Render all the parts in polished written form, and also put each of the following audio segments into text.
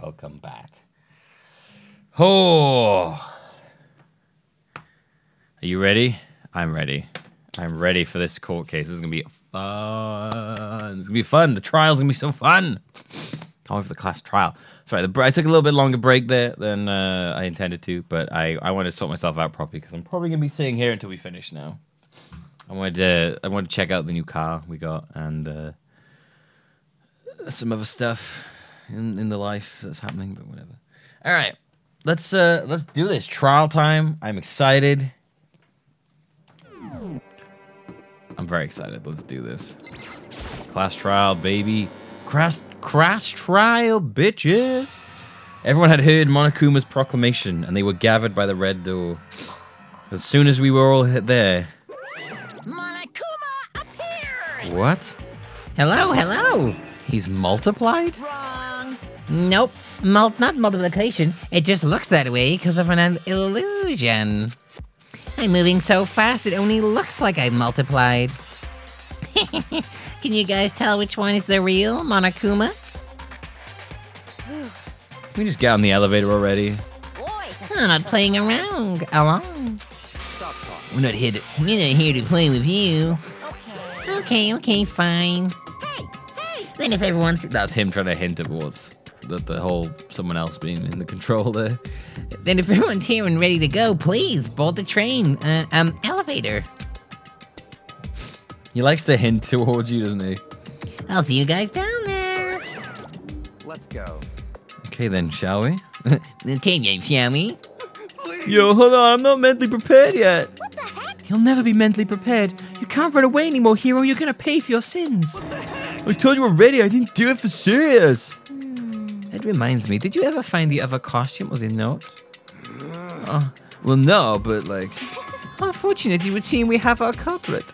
Welcome back. Oh. Are you ready? I'm ready. I'm ready for this court case. This is going to be fun. It's going to be fun. The trial's going to be so fun. Can't wait for the class trial. Sorry, I took a little bit longer break there than I intended to, but I wanted to sort myself out properly because I'm probably going to be sitting here until we finish now. I wanted to check out the new car we got and some other stuff in the life that's happening, but whatever. All right, let's do this. Trial time. I'm excited. I'm very excited. Let's do this. Class trial, baby. Crash trial, bitches. Everyone had heard Monokuma's proclamation, and they were gathered by the red door. As soon as we were all there... Monokuma appears! What? Hello. He's multiplied? Wrong. Nope. Not multiplication. It just looks that way because of an illusion. I'm moving so fast it only looks like I multiplied. Can you guys tell which one is the real Monokuma? Can we just get on the elevator already? I'm not playing around alone. Stop talking. We're not here to play with you. Okay. Okay, fine. Hey! Then if everyone's... That's him trying to hint towards the whole someone else being in the control there. Then if everyone's here and ready to go, please board the train. Elevator. He likes to hint towards you, doesn't he? I'll see you guys down there. Let's go. Okay then, shall we? Okay, then, shall we? Yo, hold on, I'm not mentally prepared yet. What the heck? You'll never be mentally prepared. You can't run away anymore, hero. You're gonna pay for your sins. What the heck? I told you already, I didn't do it for serious. It reminds me, did you ever find the other costume or the note? Oh, well, no, but like... Unfortunately, it would seem we have our culprit.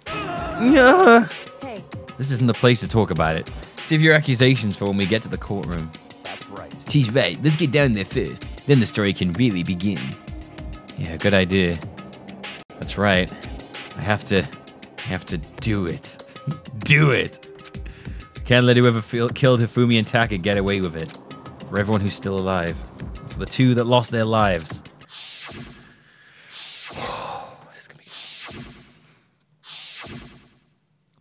Hey, This isn't the place to talk about it. Save your accusations for when we get to the courtroom. that's right. She's right. Let's get down there first. Then the story can really begin. Yeah, good idea. That's right. I have to do it. Do it. Can't let whoever killed Hifumi and Taka get away with it. For everyone who's still alive. For the two that lost their lives. This is gonna be...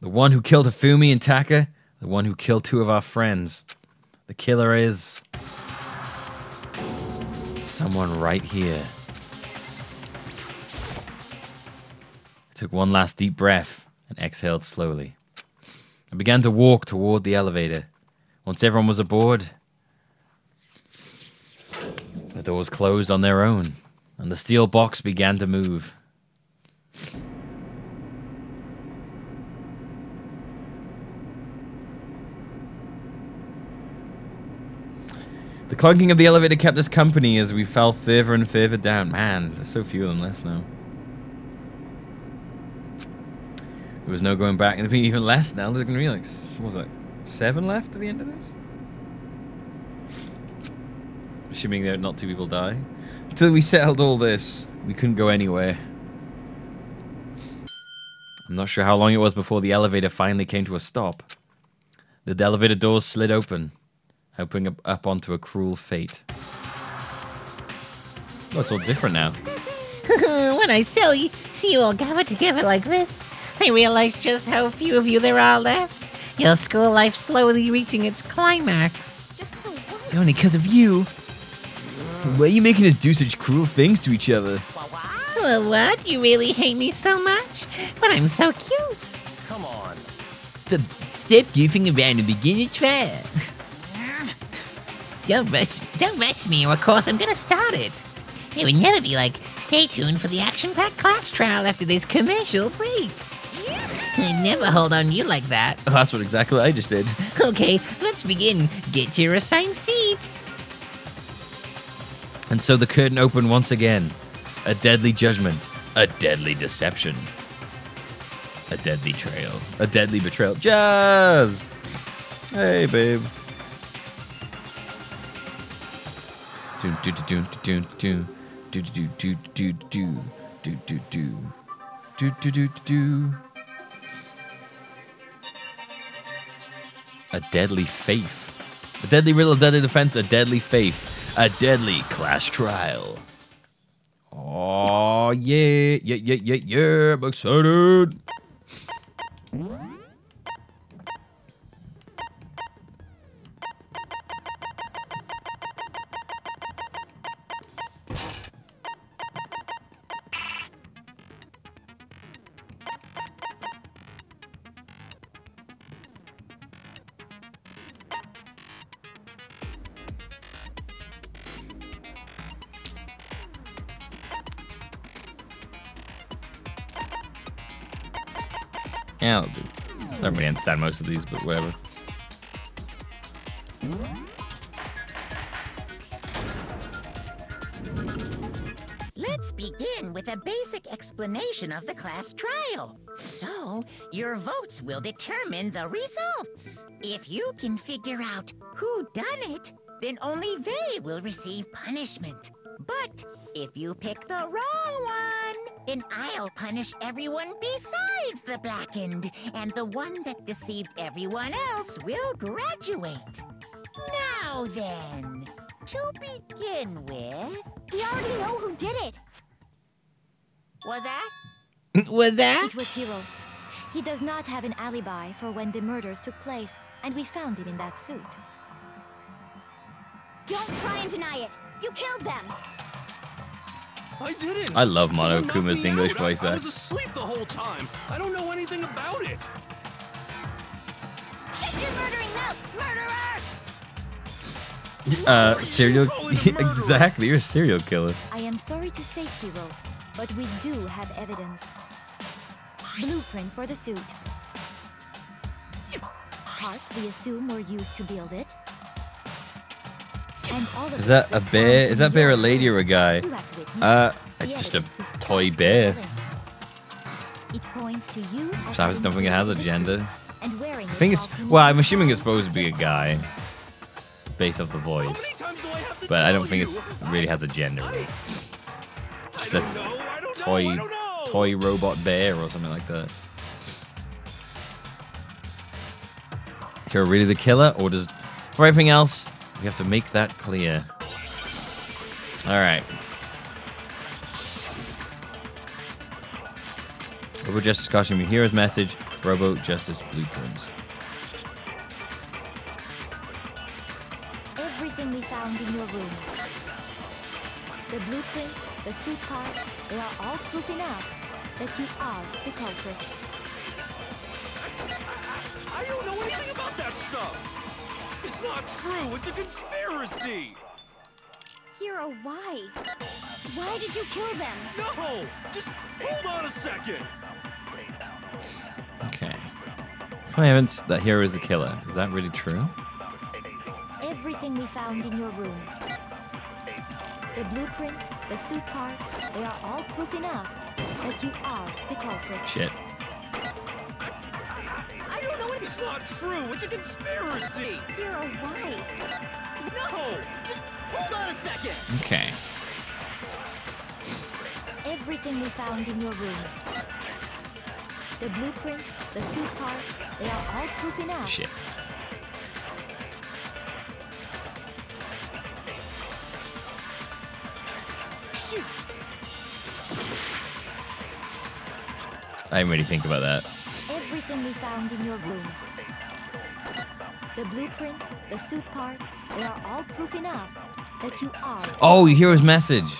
The one who killed Hifumi and Taka. The one who killed two of our friends. The killer is... someone right here. I took one last deep breath and exhaled slowly. I began to walk toward the elevator. Once everyone was aboard, the doors closed on their own, and the steel box began to move. The clunking of the elevator kept us company as we fell further and further down. Man, there's so few of them left now. There was no going back, and there'll be even less now. There's going to be like, what was it, 7 left at the end of this? Assuming that not 2 people die. Until we settled all this, we couldn't go anywhere. I'm not sure how long it was before the elevator finally came to a stop. The elevator doors slid open, opening up onto a cruel fate. Oh, it's all different now. When I see you all gathered together like this, I realize just how few of you there are left. Your school life slowly reaching its climax. Just the one. Only because of you. Why are you making us do such cruel things to each other? Well, what? You really hate me so much? But I'm so cute. Come on. Stop goofing around and begin your trial. Don't rush me, or of course I'm gonna start it. It would never be like, stay tuned for the action-packed class trial after this commercial break. I'd never hold on you like that. Oh, that's what exactly I just did. Okay, let's begin. Get your assigned seats. And so the curtain opened once again. A deadly judgment. A deadly deception. A deadly trail. A deadly betrayal. Jazz! Hey, babe. Do do do do do do do do do do do do do do do do do. A deadly faith. A deadly riddle, a deadly defense, a deadly faith, a deadly class trial. Oh, yeah. I'm excited. Yeah, I'll do. I don't really understand most of these, but whatever. Let's begin with a basic explanation of the class trial. So, your votes will determine the results. If you can figure out who done it, then only they will receive punishment. But if you pick the wrong one, then I'll punish everyone besides the blackened, and the one that deceived everyone else will graduate. Now then, to begin with... We already know who did it. Was that? Was that? It was Hiro. He does not have an alibi for when the murders took place, and we found him in that suit. Don't try and deny it. You killed them. I didn't. I love Someone knocked Monokuma's me English out. voice I act. was asleep the whole time. I don't know anything about it. Shut your murdering mouth, murderer! Serial. calling a murderer? Exactly, you're a serial killer. I am sorry to say, Hiro, but we do have evidence. Blueprint for the suit. Parts we assume were used to build it. And all of Is that it a was bear? found Is in that bear a your lady or a guy? You have to admit, the Just a evidence is toy quite bear. compelling. It points to you as So I having don't think it has a created gender. suit and wearing I it think it's. while Well, I'm committing assuming it's crimes. supposed to be a guy, based off the How voice. many times do I have to But I don't tell think you? it's really has a gender. I Just don't a know. I don't toy, know. I don't know. toy robot bear or something like that. You're really the killer, or does for everything else we have to make that clear? All right. Robo Justice costume, hero's message, Robo Justice blueprints. Everything we found in your room. The blueprints, the suit parts, they are all proof enough that you are the culprit. I don't know anything about that stuff. It's not true. It's a conspiracy. Hiro, why? Why did you kill them? No. Just hold on a second. Okay. Evidence that hero is the killer. Is that really true? Everything we found in your room. The blueprints, the suit parts, they are all proof enough that you are the culprit. Shit. I don't know. It's not true. It's a conspiracy. Hiro, why? No. Just hold on a second. Okay. Everything we found in your room. The blueprints, the suit parts, they are all proof enough. Shit. Shoot. I didn't really think about that. Everything we found in your room. The blueprints, the suit parts, they are all proof enough that you are. Oh, hero's message.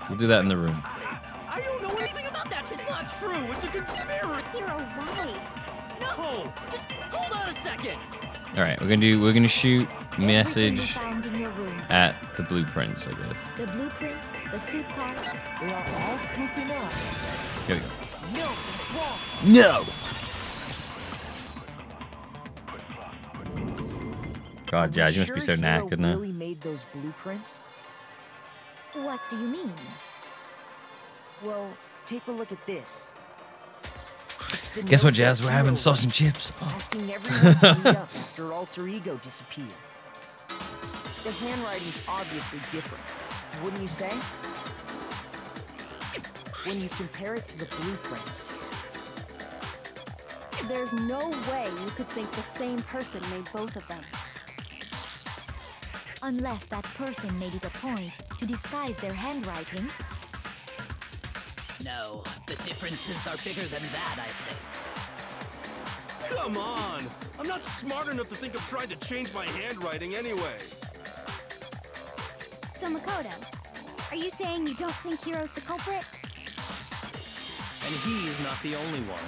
We'll do that in the room. I don't know anything about that. It's not true. It's a conspiracy. Hiro, why? No. Just hold on a second. All right, we're gonna shoot Everything we message found in your room. at the blueprints, I guess. The blueprints, the suit parts, they are all proof enough. Here we go. No, it's wrong. No. God, Jazz, you must be so knackered now. Really made those blueprints? What do you mean? Well, take a look at this. It's the Guess what, note Jazz? that We're having Hiro sauce and wrote, chips. Oh. asking everyone to meet up after Alter Ego disappeared. The handwriting's obviously different, wouldn't you say? When you compare it to the blueprints. There's no way you could think the same person made both of them. Unless that person made it a point to disguise their handwriting. No, the differences are bigger than that, I think. Come on! I'm not smart enough to think of trying to change my handwriting anyway. So Makoto, are you saying you don't think Hiro's the culprit? And he is not the only one.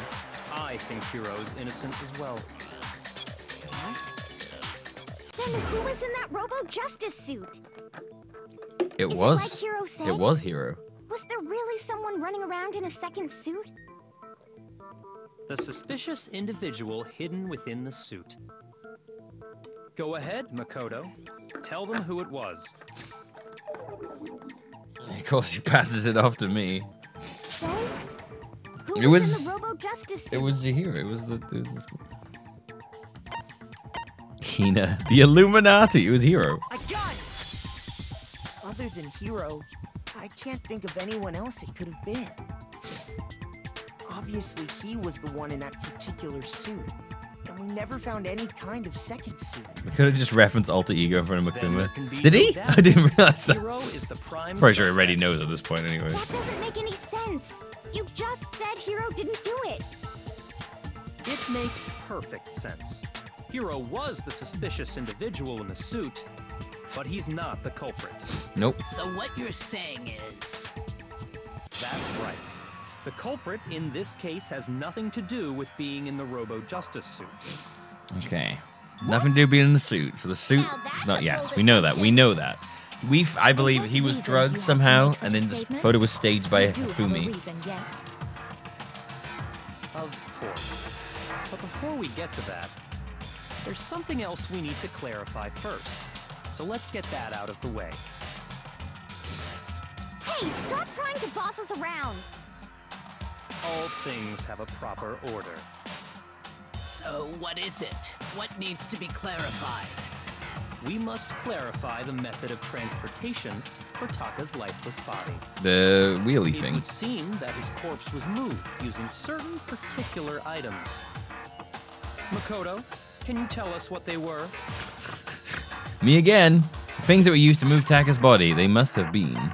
I think Hiro's innocent as well. Then who was in that Robo-Justice suit? It Is was. it like Hiro said? It was Hiro. Was there really someone running around in a second suit? The suspicious individual hidden within the suit. Go ahead, Makoto. Tell them who it was. Of course, he passes it off to me. So? Who It was was- in the Robo-Justice suit? It was the hero. It was the Hina. The Illuminati. It was Hiro. I got it! Other than Hiro, I can't think of anyone else it could have been. Obviously, he was the one in that particular suit. And we never found any kind of second suit. We could have just referenced alter ego in front of Then there Makuma. can be Did no he? doubt. I didn't realize that. Hiro is the prime Pretty sure he suspect. already knows at this point anyway. That doesn't make any sense. You just said Hiro didn't do it. It makes perfect sense. Hiro was the suspicious individual in the suit, but he's not the culprit. Nope. So what you're saying is... That's right. The culprit in this case has nothing to do with being in the Robo-Justice suit. Okay. Nothing to do with being in the suit. So the suit Now that's is not. a Yes, bold we know that. We assumption. know that. I believe what he was reason do you drugged have to somehow, make such and a then this statement? photo was staged by You do have a Hifumi. reason, yes. Of course. But before we get to that, there's something else we need to clarify first. So let's get that out of the way. Hey, stop trying to boss us around. All things have a proper order. So what is it? What needs to be clarified? We must clarify the method of transportation for Taka's lifeless body. The wheelie It thing. would seem that his corpse was moved using certain particular items. Makoto, can you tell us what they were? Me again. Things that were used to move Taka's body. They must have been.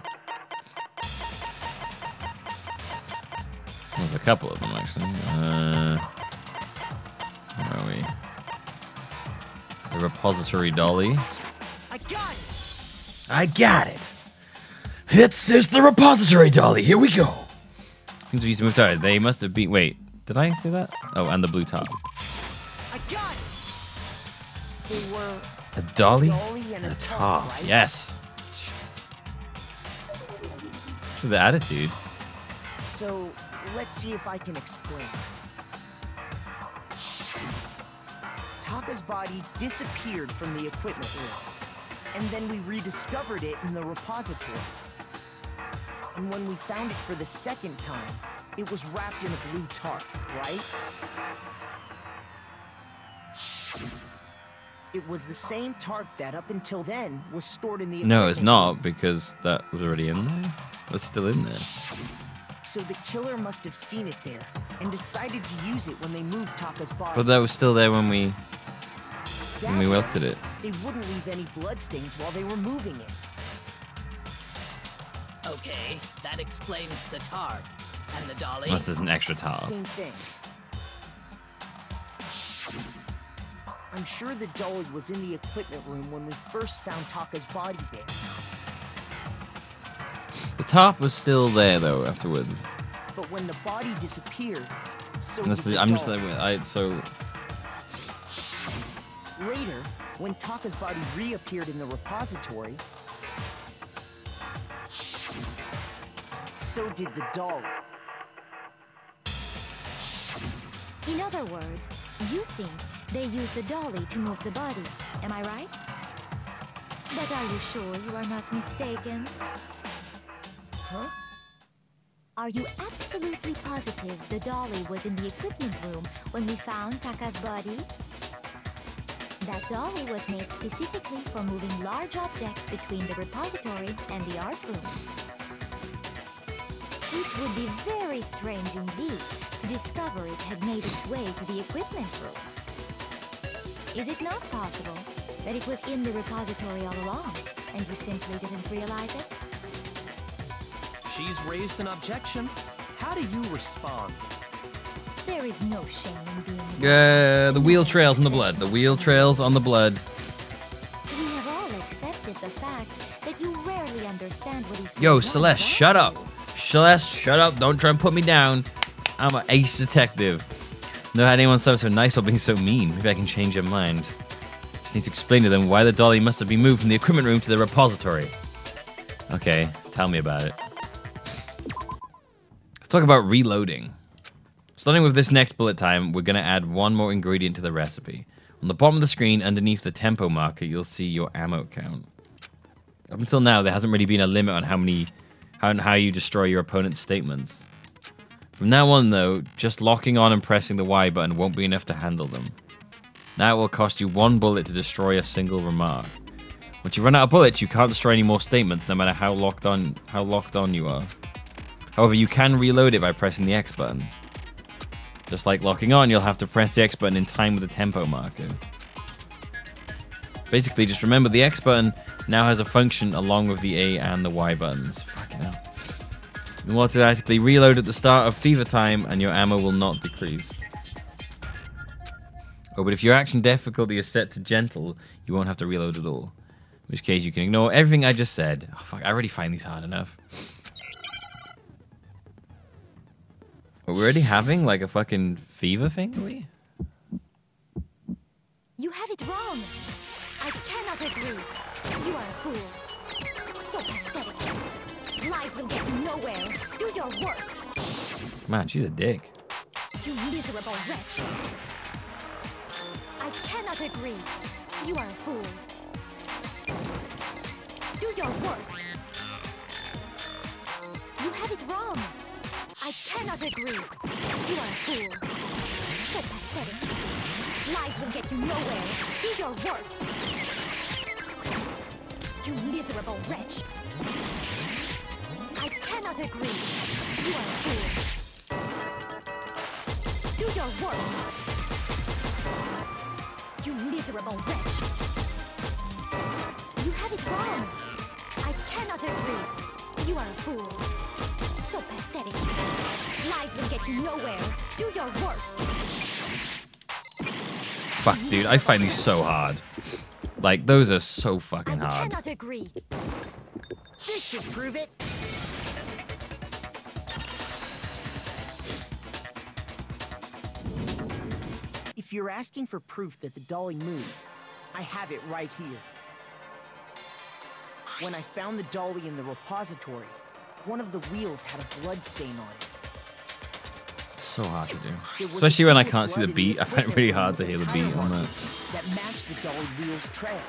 There's a couple of them actually. Where are we? The repository dolly. I got it! I got it. It's the repository dolly. Here we go. Things we used to move Taka. They must have been. Wait, did I say that? Oh, and the blue top. I got it! They were A dolly, and and a top. right? Yes. So the attitude. So, let's see if I can explain. Taka's body disappeared from the equipment room, and then we rediscovered it in the repository. And when we found it for the second time, it was wrapped in a blue tarp, right? It was the same tarp that, up until then, was stored in the No, it's equipment room. not because that was already in there. It's still in there. So the killer must have seen it there and decided to use it when they moved Taka's body. But that was still there when we That welted way, it. They wouldn't leave any bloodstains while they were moving it. Okay, that explains the tarp. And the dolly? Unless there's an extra towel. Same thing. I'm sure the dolly was in the equipment room when we first found Taka's body there. The top was still there though afterwards. But when the body disappeared, so And did this the is, I'm just dolly. like, so Later, when Taka's body reappeared in the repository, so did the dolly. In other words, you think they used the dolly to move the body. Am I right? But are you sure you are not mistaken? Huh? Are you absolutely positive the dolly was in the equipment room when we found Taka's body? That dolly was made specifically for moving large objects between the repository and the art room. It would be very strange indeed to discover it had made its way to the equipment room. Is it not possible that it was in the repository all along, and you simply didn't realize it? She's raised an objection. How do you respond? There is no shame in being... The wheel trails on the blood. The wheel trails on the blood. We have all accepted the fact that you rarely understand what is... Yo, Celeste, shut up. Celeste, shut up. Don't try and put me down. I'm an ace detective. Never had anyone sound so nice or being so mean. Maybe I can change your mind. Just need to explain to them why the dolly must have been moved from the equipment room to the repository. Okay, tell me about it. Let's talk about reloading. Starting with this next bullet time, we're going to add one more ingredient to the recipe. On the bottom of the screen, underneath the tempo marker, you'll see your ammo count. Up until now, there hasn't really been a limit on how you destroy your opponent's statements. From now on, though, just locking on and pressing the Y button won't be enough to handle them. Now it will cost you 1 bullet to destroy a single remark. Once you run out of bullets, you can't destroy any more statements, no matter how locked on you are. However, you can reload it by pressing the X button. Just like locking on, you'll have to press the X button in time with the tempo marker. Basically, just remember the X button now has a function along with the A and the Y buttons. Fucking hell. You will automatically reload at the start of fever time, and your ammo will not decrease. Oh, but if your action difficulty is set to gentle, you won't have to reload at all. In which case, you can ignore everything I just said. Oh, fuck, I already find these hard enough. Are we already having, like, a fucking fever thing, are we? You have it wrong. I cannot agree. You are a fool. So pathetic. Lies will get you nowhere. Do your worst. Man, she's a dick. You miserable wretch. I cannot agree. You are a fool. Do your worst. You have it wrong. I cannot agree. You are a fool. So pathetic. Lies will get you nowhere. Do your worst. You miserable wretch. I cannot agree. You are a fool. Do your worst. You miserable wretch. You have it wrong. I cannot agree. You are a fool. So pathetic. Lies will get you nowhere. Do your worst. Fuck, dude, I find these so hard. Like, those are so fucking I hard. cannot agree. This should prove it. If you're asking for proof that the dolly moved, I have it right here. When I found the dolly in the repository, one of the wheels had a blood stain on it. So hard to do. Especially when I can't see the beat. I find it really hard to hear the beat on that. That matched the dolly wheel's trail.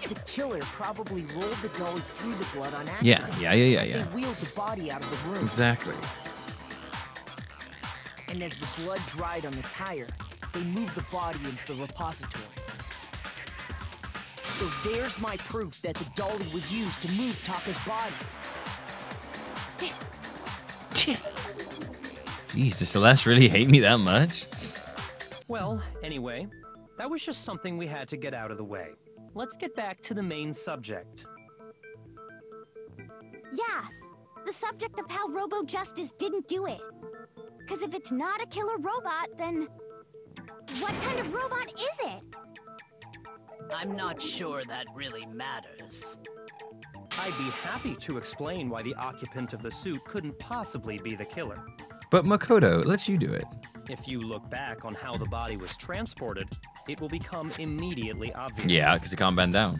The killer probably rolled the dolly through the blood on accident. Yeah. They wheeled the body out of the room. Exactly. And as the blood dried on the tire, they moved the body into the repository. So there's my proof that the dolly was used to move Taka's body. Jeez, does Celeste really hate me that much? Well, anyway, that was just something we had to get out of the way. Let's get back to the main subject. Yeah, the subject of how Robo Justice didn't do it. Because if it's not a killer robot, then what kind of robot is it? I'm not sure that really matters. I'd be happy to explain why the occupant of the suit couldn't possibly be the killer. But Makoto, let's you do it. If you look back on how the body was transported, it will become immediately obvious. Yeah, because it can't bend down.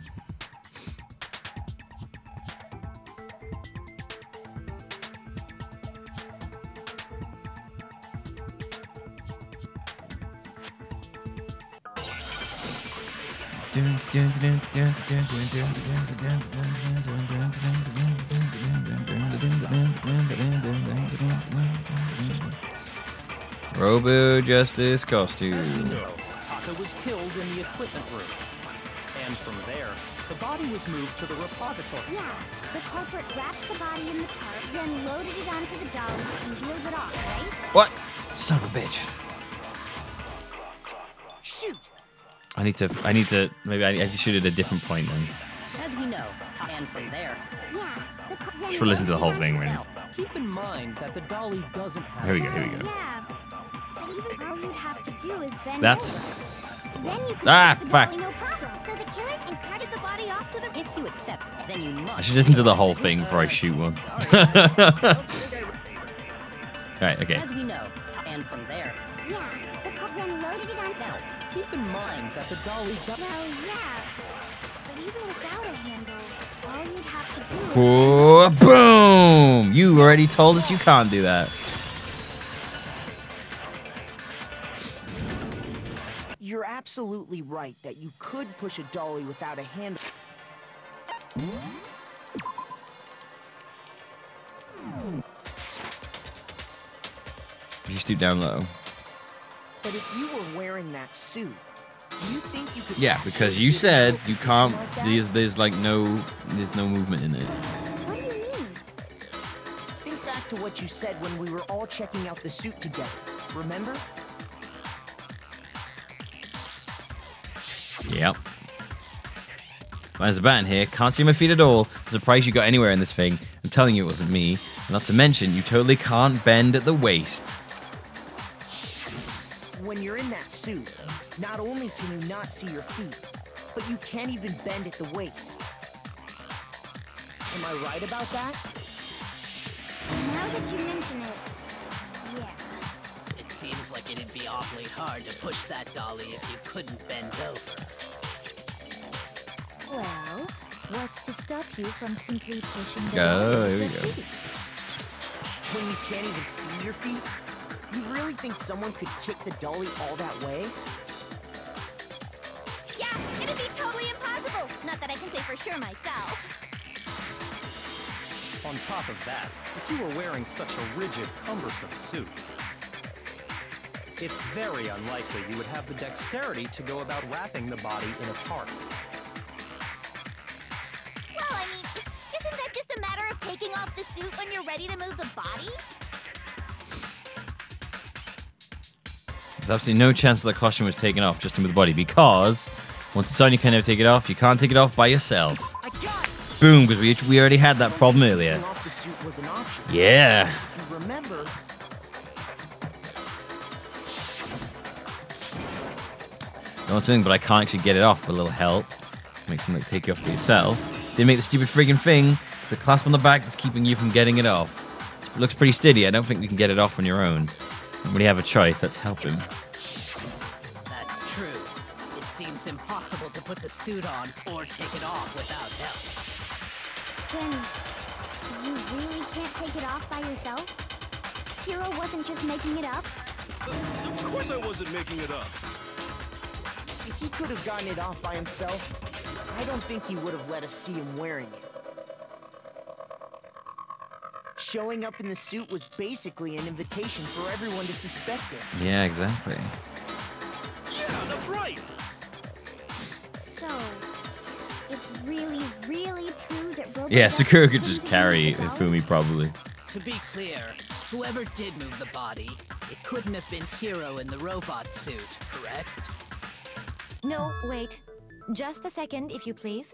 Robo Justice costume. As you know, Taka was killed in the equipment room. And from there, the body was moved to the repository. Yeah, the culprit wrapped the body in the tarp, then loaded it onto the dolly and wheeled it off, right? What? Son of a bitch. Shoot! I need to. Maybe I need to shoot at a different point then. As we know, and from there. Yeah. Just for listen to the whole thing, really. Keep in mind that the dolly doesn't have. Here we go. Here we go. Yeah. But even all you'd have to do is bend That's. over. Then you can Ah, push the fuck. dolly, no problem. So the killer imparted the body off to the. If you accept, then you must. I should listen to the whole thing before I shoot one. Right. Okay. As we know, and from there. Yeah. The cop then loaded it on. Now, keep in mind that the dolly got. Well, yeah. But even without a handle, all you'd have to do is. Whoa, boom! You already told us you can't do that. You're absolutely right that you could push a dolly without a handle. You stoop down low. But if you were wearing that suit, do you think you could? Yeah, because you said you can't. There's like no movement in it. What do you mean? Think back to what you said when we were all checking out the suit together. Remember? Yep. There's a bat in here. Can't see my feet at all. Surprised you got anywhere in this thing. I'm telling you it wasn't me. Not to mention, you totally can't bend at the waist. When you're in that suit, not only can you not see your feet, but you can't even bend at the waist. Am I right about that? Now that you mention it, yeah. It seems like it'd be awfully hard to push that dolly if you couldn't bend over. Well, what's to stop you from simply pushing the Go, dolly here we with go. your feet? When you can't even see your feet? You really think someone could kick the dolly all that way? Yeah, it'd be totally impossible. Not that I can say for sure myself. On top of that, if you were wearing such a rigid, cumbersome suit, it's very unlikely you would have the dexterity to go about wrapping the body in a tarp. Well, I mean, isn't that just a matter of taking off the suit when you're ready to move the body? There's absolutely no chance that the costume was taken off just to move the body, because once it's on, you can never take it off. You can't take it off by yourself. I got it! Boom, because we already had that problem earlier. Taking off the suit was an option. Yeah. If you remember, No one's doing, but I can't actually get it off with a little help. Make something like take it off for yourself. They make the stupid friggin' thing. It's a clasp on the back that's keeping you from getting it off. It looks pretty steady. I don't think you can get it off on your own. When you have a choice, let's help him. That's true. It seems impossible to put the suit on or take it off without help. Then, you really can't take it off by yourself? Hero wasn't just making it up? Of course I wasn't making it up. if he could have gotten it off by himself, I don't think he would have let us see him wearing it. Showing up in the suit was basically an invitation for everyone to suspect it. Yeah, exactly. Yeah, that's right. So, it's really, really true that Robo Yeah, Sakura could couldn't just move carry the dolly? Ifumi, probably. To be clear, whoever did move the body, it couldn't have been Hiro in the robot suit, correct? No, wait. Just a second, if you please.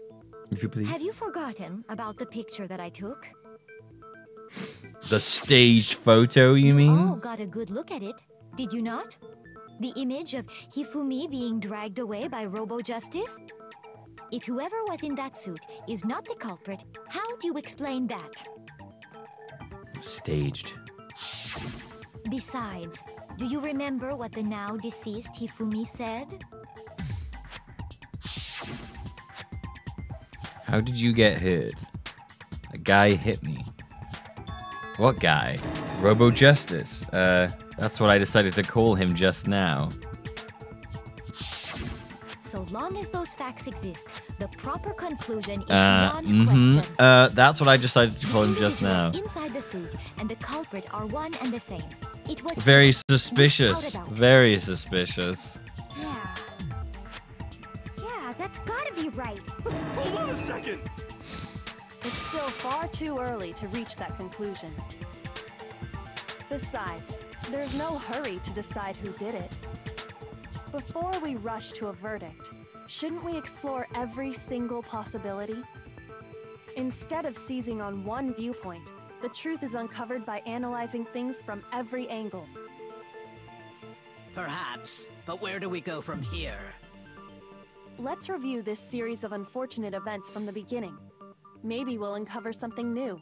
If you please. Have you forgotten about the picture that I took? The staged photo, you all mean? got a good look at it, did you not? The image of Hifumi being dragged away by Robo Justice? If whoever was in that suit is not the culprit, how do you explain that? Staged. Besides, do you remember what the now deceased Hifumi said? How did you get hit? A guy hit me. What guy? Robo Justice. That's what I decided to call him just now. So long as those facts exist, the proper conclusion is beyond question. That's what I decided to call him just now. The individual inside the suit and the culprit are one and the same. It was Very him, suspicious. without a doubt. Very suspicious. Yeah. Yeah, that's gotta be right. Hold on a second. It's still far too early to reach that conclusion. Besides, there's no hurry to decide who did it. Before we rush to a verdict, Shouldn't we explore every single possibility? Instead of seizing on one viewpoint, the truth is uncovered by analyzing things from every angle. Perhaps, but where do we go from here? Let's review this series of unfortunate events from the beginning. Maybe we'll uncover something new.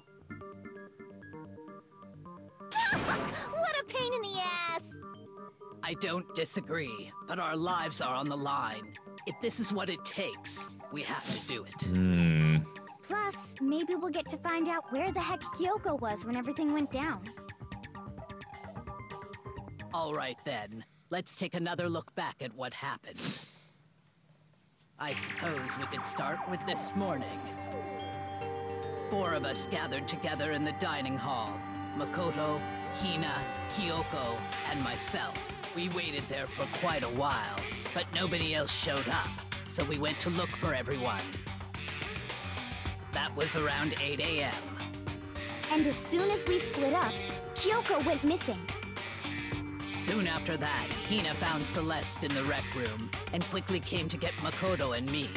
What a pain in the ass! I don't disagree, but our lives are on the line. If this is what it takes, we have to do it. Plus, maybe we'll get to find out where the heck Kyoko was when everything went down. All right then, let's take another look back at what happened. I suppose we could start with this morning. 4 of us gathered together in the dining hall. Makoto, Hina, Kyoko, and myself. We waited there for quite a while, but nobody else showed up, so we went to look for everyone. That was around 8 a.m. And as soon as we split up, Kyoko went missing. Soon after that, Hina found Celeste in the rec room and quickly came to get Makoto and me.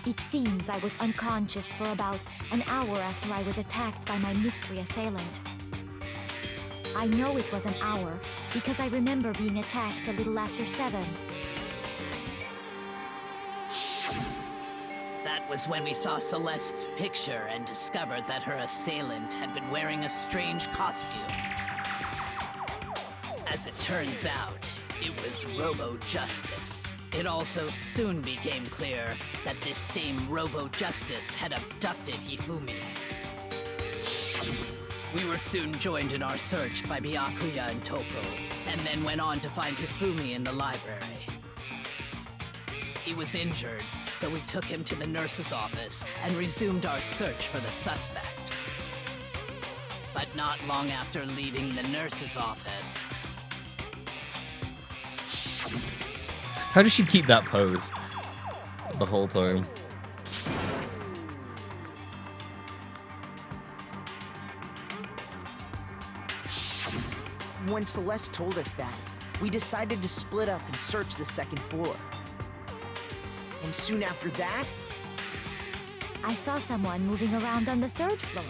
It seems I was unconscious for about an hour after I was attacked by my mystery assailant. I know it was an hour because I remember being attacked a little after 7. That was when we saw Celeste's picture and discovered that her assailant had been wearing a strange costume. As it turns out, it was Robo-Justice. It also soon became clear that this same Robo-Justice had abducted Hifumi. We were soon joined in our search by Byakuya and Toko, and then went on to find Hifumi in the library. He was injured, so we took him to the nurse's office and resumed our search for the suspect. But not long after leaving the nurse's office... How does she keep that pose the whole time? When Celeste told us that, we decided to split up and search the second floor. And soon after that, I saw someone moving around on the 3rd floor,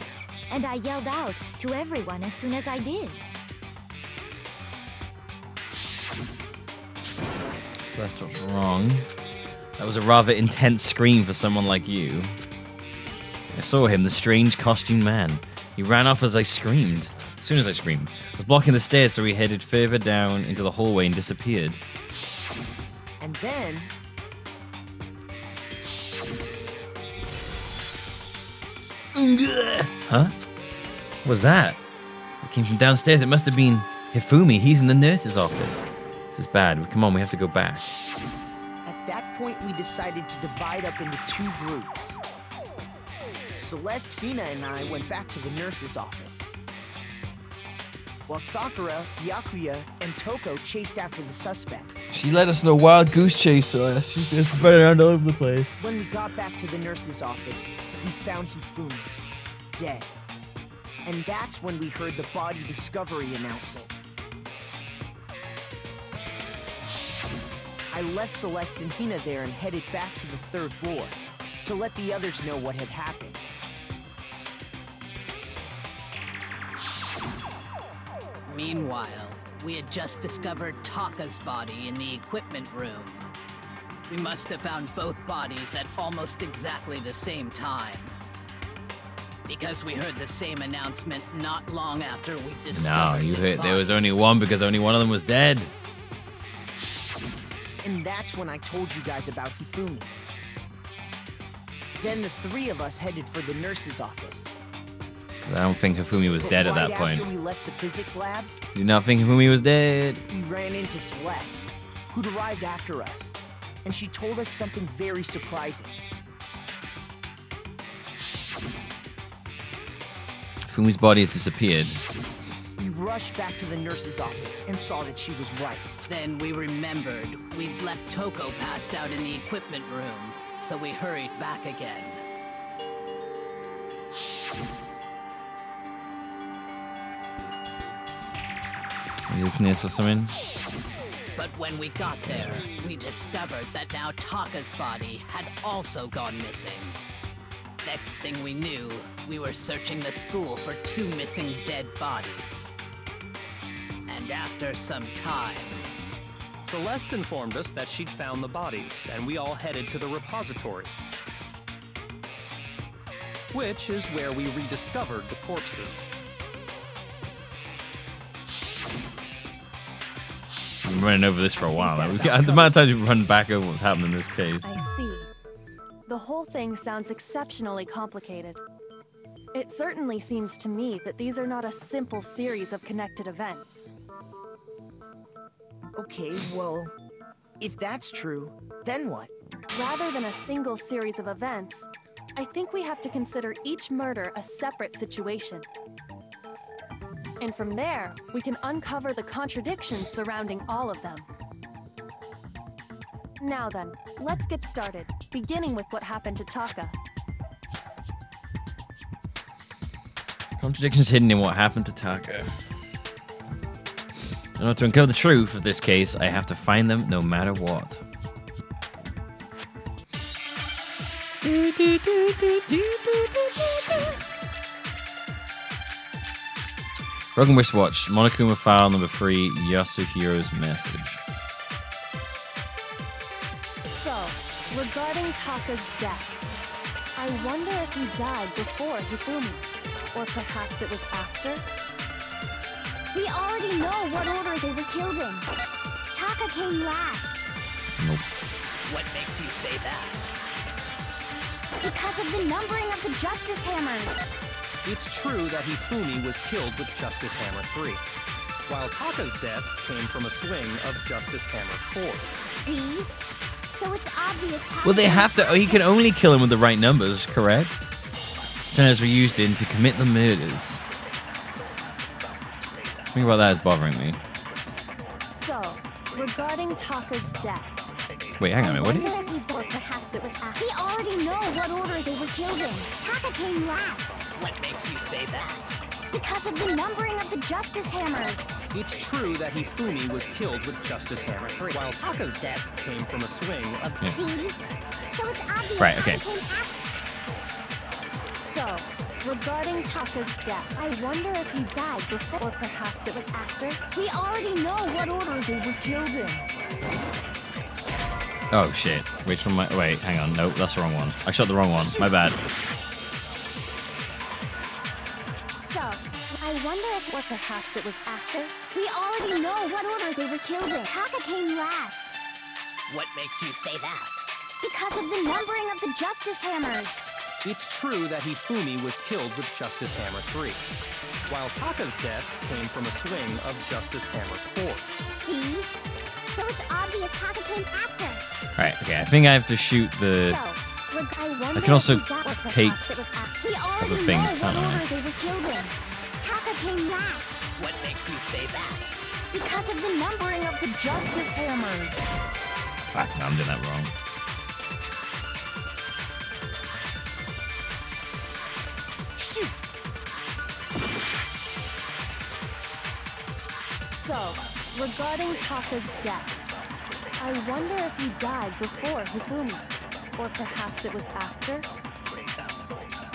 and I yelled out to everyone as soon as I did. So that's what's wrong. That was a rather intense scream for someone like you. I saw him, the strange costumed man. He ran off as I screamed. As soon as I screamed. I was blocking the stairs, so he headed further down into the hallway and disappeared. and then... Huh? What was that? It came from downstairs. It must have been Hifumi. He's in the nurse's office. This is bad. Come on, we have to go back. At that point, we decided to divide up into 2 groups. Celeste, Hina, and I went back to the nurse's office, while Sakura, Byakuya, and Toko chased after the suspect. She led us in a wild goose chase, Celeste. She just spread around all over the place. When we got back to the nurse's office, we found Hifumi, dead. And that's when we heard the body discovery announcement. I left Celeste and Hina there and headed back to the 3rd floor to let the others know what had happened. Meanwhile, we had just discovered Taka's body in the equipment room. We must have found both bodies at almost exactly the same time, because we heard the same announcement not long after we discovered No, you this heard body. there was only one because only one of them was dead. And that's when I told you guys about Hifumi. Then the 3 of us headed for the nurse's office. I don't think Hifumi was But dead at right that point. after we left the physics lab, You do not think Hifumi was dead? we ran into Celeste, who'd arrived after us. And she told us something very surprising. Hifumi's body has disappeared. We rushed back to the nurse's office and saw that she was right. Then we remembered we'd left Toko passed out in the equipment room, so we hurried back again. You listening to something? But when we got there, we discovered that now Taka's body had also gone missing. Next thing we knew, we were searching the school for 2 missing dead bodies. And after some time... Celeste informed us that she'd found the bodies, and we all headed to the repository. Which is where we rediscovered the corpses. We've been running over this for a while. Like, the amount of times we've run back over what's happened in this case. I see. The whole thing sounds exceptionally complicated. It certainly seems to me that these are not a simple series of connected events. Okay, well, if that's true, then what? Rather than a single series of events, I think we have to consider each murder a separate situation. And from there, we can uncover the contradictions surrounding all of them. Now then, let's get started, beginning with what happened to Taka. Contradictions hidden in what happened to Taka. In order to uncover the truth of this case, I have to find them no matter what. Broken Wristwatch, Monokuma File number 3, Yasuhiro's message. So, regarding Taka's death, I wonder if he died before Hifumi, or perhaps it was after? We already know what order they were killed in. Taka came last. Nope. What makes you say that? Because of the numbering of the Justice Hammers. It's true that Hifumi was killed with Justice Hammer 3, while Taka's death came from a swing of Justice Hammer 4. See? So it's obvious how... Well, they have to... Oh, he can only kill him with the right numbers, correct? Tenors were used in to commit the murders. Think about that as bothering me. So, regarding Taka's death... Wait, hang on a minute. What is... Or perhaps it was after. We already know what order they were killed in. Taka came last. What makes you say that? Because of the numbering of the Justice Hammers. It's true that Hifumi was killed with Justice Hammer 3, while Taka's death came from a swing of... See? So it's obvious Right, okay. Taka came after. So, regarding Taka's death, I wonder if he died before, or perhaps it was after? We already know what order they were killed in. Oh, shit. Which one am I... Wait, hang on. Nope, that's the wrong one. I shot the wrong one. My bad. So, I wonder if... Or perhaps it was after? We already know what order they were killed in. Taka came last. What makes you say that? Because of the numbering of the Justice Hammers. It's true that Hifumi was killed with Justice Hammer 3, while Taka's death came from a swing of Justice Hammer 4. See? So it's obvious Taka came after. Right, okay. I think I have to shoot the... So, I can also take other things, what can't I? order they were killed in. Taka came last. What makes you say that? Because of the numbering of the Justice Hammers. Fuck, no, I'm doing that wrong. Shoot! So, regarding Taka's death, I wonder if he died before Hifumi, or perhaps it was after?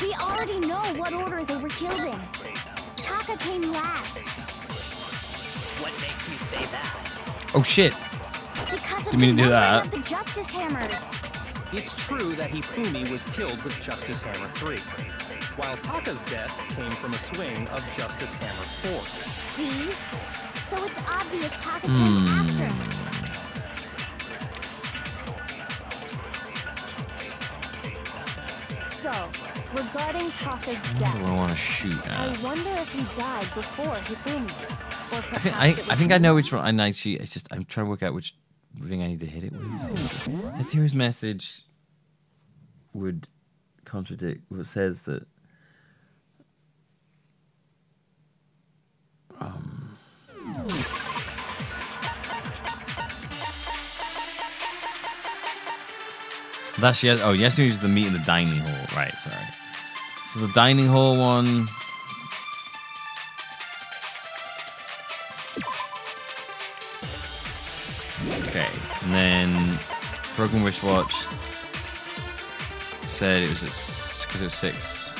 We already know what order they were killed in. Taka came last. What makes you say that? Oh, shit. Because of Didn't mean to do the that. numbering of the Justice Hammers. It's true that Hifumi was killed with Justice Hammer 3, while Taka's death came from a swing of Justice Hammer 4. See? So it's obvious Taka came after. So, regarding Taka's What do death, I want to shoot I at? wonder if he died before Hifumi, or I perhaps think it was I think I know which one. And actually, it's just I'm trying to work out which thing I need to hit it with. His message would contradict what says that. That's yes. Oh, yes, use the meat in the dining hall. Right, sorry. So the dining hall one. And then broken wristwatch said it was because it was 6.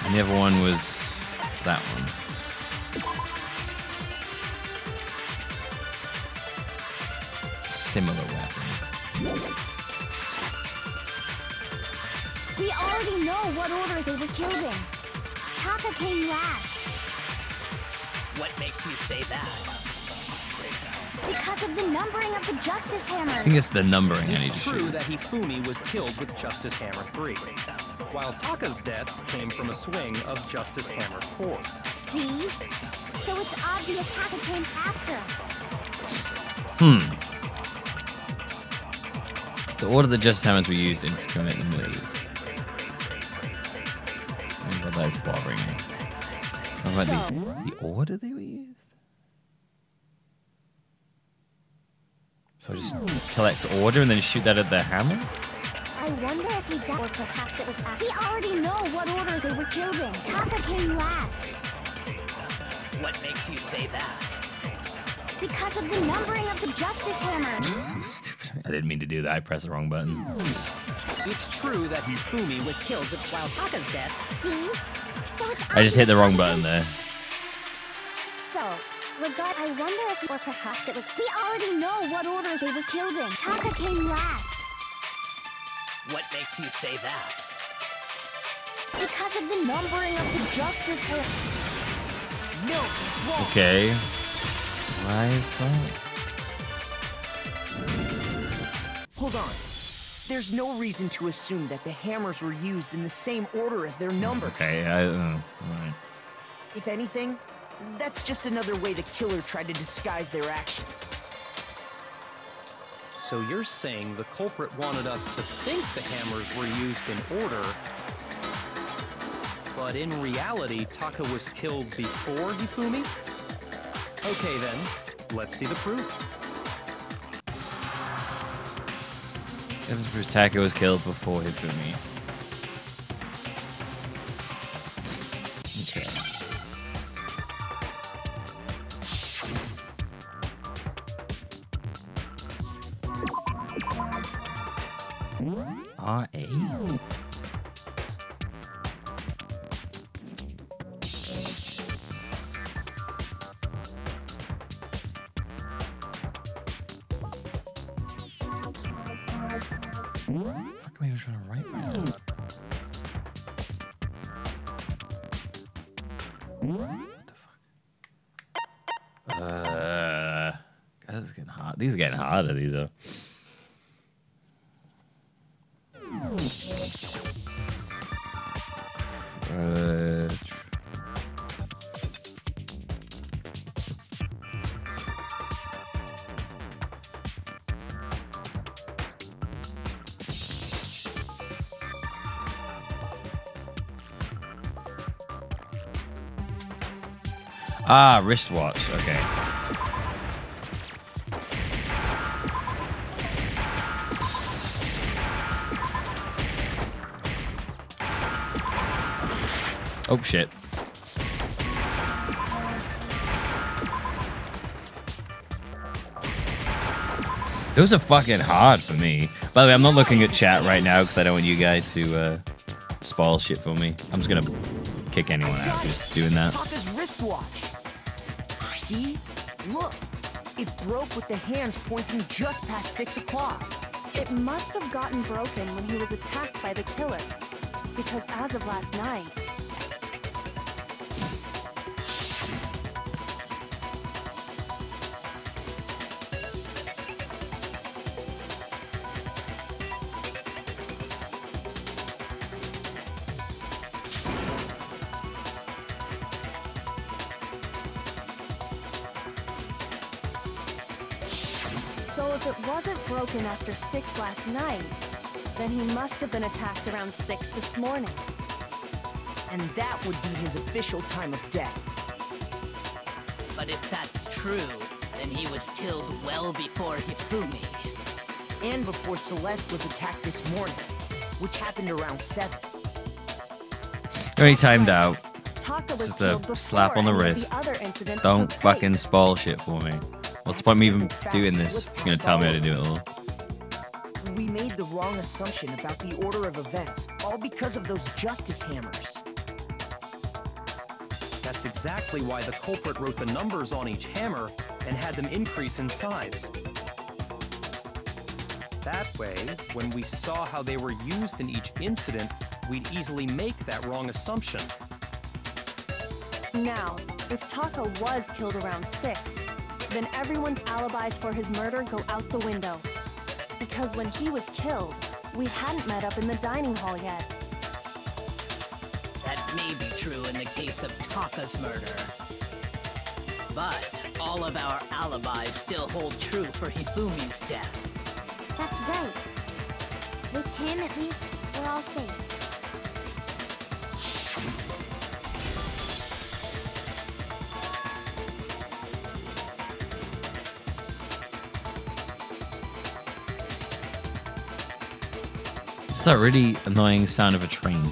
And the other one was that one. Similar weapon. We already know what order they were killed in. Taka came last. What makes you say that? Because of the numbering of the Justice Hammer. I think it's the numbering I need to It's true shoot. that Hifumi was killed with Justice Hammer 3, while Taka's death came from a swing of Justice Hammer 4. See? So it's obvious Taka came after. The order the Justice Hammers were used in to commit the move. Well, that's bothering me. What about the order they were used? So I just collect order and then shoot that at their hammers? I wonder if he died, or perhaps it was after. We already know what order they were killed in. Taka came last. What makes you say that? Because of the numbering of the Justice Hammer. Stupid. I didn't mean to do that. I pressed the wrong button. It's true that Hifumi was killed while Taka's death. See? So it's I just hit the wrong obvious- button there. So, I wonder if, or perhaps it was. We already know what order they were killed in. Taka came last. What makes you say that? Because of the numbering of the Justice Hammer. No, it's wrong. Okay. Why is that? Hold on. There's no reason to assume that the hammers were used in the same order as their numbers. Okay, alright. If anything, that's just another way the killer tried to disguise their actions. So you're saying the culprit wanted us to think the hammers were used in order, but in reality, Taka was killed before Hifumi? Okay then, let's see the proof. Evidence proves Taka was killed before Hifumi. Okay. R.A.? Fuck am I even trying to write right now? What the fuck? God, this is getting hard. These are getting harder, these are. Ah, wristwatch. Okay. Oh shit. Those are fucking hard for me. By the way, I'm not looking at chat right now because I don't want you guys to spoil shit for me. I'm just gonna kick anyone out for just doing that. Taka's wristwatch. See? Look. It broke with the hands pointing just past 6 o'clock. It must have gotten broken when he was attacked by the killer. Because as of last night, so if it wasn't broken after 6 last night, then he must have been attacked around 6 this morning. And that would be his official time of death. But if that's true, then he was killed well before Hifumi. And before Celeste was attacked this morning, which happened around 7. Already timed out. Taka was Just killed a before slap on the any of wrist. the other incidents Don't took fucking place. spoil shit for me. What's the point of me even doing this? You're gonna tell me how to do it all. We made the wrong assumption about the order of events, all because of those justice hammers. That's exactly why the culprit wrote the numbers on each hammer and had them increase in size. That way, when we saw how they were used in each incident, we'd easily make that wrong assumption. Now, if Taka was killed around 6, then everyone's alibis for his murder go out the window. Because when he was killed, we hadn't met up in the dining hall yet. That may be true in the case of Taka's murder. But all of our alibis still hold true for Hifumi's death. That's right. With him, at least, we're all safe. It's that really annoying sound of a train.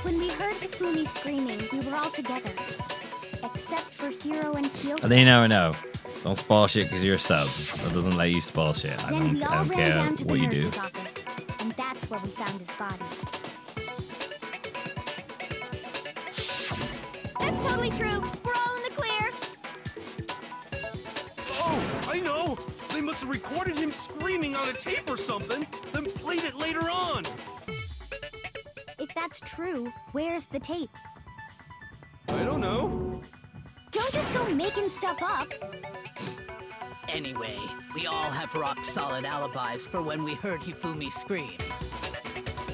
When we heard Hifumi screaming, we were all together. Except for Hiro and Kyoko. And then you never know. Don't spoil shit because you're a sub. That doesn't let you spoil shit. I Then we all don't ran care down to the what you do. nurse's office, and that's where we found his body. That's totally true. We're all in the clear. Oh, I know! They must have recorded him screaming on a tape or something, then played it later on. If that's true, where's the tape? I don't know. Don't just go making stuff up. Anyway, we all have rock-solid alibis for when we heard Hifumi scream.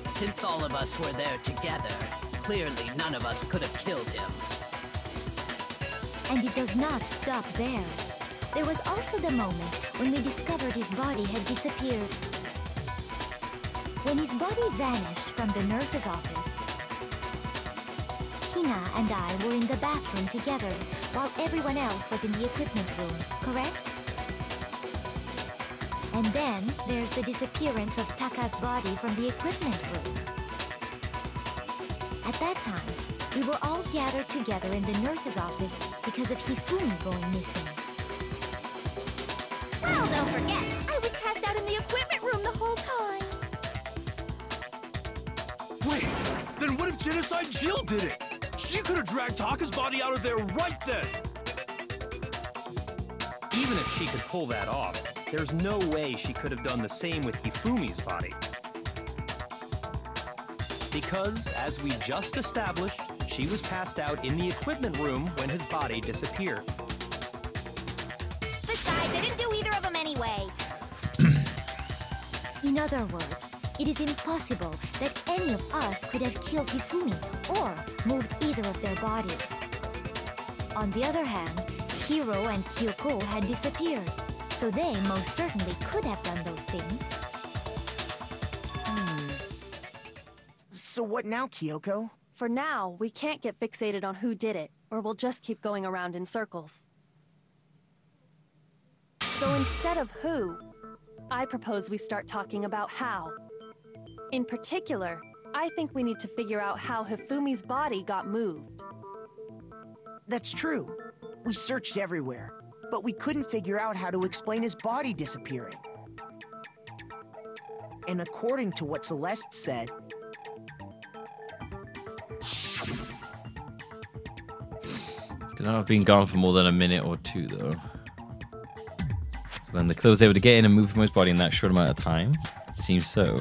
Since all of us were there together, clearly none of us could have killed him. And it does not stop there. There was also the moment when we discovered his body had disappeared. When his body vanished from the nurse's office, Hina and I were in the bathroom together while everyone else was in the equipment room, correct? And then there's the disappearance of Taka's body from the equipment room. At that time, we were all gathered together in the nurse's office because of Hifumi going missing. Well, don't forget, I was passed out in the equipment room the whole time. Wait, then what if Genocide Jill did it? She could have dragged Taka's body out of there right then. Even if she could pull that off, there's no way she could have done the same with Hifumi's body. Because, as we just established, she was passed out in the equipment room when his body disappeared. Besides, I didn't do either of them anyway. In other words, it is impossible that any of us could have killed Hifumi or moved either of their bodies. On the other hand, Hiro and Kyoko had disappeared, so they most certainly could have done those things. So what now, Kyoko? For now, we can't get fixated on who did it, or we'll just keep going around in circles. So instead of who, I propose we start talking about how. In particular, I think we need to figure out how Hifumi's body got moved. That's true. We searched everywhere, but we couldn't figure out how to explain his body disappearing. And according to what Celeste said, Could not have been gone for more than a minute or two, though. So then the Claw was able to get in and move from his body in that short amount of time? Seems so.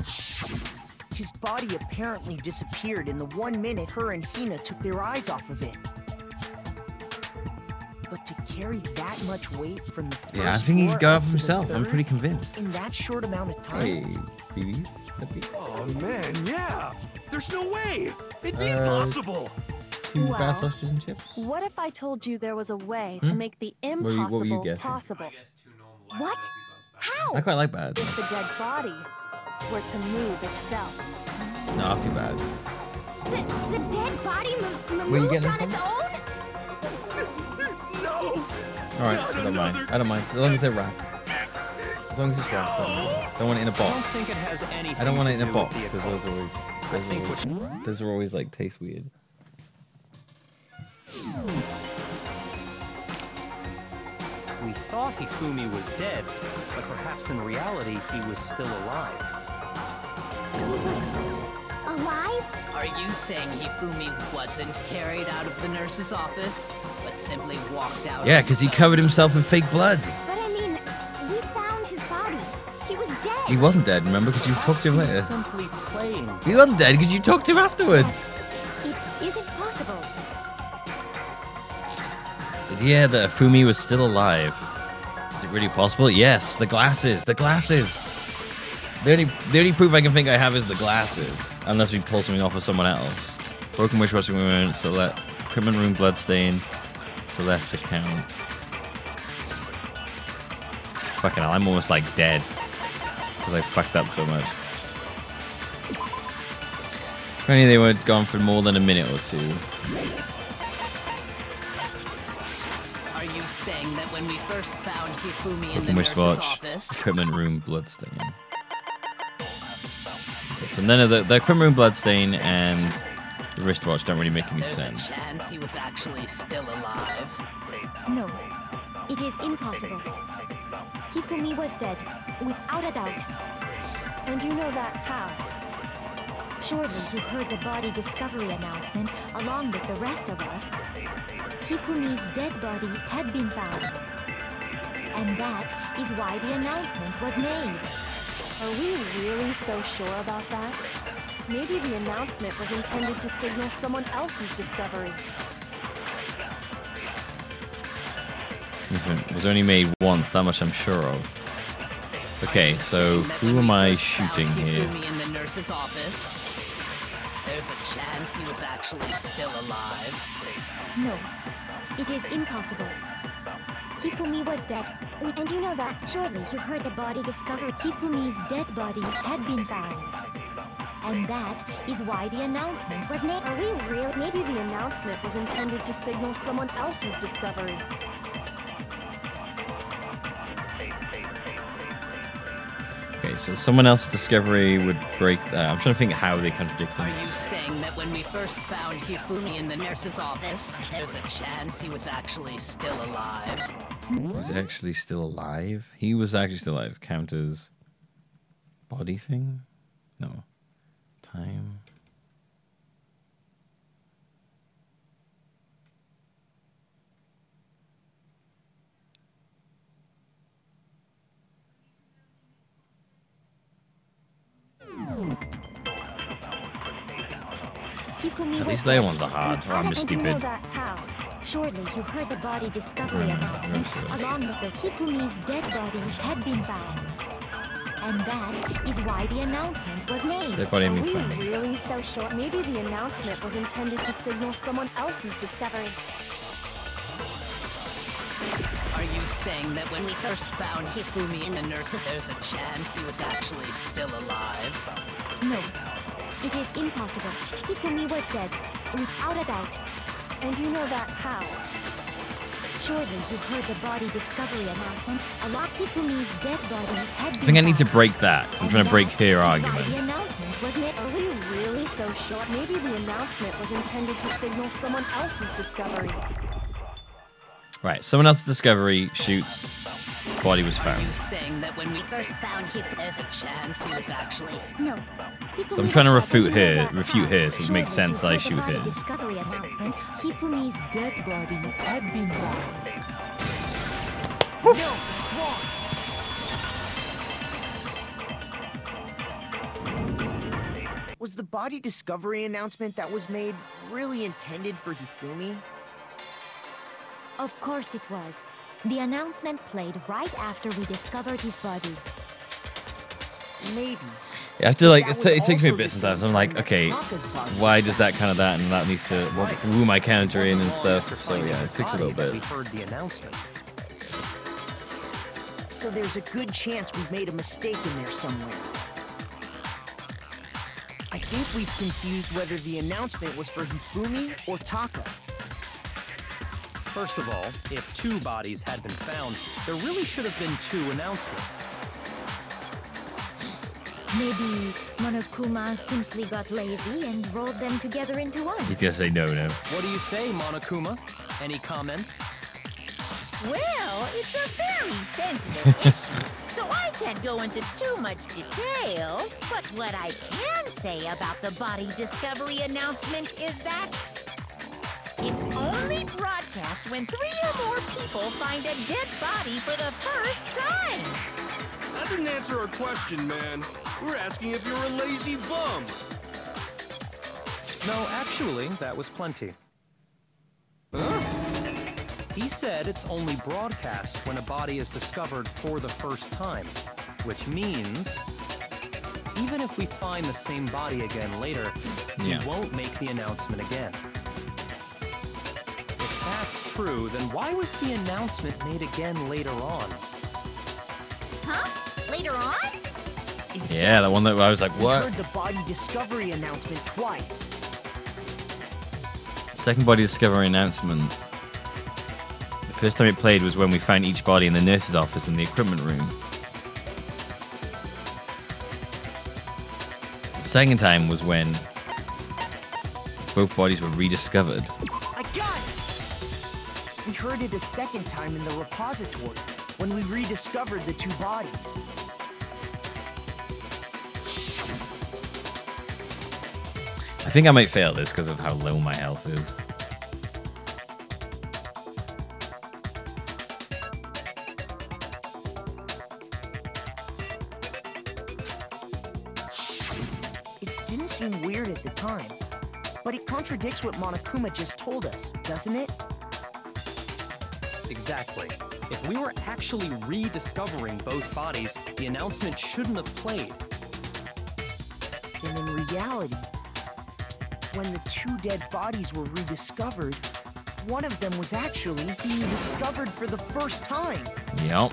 his body apparently disappeared in the 1 minute her and Hina took their eyes off of it. But to carry that much weight from the first Yeah, I think he's floor got up up to the himself. I'm third pretty convinced. in that short amount of time. Hey, babies. Oh man, yeah. There's no way. It'd be impossible. Two Well, fast sausages and chips. What if I told you there was a way to make the What were you impossible guessing? possible? What? How? I quite like bad. If the dead body were to move itself. No, not too bad. The dead body Where you moved getting on them its from? own? No. Alright, I don't mind. I don't mind. As long as they're wrapped. As long as it's wrapped. Don't want it in a I don't box. think it has anything I don't want it to in a do with box the because occult. those are always like taste weird. We thought Hifumi was dead, but perhaps in reality he was still alive. Alive? Are you saying Hifumi wasn't carried out of the nurse's office, but simply walked out? Yeah, because he covered himself in fake blood. But I mean, we found his body. He was dead. He wasn't dead, remember? Because you talked to him later. Simply playing. He wasn't dead because you talked to him afterwards. It isn't possible. Yeah, that Fumi was still alive. Is it really possible? Yes, the glasses. The glasses. The only proof I can think I have is the glasses. Unless we pull something off of someone else. Broken wish washing woman, Celeste, equipment room bloodstain, Celeste's account. Fucking hell, I'm almost like dead. Because I fucked up so much. Apparently they weren't gone for more than a minute or two. Are you saying that when we first found Hifumi in the Broken wish nurse's watch, office? equipment room bloodstain. Okay, so none of the equipment room bloodstain and the wristwatch don't really make any There's sense. a chance he was actually still alive. No, it is impossible. Hifumi was dead, without a doubt. And you know that how? Surely you heard the body discovery announcement along with the rest of us. Hifumi's dead body had been found. And that is why the announcement was made. Are we really so sure about that? Maybe the announcement was intended to signal someone else's discovery. It was only made once, that much I'm sure of. Okay, so who am I shooting here? Hifumi in the nurse's office. There's a chance he was actually still alive. No, it is impossible. Hifumi was dead, and you know that. Surely you heard the body discovered. Hifumi's dead body had been found. And that is why the announcement was made. Are we real? Maybe the announcement was intended to signal someone else's discovery. Okay, so someone else's discovery would break that. I'm trying to think how they contradict Are them. you saying that when we first found Hifumi in the nurse's office, there's a chance he was actually still alive? Was he actually still alive? He was actually still alive. Counters body thing? No. Time. Hifumi was These later dead, ones are hard. without I'm a- just And you know stupid. that how? Surely you heard the body discovery announcement along with the Hifumi's dead body had been found. And that is why the announcement was made. Dead body Are had we been found. really so sure? Maybe the announcement was intended to signal someone else's discovery. Are you saying that when we first found Hifumi in the nurse's, there's a chance he was actually still alive? No, it is impossible. Hifumi was dead, without a doubt. And you know that how? Surely you heard the body discovery announcement. Along Hifumi's dead body had been I think I need to found. break that. So I'm trying to break her Is why argument. the announcement was made. Are we really so sure? Maybe the announcement was intended to signal someone else's discovery. Right, someone else's discovery shoots. Body was Are found. you saying that when we first found Hifumi, there's a chance he was actually No. So I'm trying to refute her, so it makes sense that I shoot her. her. Discovery announcement. Hifumi's dead body had been found. No, that's wrong. Was the body discovery announcement that was made really intended for Hifumi? Of course it was. The announcement played right after we discovered his body. Maybe. I have to like, That it was takes me a also bit the sometimes. same I'm like, time that okay, Taka's body why was does that kind of that and that needs to woo my counter in and stuff. So Finding yeah, his it takes a body little that We bit. heard the announcement. So there's a good chance we've made a mistake in there somewhere. I think we've confused whether the announcement was for Hifumi or Taka. First of all, if two bodies had been found, there really should have been two announcements. Maybe Monokuma simply got lazy and rolled them together into one. He's gonna say no. What do you say, Monokuma? Any comment? Well, it's a very sensitive issue, so I can't go into too much detail. But what I can say about the body discovery announcement is that it's only broadcast when 3 or more people find a dead body for the first time. That didn't answer our question, man. We're asking if you're a lazy bum. No, actually, that was plenty. Huh? He said it's only broadcast when a body is discovered for the first time, which means even if we find the same body again later, we won't make the announcement again. If that's true, then why was the announcement made again later on? Huh? Later on? Exactly. Yeah, the one that I was like, We what? heard the body discovery announcement twice. Second body discovery announcement. The first time it played was when we found each body in the nurse's office in the equipment room. The second time was when both bodies were rediscovered. I got it! We heard it a second time in the repository when we rediscovered the 2 bodies. I think I might fail this because of how low my health is. It didn't seem weird at the time, but it contradicts what Monokuma just told us, doesn't it? Exactly. If we were actually rediscovering both bodies, the announcement shouldn't have played. And in reality, when the 2 dead bodies were rediscovered, one of them was actually being discovered for the first time. Yep.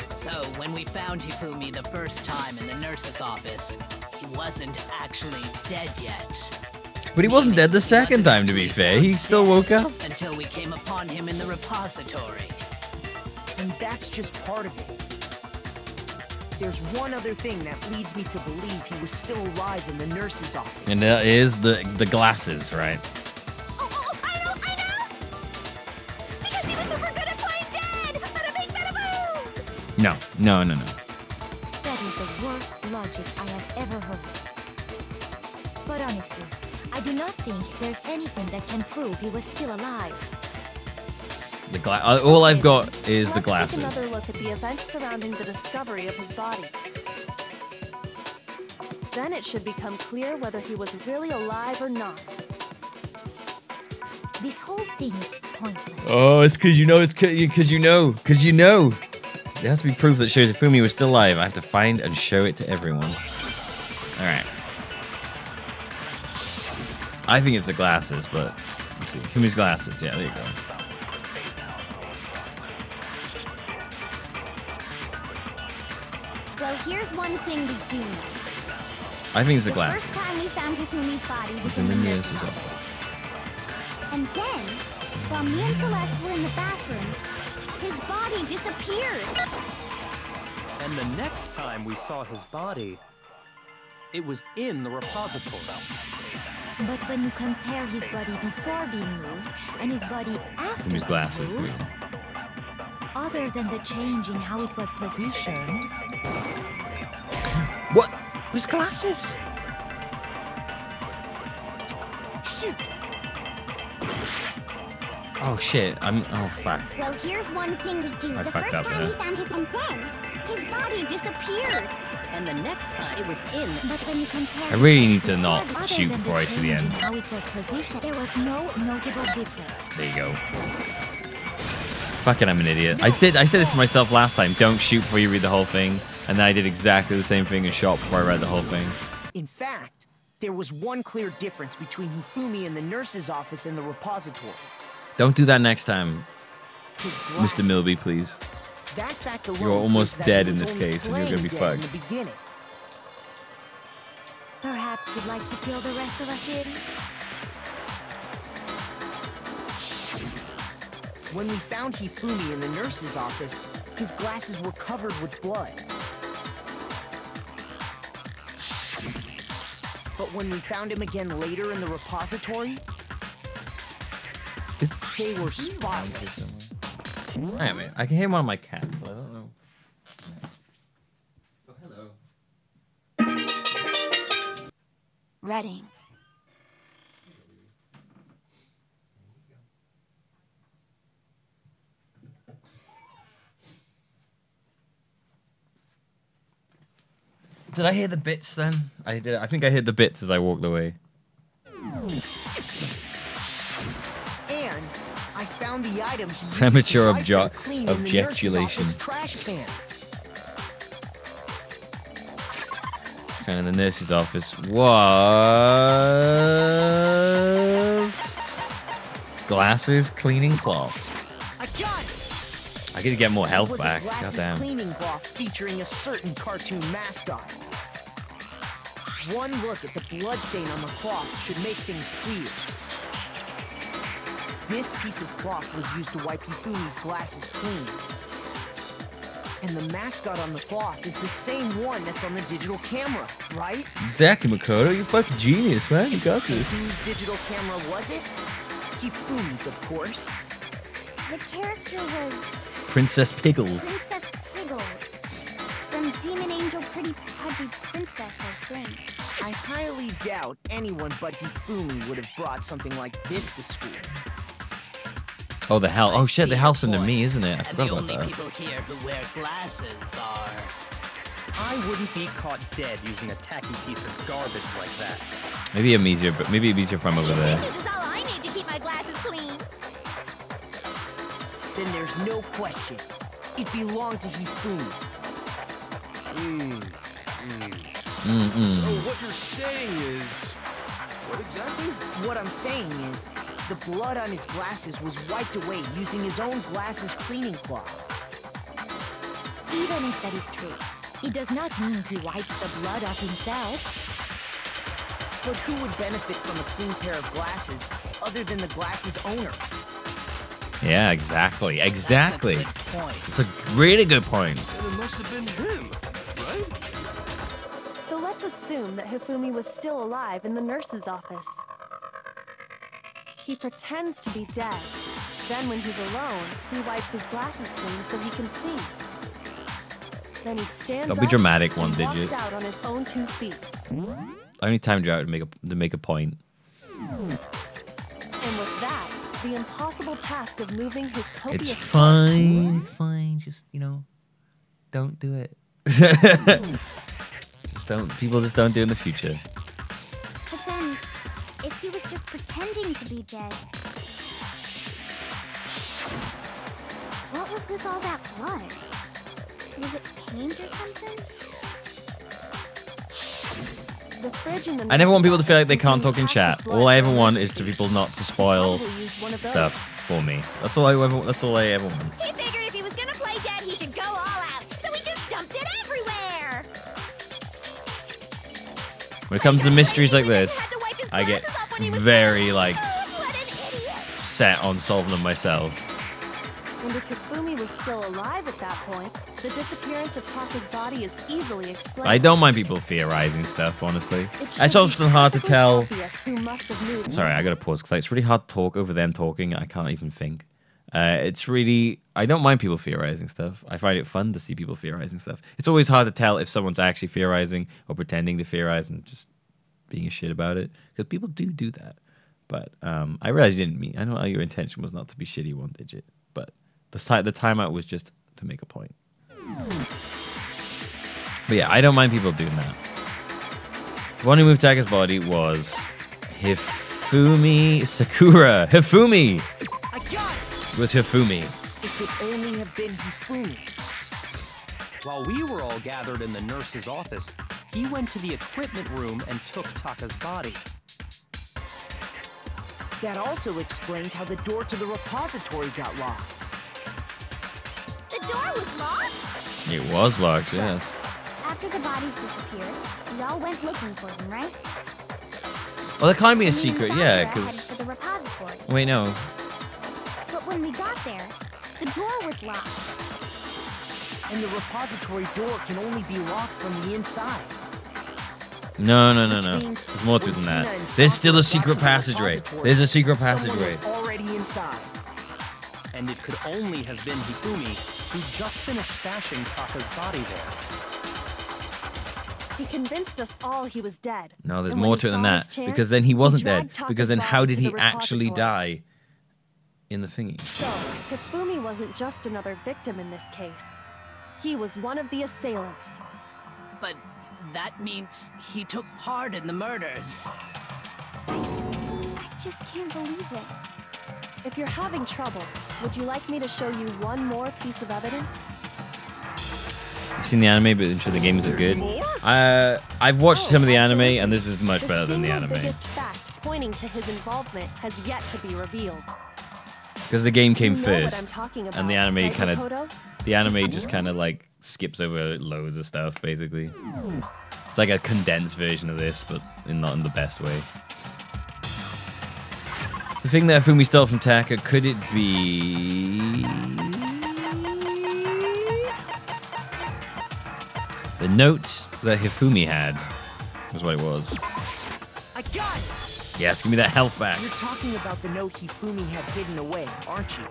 So, when we found Hifumi the first time in the nurse's office, he wasn't actually dead yet. But he wasn't dead the second time, to be fair. He still woke up. Until we came upon him in the repository. And that's just part of it. There's one other thing that leads me to believe he was still alive in the nurse's office. And that is the glasses, right? Oh, I know! Because he was super good at playing dead! Bada bing, bada boom! No. That is the worst logic I have ever heard. But honestly, I do not think there's anything that can prove he was still alive. All I've got is the glasses. Let's take another look at the events surrounding the discovery of his body. Then it should become clear whether he was really alive or not. This whole thing is pointless. Oh, it's because you know. There has to be proof that shows Hifumi was still alive. I have to find and show it to everyone. All right. I think it's the glasses, but Hifumi's glasses. Yeah, there you go. Well, here's one thing we do know. I think it's the The glasses. first time we found Hifumi's body It was in the nurse's office. office. And then, while me and Celeste were in the bathroom, his body disappeared. And the next time we saw his body, it was in the repository. But when you compare his body before being moved and his body after Hifumi's being glasses. Here we moved, go. other than the change in how it was positioned, What? His glasses? Shoot! Oh shit! Oh fuck! Well, here's one thing we do. I The fucked first up time there. we found him, and then his body disappeared. And the next time it was in. but when you compare I really need to his not body, other shoot than before I see the change in end. how it was positioned, there was no notable difference. There you go. Fucking, I'm an idiot. I said it to myself last time. Don't shoot before you read the whole thing, and then I did exactly the same thing and shot before I read the whole thing. In fact, there was one clear difference between Hifumi in the nurse's office and the repository. Don't do that next time, His Mr. glasses. Millbee, please. That fact alone You're almost proves that dead he in was this only case, and you're gonna be playing dead fucked. In the beginning. Perhaps you'd like to fill the rest of us in? When we found Hifumi in the nurse's office, his glasses were covered with blood. But when we found him again later in the repository, they were spotless. Wait a minute. I can hear one of my cats. So I don't know. Oh, hello. Reading. Did I hear the bits then? I did. I think I heard the bits as I walked away. And I found the item he used Premature to wipe and clean in the nurse's objeculation. office trash can. And in the nurse's office was glasses cleaning cloth. I got it. I gotta get more health It was back. a glasses Goddamn. cleaning cloth featuring a certain cartoon mascot. One look at the bloodstain on the cloth should make things clear. This piece of cloth was used to wipe Hifumi's glasses clean. And the mascot on the cloth is the same one that's on the digital camera, right? Exactly, Makoto. You're fucking genius, man. You got this. Whose digital camera was it? Hifumi's, of course. The character was Princess Pickles. Princess Piggles. From Demon Angel Pretty Pudgy Princess, I think. I highly doubt anyone but Hifumi would have brought something like this to school. Oh, the hell. Oh, shit. The house under me, isn't it? I forgot the about only that. people here who wear glasses are... I wouldn't be caught dead using a tacky piece of garbage like that. Maybe I'm easier, but maybe I'm easier from over there. This is all I need to keep my glasses clean. Then there's no question. It belonged to Hifumi. So what you're saying is... What exactly? What I'm saying is, the blood on his glasses was wiped away using his own glasses cleaning cloth. Even if that is true, it does not mean he wiped the blood off himself. But who would benefit from a clean pair of glasses other than the glasses owner? Yeah, exactly. Exactly. That's a good point. It's a really good point. Then it must have been him, right? So let's assume that Hifumi was still alive in the nurse's office. He pretends to be dead. Then when he's alone, he wipes his glasses clean so he can see. Then he stands Don't be up dramatic, and one walks digit. out on his own 2 feet. I only timed you out to make a point. And with that, the impossible task of moving his copious It's fine. It's fine. Just, don't do it. People just don't do it in the future. But then, if he was just pretending to be dead, what was with all that blood? Was it paint or something? The fridge in the I never want people to nurse's feel like they office can't talk in contains chat. packs of All I blood ever from want the is to nurse's people not to office. spoil Probably used one of those. stuff for me. That's all I ever want. He figured if he was gonna play dead, he should go all out. So he just dumped it everywhere. When it comes to mysteries like this, Had to wipe his I get glasses off when he was very dead. like What an idiot. set on solving them myself. And if Hifumi was still alive at that point, the disappearance of Taka's body is easily explained. I don't mind people theorizing stuff, honestly. It It's should be often hard to perfectly tell. obvious who must have moved. Sorry, I gotta pause because it's really hard to talk over them talking. I can't even think. It's really... I don't mind people theorizing stuff. I find it fun to see people theorizing stuff. It's always hard to tell if someone's actually theorizing or pretending to theorize and just being a shit about it. Because people do that. But I realize you didn't mean... I know your intention was not to be shitty, one digit. But the timeout was just to make a point. But yeah, I don't mind people doing that. The one who moved Taka's body was Hifumi Sakura. Hifumi! I got it! It was Hifumi. It could only have been Hifumi. While we were all gathered in the nurse's office, he went to the equipment room and took Taka's body. That also explains how the door to the repository got locked. The door was locked? It was locked, yes. After the bodies disappeared, we all went looking for them, right? Well, it can't be a Me and secret, Sakura yeah, headed because... for the repository. Wait, no. But when we got there, the door was locked. And the repository door can only be locked from the inside. No. Which means There's more to it than Regina that. and There's still a Sakura secret got to the passageway. repository. There's a secret Someone passageway. was already inside. And it could only have been Hifumi, who just finished stashing Taka's body there. He convinced us all he was dead. No, there's And when more he to it than saw that. his chance, Because then he wasn't dragged dead. Taka's Because then how body did to he the actually repository. die in the thingy? So, Hifumi wasn't just another victim in this case. He was one of the assailants. But that means he took part in the murders. I just can't believe it. If you're having trouble, would you like me to show you one more piece of evidence? I've seen the anime, but I'm sure the games are good. I've watched some of the anime, and this is much better than the single anime. biggest fact pointing to his involvement has yet to be revealed. Because the game came You know what I'm first, talking and the about, anime right, kind of, Makoto? the anime just kind of like skips over loads of stuff, basically. It's like a condensed version of this, but not in the best way. The thing that Hifumi stole from Taka, could it be the note that Hifumi had? Was what it was. I got it! Yes, give me that health back. You're talking about the note Hifumi had hidden away, aren't you?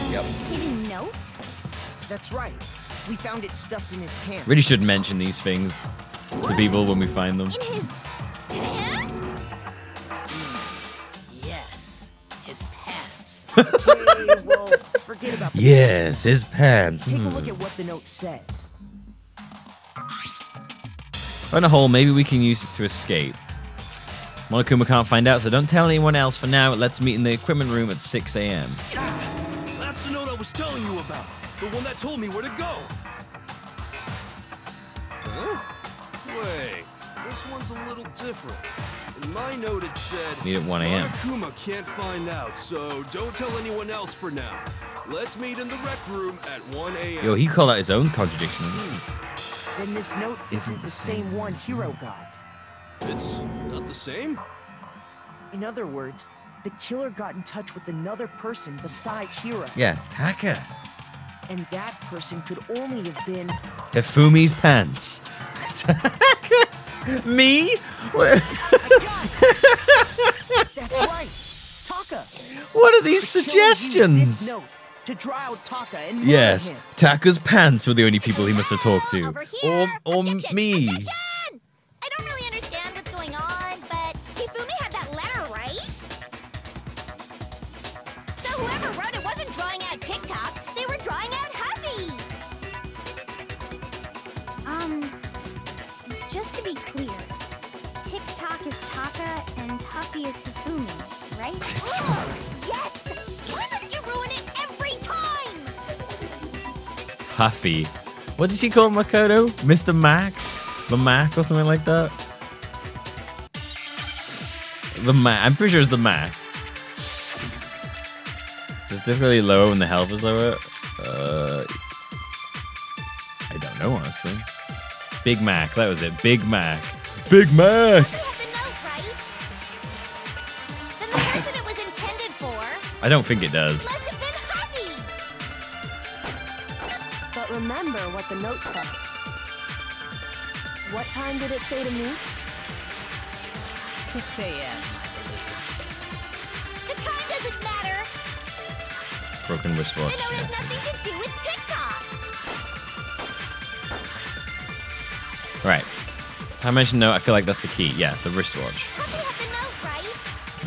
Yep. Hidden note? That's right. We found it stuffed in his pants. Really should mention these things to people when we find them. In his pants? Yes, his pants. Okay, well, forget about the Yes, his pants. Take a look at what the note says. On a hole, maybe we can use it to escape. Monokuma can't find out, so don't tell anyone else for now. Let's meet in the equipment room at 6 a.m. That's the note I was telling you about. The one that told me where to go. Huh? Wait, this one's a little different. In my note it said, Meet at 1 a.m. Monokuma can't find out, so don't tell anyone else for now. Let's meet in the rec room at 1 a.m. Yo, he called out his own contradiction. Then this note isn't the same one Hiro got. It's not the same? In other words, the killer got in touch with another person besides Hiro. Yeah, Taka. And that person could only have been... Hifumi's pants. Taka? Me? That's right! Taka! What are these The killer used suggestions? this note to draw out Taka and murder Yes, him. Taka's pants were the only people he must have talked to. Over here. Or Objection, me. objection! I don't really understand what's going on, but Hifumi had that letter, right? So whoever wrote it wasn't drawing out TikTok, they were drawing out Huffy! Just to be clear, TikTok is Taka and Huffy is Hifumi, right? Oh, yes! Why must you ruin it every time? Huffy. What did she call Makoto? Mr. Mac? The Mac or something like that? The Mac. I'm pretty sure it's the Mac. It's definitely lower when the health is lower. I don't know, honestly. Big Mac. That was it. Big Mac. Big Mac! They have the note, right? Then the person it was intended for I don't think it does. must have been Huffy! But remember what the note said. What time did it say to me? 6 a.m., I believe. The time doesn't matter. Broken wristwatch. The note has Yeah. nothing to do with TikTok. Right. I mentioned no, I feel like that's the key. Yeah, the wristwatch. Huffy had the note, right?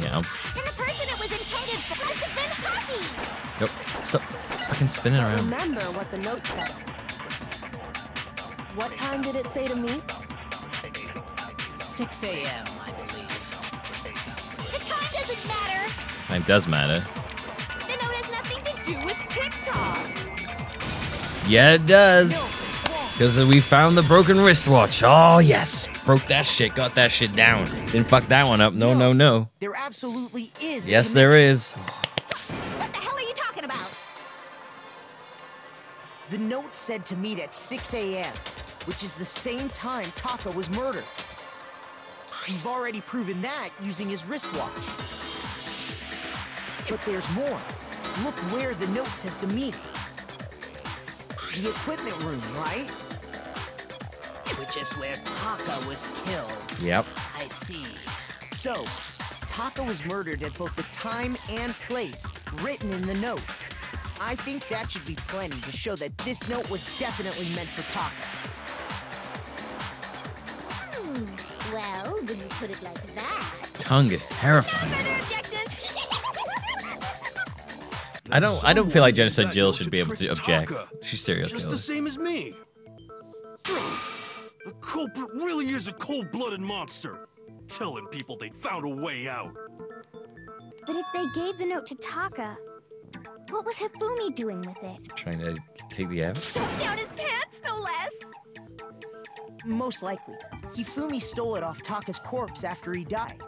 Yeah. Then the person it was intended for must have been Huffy! Yep. Stop fucking spinning But around. remember what the note said. What time did it say to me? 6 a.m., I believe. The time doesn't matter. Time does matter. The note has nothing to do with TikTok. Yeah, it does. Because we found the broken wristwatch. Oh, yes. Broke that shit. Got that shit down. Didn't fuck that one up. No, no, no. There absolutely is. a Yes, there connection. is. What the hell are you talking about? The note said to meet at 6 a.m., which is the same time Taka was murdered. You've already proven that using his wristwatch. But there's more. Look where the note says to meet. The equipment room, right? which is where Taka was killed. Yep. I see. So, Taka was murdered at both the time and place written in the note. I think that should be plenty to show that this note was definitely meant for Taka. Well, when you put it like that. Tongue is terrifying. Further objections? I don't feel like Genocide Jill should be able to Tricked object. Taka. She's serial Just killer. the same as me. The culprit really is a cold-blooded monster, telling people they found a way out. But if they gave the note to Taka, what was Hifumi doing with it? Trying to take the out. Stuffed down his pants, no less. Most likely, Hifumi stole it off Taka's corpse after he died.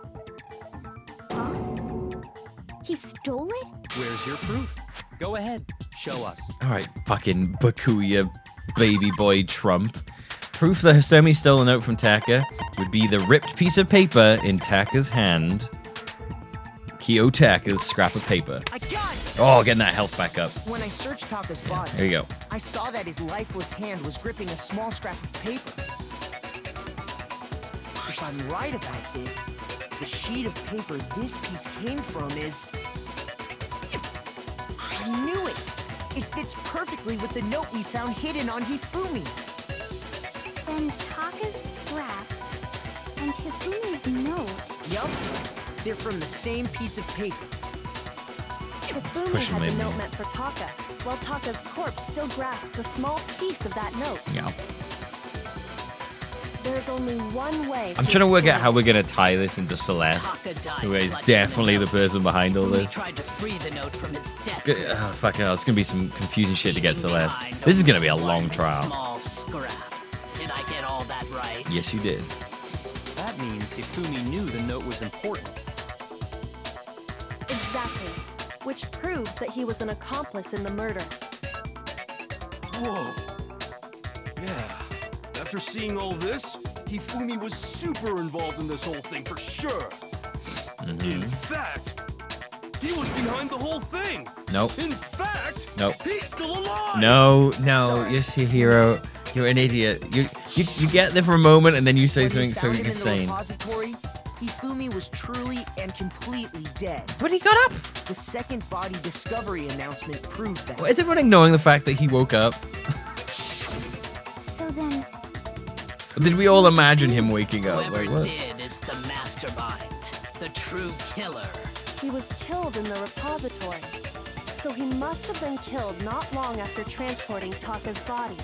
He stole it? Where's your proof? Go ahead, show us. All right, fucking Bakuya, baby boy Trump. Proof the Hifumi stole a note from Taka would be the ripped piece of paper in Taka's hand. Kiyotaka's scrap of paper. I got it! Oh, getting that health back up. When I searched Taka's body, There you go. I saw that his lifeless hand was gripping a small scrap of paper. If I'm right about this, the sheet of paper this piece came from is... I knew it! It fits perfectly with the note we found hidden on Hifumi. Then Taka's scrap and Hifumi's note. Yup, they're from the same piece of paper. Hifumi pushing had the me. note meant for Taka, while Taka's corpse still grasped a small piece of that note. Yeah. There's only one way I'm trying to work out explain how we're gonna tie this into Celeste, Taka died who is clutching definitely the note. person behind all Hifumi this. tried to free the note from its death. Oh, fucking hell, it's gonna be some confusing shit to get leaving Celeste. behind This is gonna only be a long one trial. Small scrap. Did I get all that right? Yes, you did. That means Hifumi knew the note was important. Exactly. Which proves that he was an accomplice in the murder. Whoa. Yeah. After seeing all this, Hifumi was super involved in this whole thing for sure. In fact, he was behind the whole thing. Nope. In fact, Nope. he's still alive. No, Sorry. you're a hero. You're an idiot. You get there for a moment and then you say When something we so found him in the insane. repository, Hifumi was truly and completely dead. But he got up. The second body discovery announcement proves that. Is everyone ignoring the fact that he woke up? So then, Or did we all imagine him waking up? Whoever Wait, what? did is the mastermind, the true killer. He was killed in the repository. So he must have been killed not long after transporting Taka's body.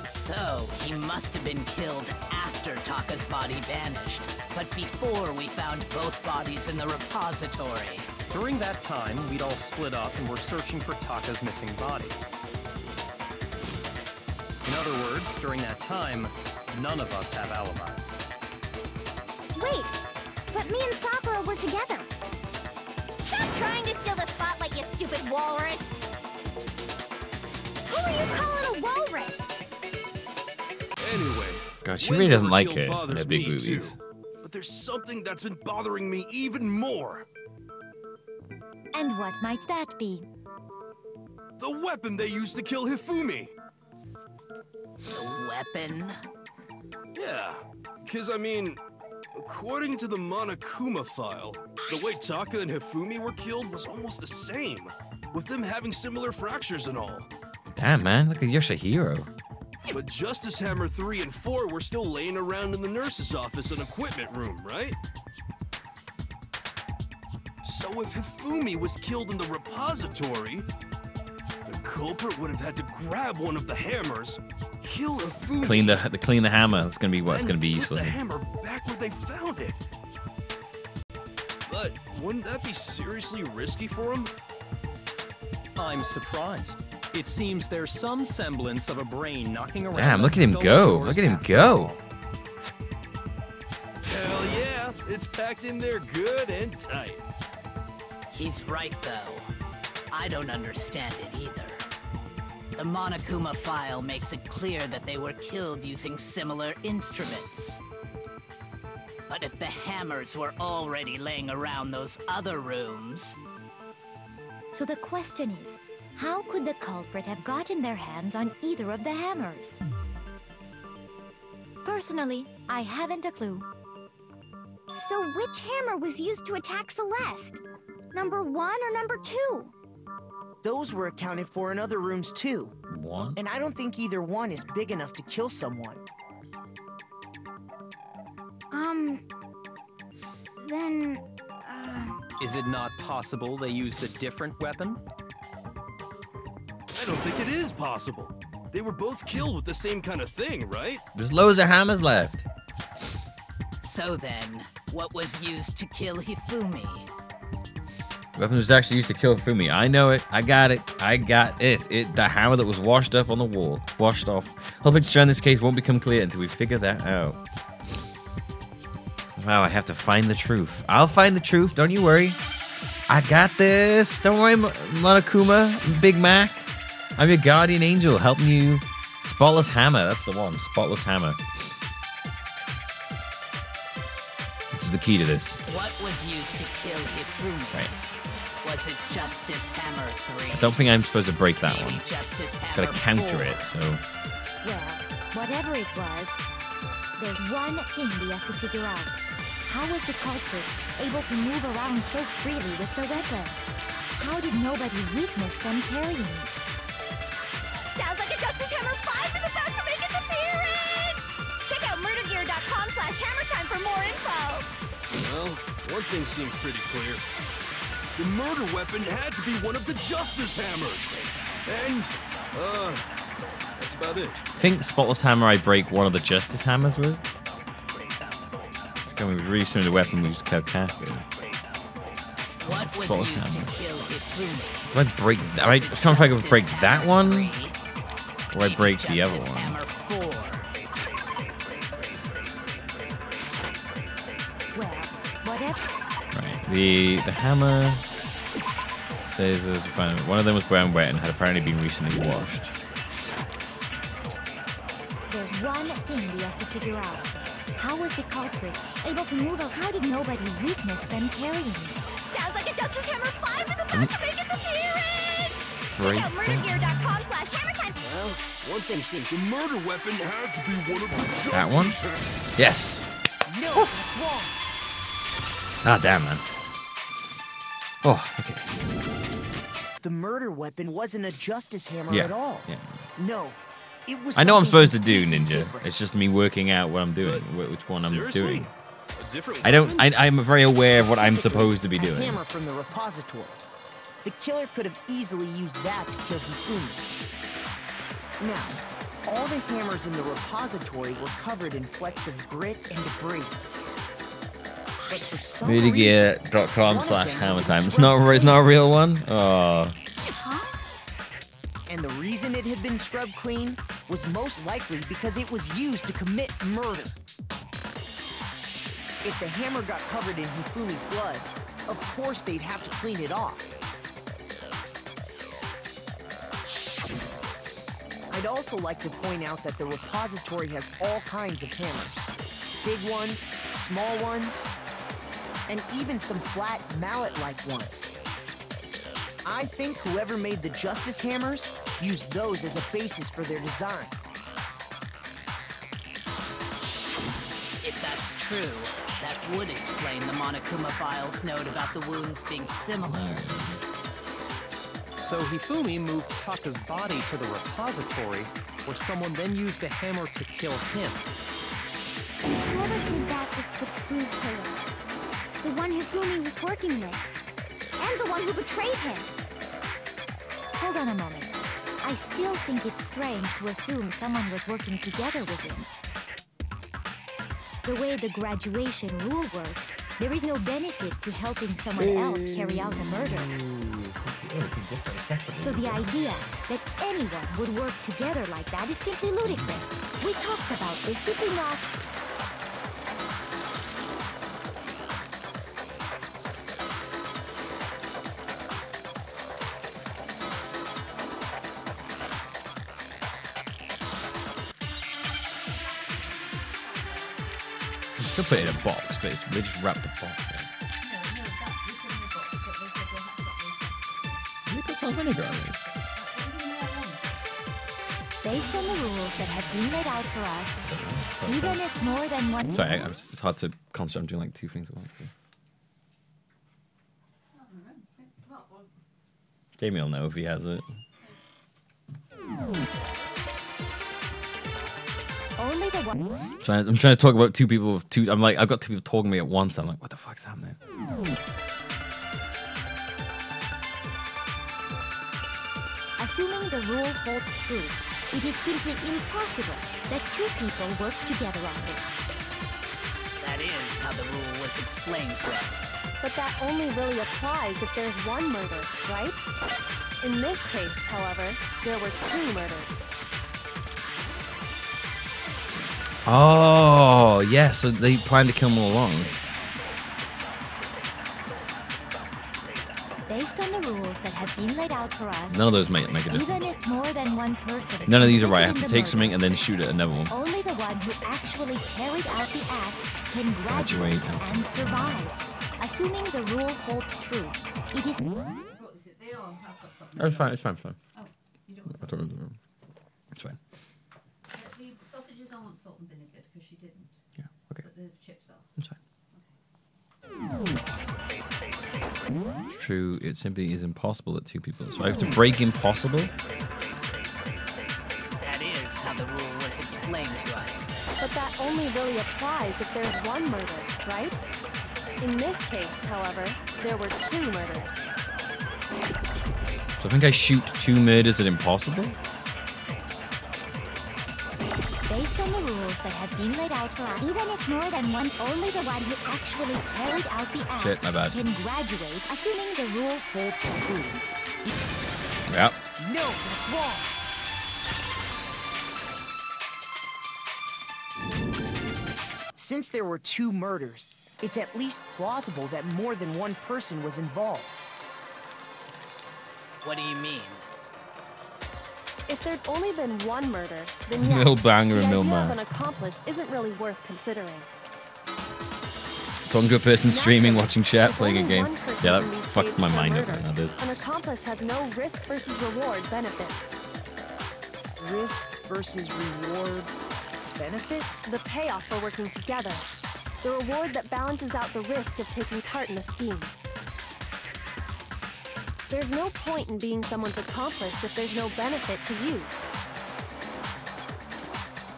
So he must have been killed after Taka's body vanished, but before we found both bodies in the repository. During that time, we'd all split up and were searching for Taka's missing body. In other words, during that time, none of us have alibis. wait, but me and Sakura were together. Stop trying to steal the spotlight, you stupid walrus. Who are you calling a walrus? Anyway, God, she when really they doesn't were like killed her in bothers her big me movies. too. But there's something that's been bothering me even more. And what might that be? The weapon they used to kill Hifumi. The weapon? Yeah, because I mean, according to the Monokuma file, the way Taka and Hifumi were killed was almost the same, with them having similar fractures and all. Damn, man, look at Yoshihiro. But Justice Hammer 3 and 4 were still laying around in the nurse's office and equipment room, right? So if Hifumi was killed in the repository, the culprit would have had to grab one of the hammers, kill Hifumi, Clean the hammer. That's gonna be what's and gonna be put useful the here. hammer back where they found it. But wouldn't that be seriously risky for him? I'm surprised. It seems there's some semblance of a brain knocking around. Damn, the look at him skull go. of yours Look at him after go. all. Hell yeah, it's packed in there good and tight. He's right, though. I don't understand it either. The Monokuma file makes it clear that they were killed using similar instruments. But if the hammers were already laying around those other rooms... So the question is, how could the culprit have gotten their hands on either of the hammers? Personally, I haven't a clue. So which hammer was used to attack Celeste? Number 1 or number 2? Those were accounted for in other rooms too. One? And I don't think either one is big enough to kill someone. Then... Is it not possible they used a different weapon? I don't think it is possible. They were both killed with the same kind of thing, right? There's loads of hammers left. So then, what was used to kill Hifumi? The weapon was actually used to kill Fumi. I know it. I got it. I got it. The hammer that was washed up on the wall. Washed off. Whole picture in this case won't become clear until we figure that out. Wow, I have to find the truth. I'll find the truth. Don't you worry. I got this. Don't worry, Monokuma, Big Mac. I'm your guardian angel helping you. Spotless hammer. That's the one. Spotless hammer. This is the key to this. What was used to kill Hifumi? Right. Was it Justice Hammer 3? I don't think I'm supposed to break that Maybe one. Justice Hammer Gotta counter 4. it, so... Well, whatever it was, there's one thing we have to figure out. How was the culprit able to move around so freely with the weapon? How did nobody witness them carrying it? Sounds like a Justice Hammer 5 is about to make its appearance! Check out murdergear.com/hammertime for more info! Well, one thing seems pretty clear. The murder weapon had to be one of the Justice Hammers! And, that's about it. think Spotless Hammer I break one of the Justice Hammers with. It's going to be really similar to the weapon we used to kill Kafka. What was Spotless used Hammer. to kill Hifumi? Do I break that? I was trying to think if I break that one, or I break the other Justice one. Hammer 4. Well, whatever. Right. The hammer says there's one of them was brown wet and had apparently been recently washed. There's one thing we have to figure out. How was the culprit able to move out? How did nobody witness them carrying it? Sounds like a Justice Hammer 5 is about to make its appearance! Break Check out murdergear.com/hammertime. Well, one thing seems the murder weapon had to be one of the Justice That one? Hammers. Yes. No, that's wrong. Ah, damn, man. Oh, okay. The murder weapon wasn't a Justice Hammer Yeah. at all. Yeah. No, it was. I know I'm something supposed to do, completely Ninja. different. It's just me working out what I'm doing, which one I'm Seriously? doing. A different I don't. weapon? I'm very aware of what I'm supposed to be A doing. hammer from the repository. The killer could have easily used that to kill Hifumi. Now, all the hammers in the repository were covered in flecks of grit and debris. But for some reason, Murdergear.com/hammertime. It's not a real one. Oh. and the reason it had been scrubbed clean was most likely because it was used to commit murder. If the hammer got covered in Hifumi's blood, of course they'd have to clean it off. I'd also like to point out that the repository has all kinds of hammers. Big ones, small ones, and even some flat mallet-like ones. I think whoever made the Justice Hammers used those as a basis for their design. If that's true, that would explain the Monokuma file's note about the wounds being similar. So Hifumi moved Taka's body to the repository, where someone then used a hammer to kill him. Whoever did that was the true killer. The one Hifumi was working with. And the one who betrayed him. Hold on a moment. I still think it's strange to assume someone was working together with him. The way the graduation rule works, there is no benefit to helping someone else carry out a murder. So the idea that anyone would work together like that is simply ludicrous. We talked about this, did we not? You still put it in a box, but they just wrap the box in. You put some vinegar on these. Based on the rules that have been laid out for us, even if more than one... Sorry, it's hard to concentrate. I'm doing like 2 things at once. Jamie will know if he has it. Only the one... I'm trying to talk about 2 people with 2... I'm like, I've got 2 people talking to me at once. I'm like, what the fuck's happening? Assuming the rule holds true, it is simply impossible that 2 people work together on this. That is how the rule was explained to us. But that only really applies if there's one murder, right? In this case, however, there were 2 murders. Oh, yeah, so they planned to kill them all along. Based on the rules that have been laid out for us, None of those make a difference. even if more than one person... None of these are right. I have complicit to in take the something murder, and then shoot at another one. only the one who actually carried out the act can Graduate graduate and and survive. Assuming the rule holds true, it is... Oh, it's fine, it's fine, it's fine. Oh, you don't I don't know. It's fine. The sausages I want salt and vinegar because she didn't. Yeah, okay. But the chips are. It's fine. It's true, it simply is impossible that 2 people... So I have to break impossible? That is how the rule was explained to us. But that only really applies if there's one murder, right? In this case, however, there were 2 murders. So I think I shoot 2 murders at impossible? Based on the rules that have been laid out for us, even if more than one, only the one who actually carried out the act Shit, my bad. can graduate, assuming the rule holds true. Yep. No, that's wrong. Since there were 2 murders, it's at least plausible that more than one person was involved. What do you mean? If there'd only been one murder, then yes, Millbanger the and idea Millman. of an accomplice isn't really worth considering. Talking to a person streaming, Naturally, watching chat, if playing a only game. one person Yeah, can that be fucked saved my from mind up. murder, That did. An accomplice has no risk versus reward benefit. Risk versus reward benefit? The payoff for working together. The reward that balances out the risk of taking part in a scheme. There's no point in being someone's accomplice if there's no benefit to you.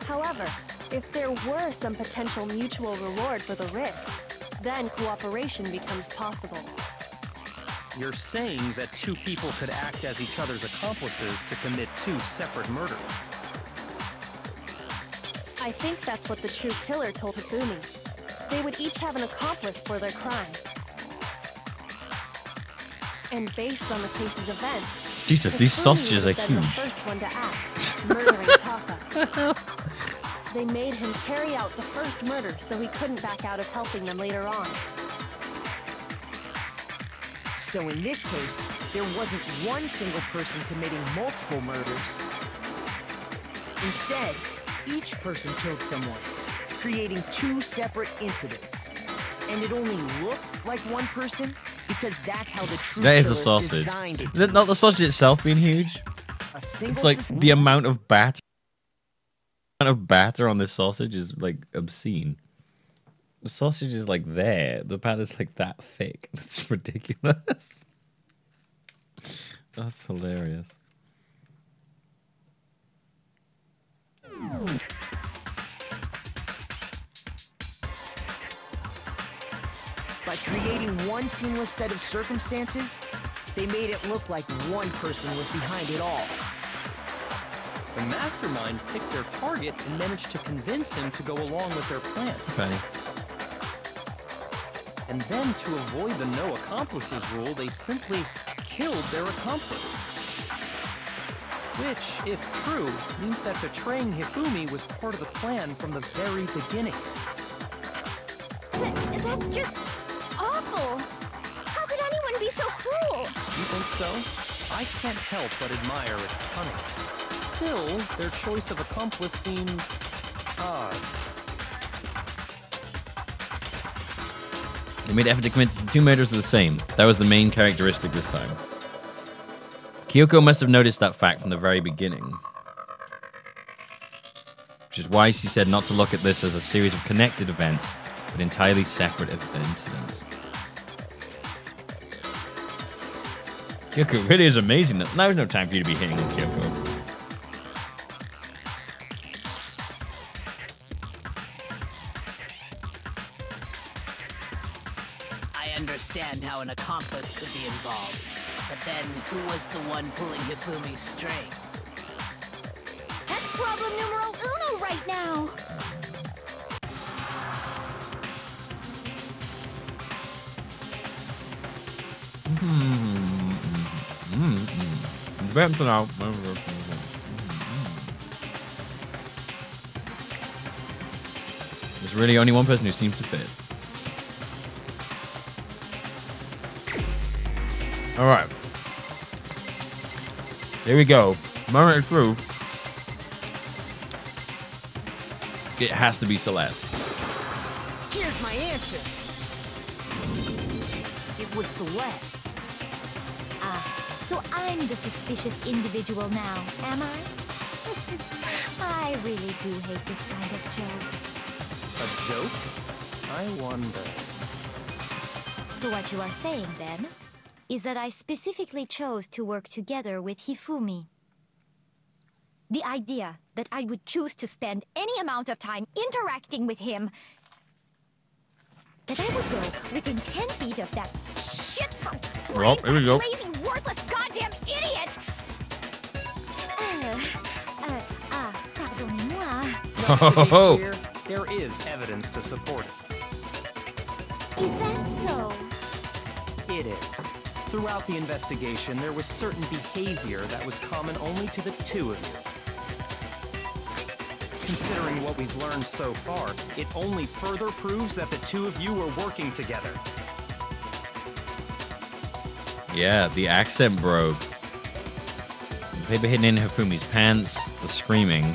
However, if there were some potential mutual reward for the risk, then cooperation becomes possible. You're saying that 2 people could act as each other's accomplices to commit 2 separate murders. I think that's what the true killer told Hifumi. They would each have an accomplice for their crime. And based on the case's events, Jesus, these Hifumi sausages would are have been the huge. first one to act, murdering Taka. They made him carry out the first murder so he couldn't back out of helping them later on. So in this case, there wasn't one single person committing multiple murders. Instead, each person killed someone, creating 2 separate incidents. And it only looked like one person because that's how the true That is a killer sausage. designed it to Not the sausage itself being huge. A single It's like the amount of batter on this sausage is like obscene. The sausage is like there. The batter's like that thick. That's ridiculous. That's hilarious. By creating one seamless set of circumstances, they made it look like one person was behind it all. The mastermind picked their target and managed to convince him to go along with their plan. Okay. And then, to avoid the no accomplices rule, they simply killed their accomplice. Which, if true, means that betraying Hifumi was part of the plan from the very beginning. That's just awful. How could anyone be so cruel? You think so? I can't help but admire its cunning. Still, their choice of accomplice seems odd. They made effort to commit 2 murders are the same. That was the main characteristic this time. Kyoko must have noticed that fact from the very beginning. which is why she said not to look at this as a series of connected events, but entirely separate incidents. Kyoko really is amazing. There's no time for you to be hitting on Kyoko. I understand how an accomplice could be involved, but then who was the one pulling Hifumi's strings? That's problem numero uno right now. There's really only one person who seems to fit. All right. Here we go. Moment of truth. It has to be Celeste. Here's my answer. It was Celeste. So I'm the suspicious individual now, am I? I really do hate this kind of joke. A joke? I wonder. So what you are saying, then, is that I specifically chose to work together with Hifumi. The idea that I would choose to spend any amount of time interacting with him, that I would go within 10 feet of that shitpunk, Well, here we go. crazy, worthless, goddamn idiot! Pardonnez-moi. Just to be clear, there is evidence to support it. Is that so? It is. Throughout the investigation, there was certain behavior that was common only to the two of you. Considering what we've learned so far, it only further proves that the two of you were working together. Yeah, the accent broke. The paper hidden in Hifumi's pants, the screaming.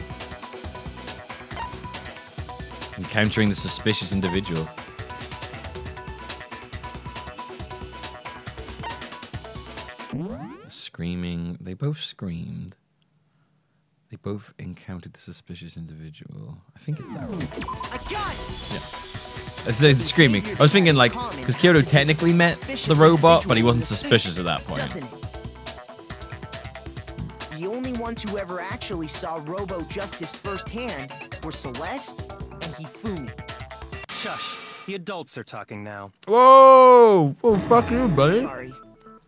Encountering the suspicious individual. The screaming. They both screamed. They both encountered the suspicious individual. I think it's that one. I got it. Yeah. I said screaming. I was thinking like, because Kyoto technically met the robot, but he wasn't suspicious at that point. Doesn't it? The only ones who ever actually saw Robo Justice firsthand were Celeste and Hifumi. Shush. The adults are talking now. Whoa! Oh, fuck you, buddy. Sorry.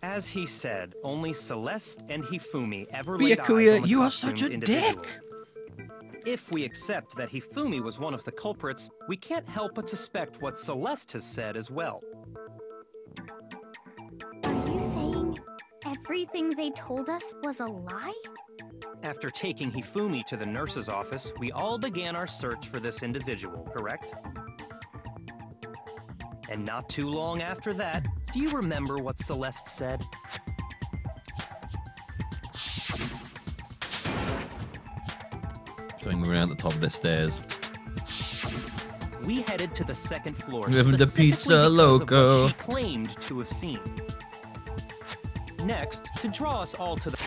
As he said, only Celeste and Hifumi ever Byakuya, laid eyes on the you are such a costumed individual. dick. If we accept that Hifumi was one of the culprits, we can't help but suspect what Celeste has said as well. Are you saying everything they told us was a lie? After taking Hifumi to the nurse's office, we all began our search for this individual, correct? And not too long after that, do you remember what Celeste said? Something moving out the top of the stairs. We headed to the second floor, Living the specifically pizza because loco. of what she claimed to have seen. Next, to draw us all to the...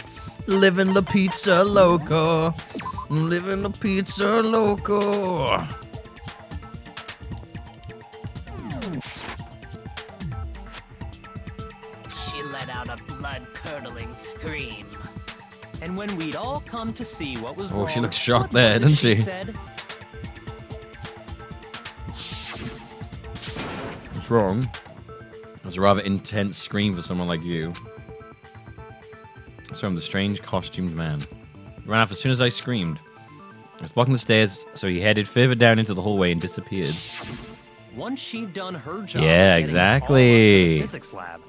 Living the pizza loco. Living the pizza loco. She let out a blood-curdling scream. And when we'd all come to see what was Oh, wrong, she looks shocked what there, was it doesn't she? said? What's wrong? It was a rather intense scream for someone like you. It's from the strange costumed man. He ran off as soon as I screamed. I was blocking the stairs, so he headed further down into the hallway and disappeared. Once she'd done her job, Yeah, getting us all up to exactly. the physics lab,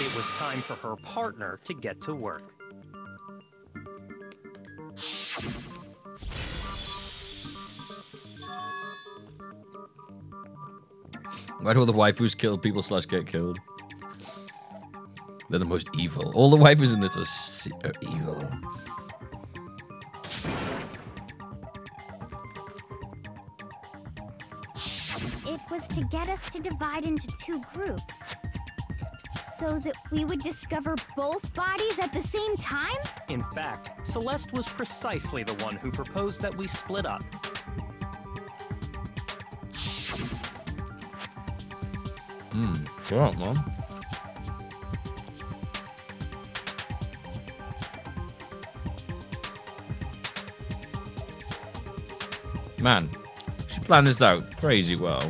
it was time for her partner to get to work. Why do all the waifus kill people / get killed? They're the most evil. All the waifus in this are evil. It was to get us to divide into two groups. So that we would discover both bodies at the same time? In fact, Celeste was precisely the one who proposed that we split up. Shut up, man. Man, she planned this out crazy well.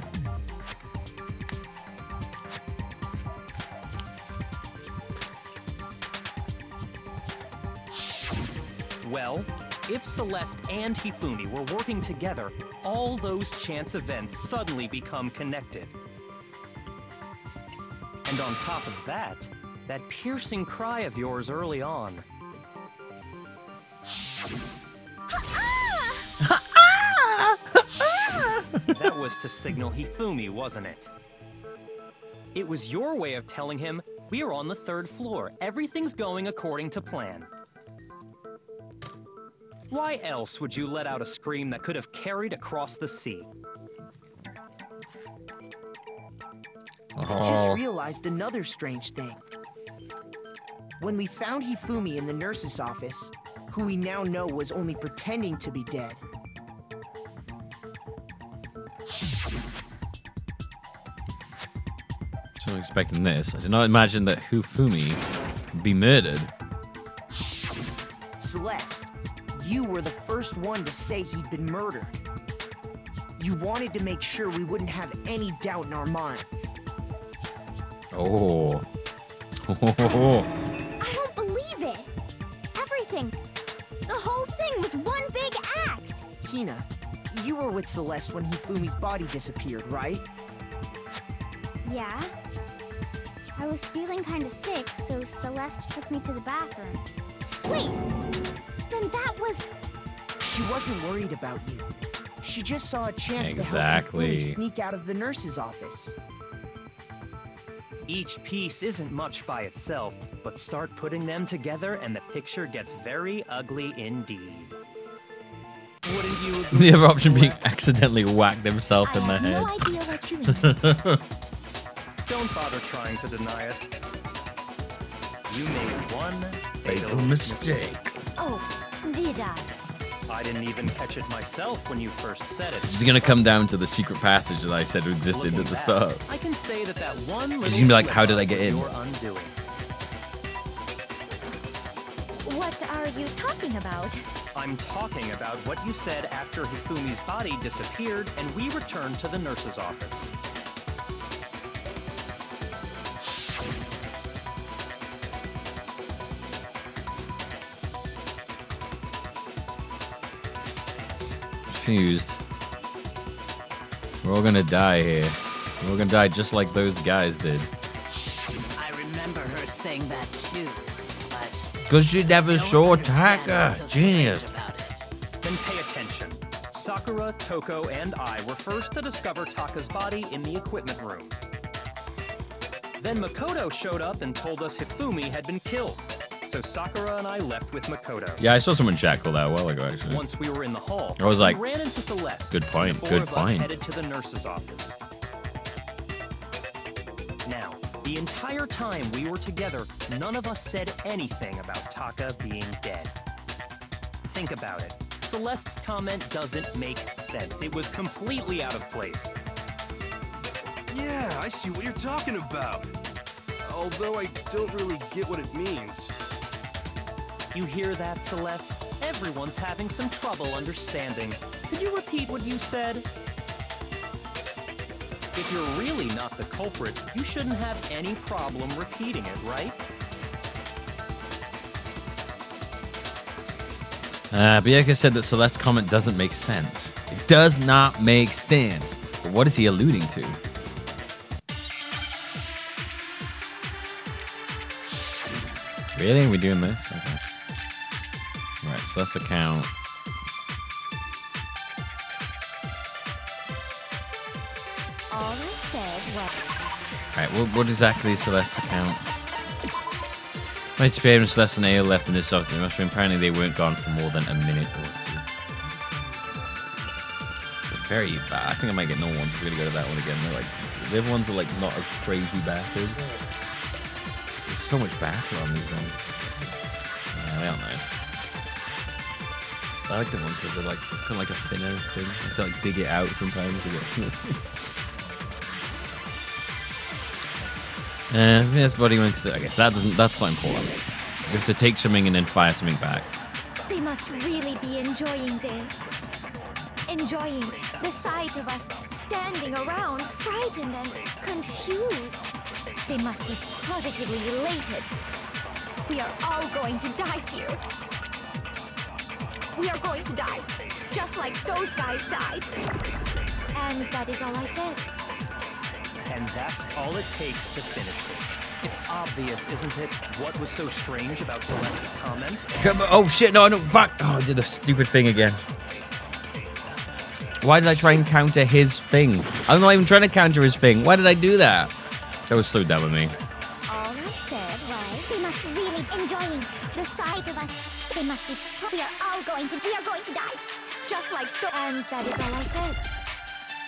Well, if Celeste and Hifumi were working together, all those chance events suddenly become connected. And on top of that, that piercing cry of yours early on. That was to signal Hifumi, wasn't it? It was your way of telling him, we're on the 3rd floor, everything's going according to plan. Why else would you let out a scream that could have carried across the sea? I just realized another strange thing. When we found Hifumi in the nurse's office, who we now know was only pretending to be dead. I wasn't expecting this. I did not imagine that Hifumi would be murdered. Celeste, you were the first one to say he'd been murdered. You wanted to make sure we wouldn't have any doubt in our minds. Oh. I don't believe it. Everything, the whole thing was one big act. Hina, you were with Celeste when Hifumi's body disappeared, right? Yeah. I was feeling kind of sick, so Celeste took me to the bathroom. Wait, then that was... She wasn't worried about you. She just saw a chance to help Exactly. Hifumi sneak out of the nurse's office. Each piece isn't much by itself, but start putting them together and the picture gets very ugly indeed. Wouldn't you agree? The other option being accidentally whacked himself in the I head. have no idea what you mean. Don't bother trying to deny it. You made one Fatal mistake. Oh, did I? I didn't even catch it myself when you first said it. This is gonna come down to the secret passage that I said existed Looking at the back, start. I can say that one little She's gonna be like, how did I slip-up get was in? your undoing. What are you talking about? I'm talking about what you said after Hifumi's body disappeared and we returned to the nurse's office. Confused. We're all gonna die here. We're all gonna die just like those guys did. I remember her saying that too, but Because she never don't saw understand Taka. what's so strange Genius. about it. Then pay attention. Sakura, Toko, and I were first to discover Taka's body in the equipment room. Then Makoto showed up and told us Hifumi had been killed. So Sakura and I left with Makoto. Yeah, I saw someone chat call that a while ago, actually. Once we were in the hall, I was like, we ran into Celeste. good point, and the good four of us point. headed to the nurse's office. Now, the entire time we were together, none of us said anything about Taka being dead. Think about it. Celeste's comment doesn't make sense. It was completely out of place. Yeah, I see what you're talking about. Although I don't really get what it means. You hear that, Celeste? Everyone's having some trouble understanding. Could you repeat what you said? If you're really not the culprit, you shouldn't have any problem repeating it, right? Bianca said that Celeste's comment doesn't make sense. It does not make sense. But what is he alluding to? Really? Are we doing this? Okay. Right, so that's the count. All I said was... Right, what exactly is Celeste's account? My parents less than AO left in this software. Must have been apparently they weren't gone for more than a minute or two. They're very bad. I think I might get no ones. We're gonna go to that one again. They're like, the other ones are like not as crazy bastards. There's so much battle on these ones. Yeah, they are nice. I like the ones where they're like, it's kind of like a thinner thing. You have to like dig it out sometimes to get. Yes, body links. I guess that's not important. You have to take something and then fire something back. They must really be enjoying this. Enjoying the sight of us standing around, frightened and confused. They must be positively elated. We are all going to die here. We are going to die, just like those guys died. And that is all I said. And that's all it takes to finish this. It's obvious, isn't it? What was so strange about Celeste's comment? Oh shit, no, fuck. Oh, I did the stupid thing again. Why did I try and counter his thing? I'm not even trying to counter his thing. Why did I do that? That was so dumb of me. All I said was they must really enjoying the sight of us. They must be. We are going to die, just like the. And that is all I said.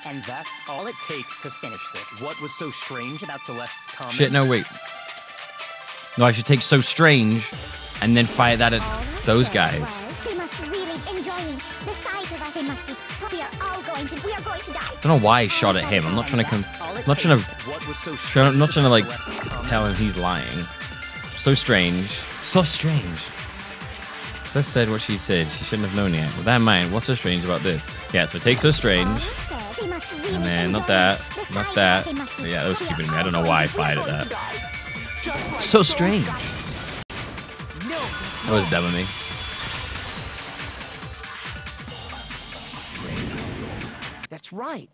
And that's all it takes to finish this. What was so strange about Celeste's comment? Shit, no, wait. No, I should take So Strange and then fire that at those guys. They must really enjoying the sight of us. They must be. We are going to die. I don't know why I shot at him. I'm not trying to like tell him he's lying. So strange. So strange. So said what she said. She shouldn't have known yet. With that in mind, what's so strange about this? Yeah, so take So Strange. And then not that. Not that. But yeah, that was stupid of me. I don't know why I fired at that. So strange. That was dumb of me. That's right.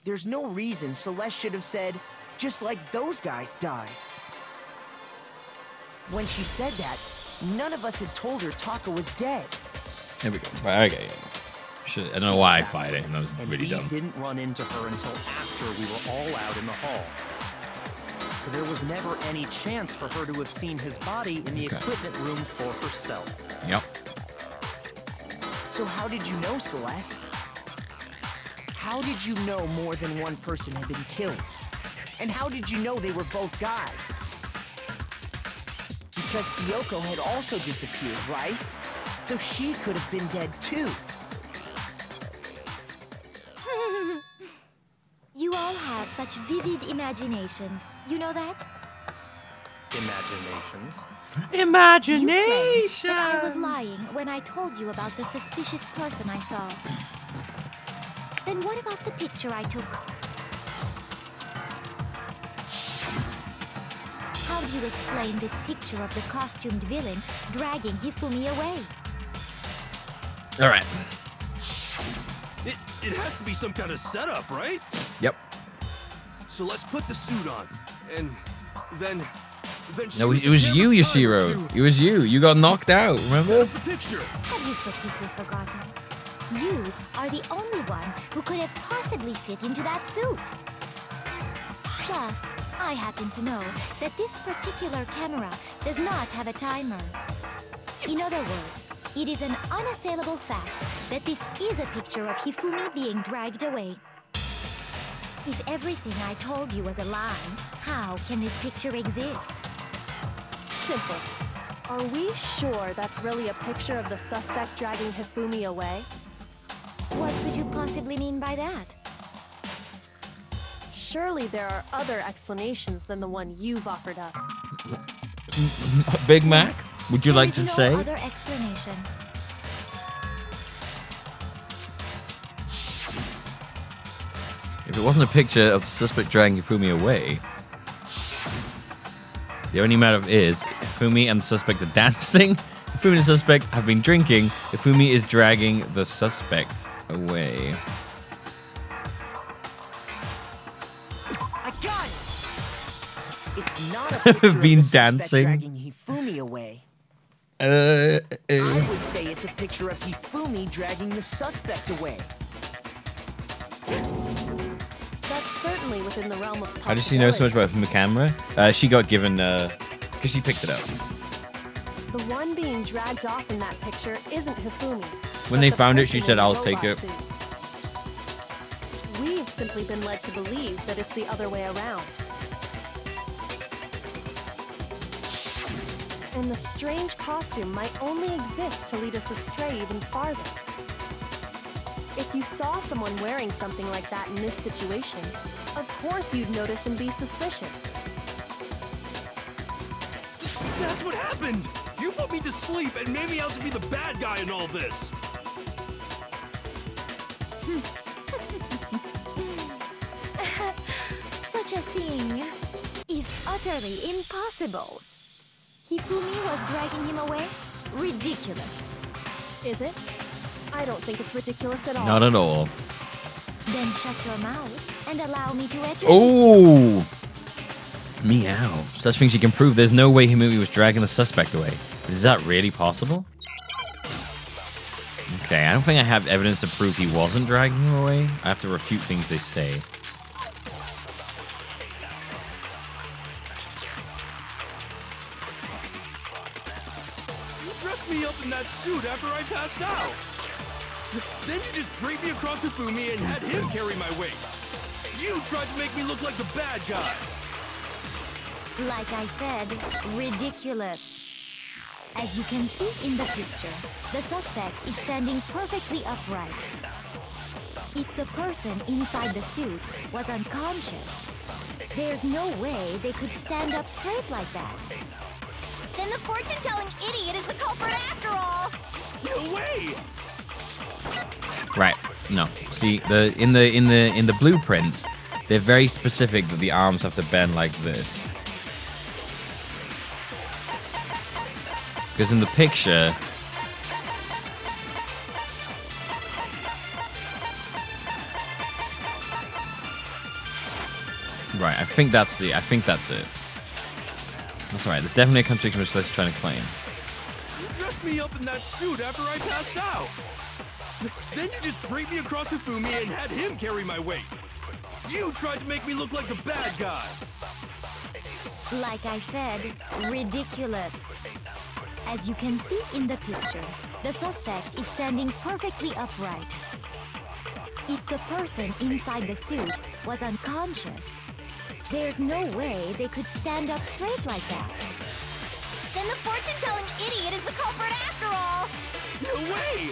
There's no reason Celeste should have said, just like those guys died. When she said that, none of us had told her Taka was dead. There we go. Right, okay. I don't know why I fired him. That was really dumb. We didn't run into her until after we were all out in the hall. So there was never any chance for her to have seen his body in the equipment room for herself. Yep. So how did you know, Celeste? How did you know more than one person had been killed? And how did you know they were both guys? Because Kyoko had also disappeared, right? So she could have been dead too. You all have such vivid imaginations. You know that? Imaginations? Imagination! You claimed that I was lying when I told you about the suspicious person I saw. Then what about the picture I took? How do you explain this picture of the costumed villain dragging Hifumi away? All right. It has to be some kind of setup, right? Yep. So let's put the suit on, and then No, it was you, Yashiro. It was you. You got knocked out, remember? the picture. Have you so quickly forgotten? You are the only one who could have possibly fit into that suit. Plus, I happen to know that this particular camera does not have a timer. In other words, it is an unassailable fact that this is a picture of Hifumi being dragged away. If everything I told you was a lie, how can this picture exist? Simple. Are we sure that's really a picture of the suspect dragging Hifumi away? What could you possibly mean by that? Surely there are other explanations than the one you've offered up. Big Mac, would you like to say? No other explanation. If it wasn't a picture of the suspect dragging Hifumi away, the only matter is Hifumi and the suspect are dancing. Hifumi and the suspect have been drinking. Hifumi is dragging the suspect away. I got it! It's not a picture of Been the suspect dancing. dragging Hifumi away. I would say it's a picture of Hifumi dragging the suspect away. That's certainly within the realm of possibility. How does she know so much about from the camera? She got given, because she picked it up. The one being dragged off in that picture isn't Hifumi. When they found it, she said, "I'll take it." We've simply been led to believe that it's the other way around. And the strange costume might only exist to lead us astray even farther. If you saw someone wearing something like that in this situation, of course you'd notice and be suspicious. That's what happened! You put me to sleep and made me out to be the bad guy in all this! Such a thing is utterly impossible. Hifumi was dragging him away? Ridiculous. Is it? I don't think it's ridiculous at all. Not at all. Then shut your mouth and allow me to educate. Oh! Meow. Such things you can prove. There's no way Himumi was dragging the suspect away. But is that really possible? Okay, I don't think I have evidence to prove he wasn't dragging him away. I have to refute things they say. You dressed me up in that suit after I passed out! Then you just draped me across Hifumi and had him carry my weight! You tried to make me look like the bad guy! Like I said, ridiculous. As you can see in the picture, the suspect is standing perfectly upright. If the person inside the suit was unconscious, there's no way they could stand up straight like that. Then the fortune-telling idiot is the culprit after all! No way! Right. No. See, in the blueprints, they're very specific that the arms have to bend like this. Because in the picture, right, I think that's it. That's alright. There's definitely a contradiction which they're trying to claim. You dressed me up in that suit after I passed out! Then you just draped me across Hifumi and had him carry my weight! You tried to make me look like the bad guy! Like I said, ridiculous. As you can see in the picture, the suspect is standing perfectly upright. If the person inside the suit was unconscious, there's no way they could stand up straight like that. Then the fortune-telling idiot is the culprit after all! No way!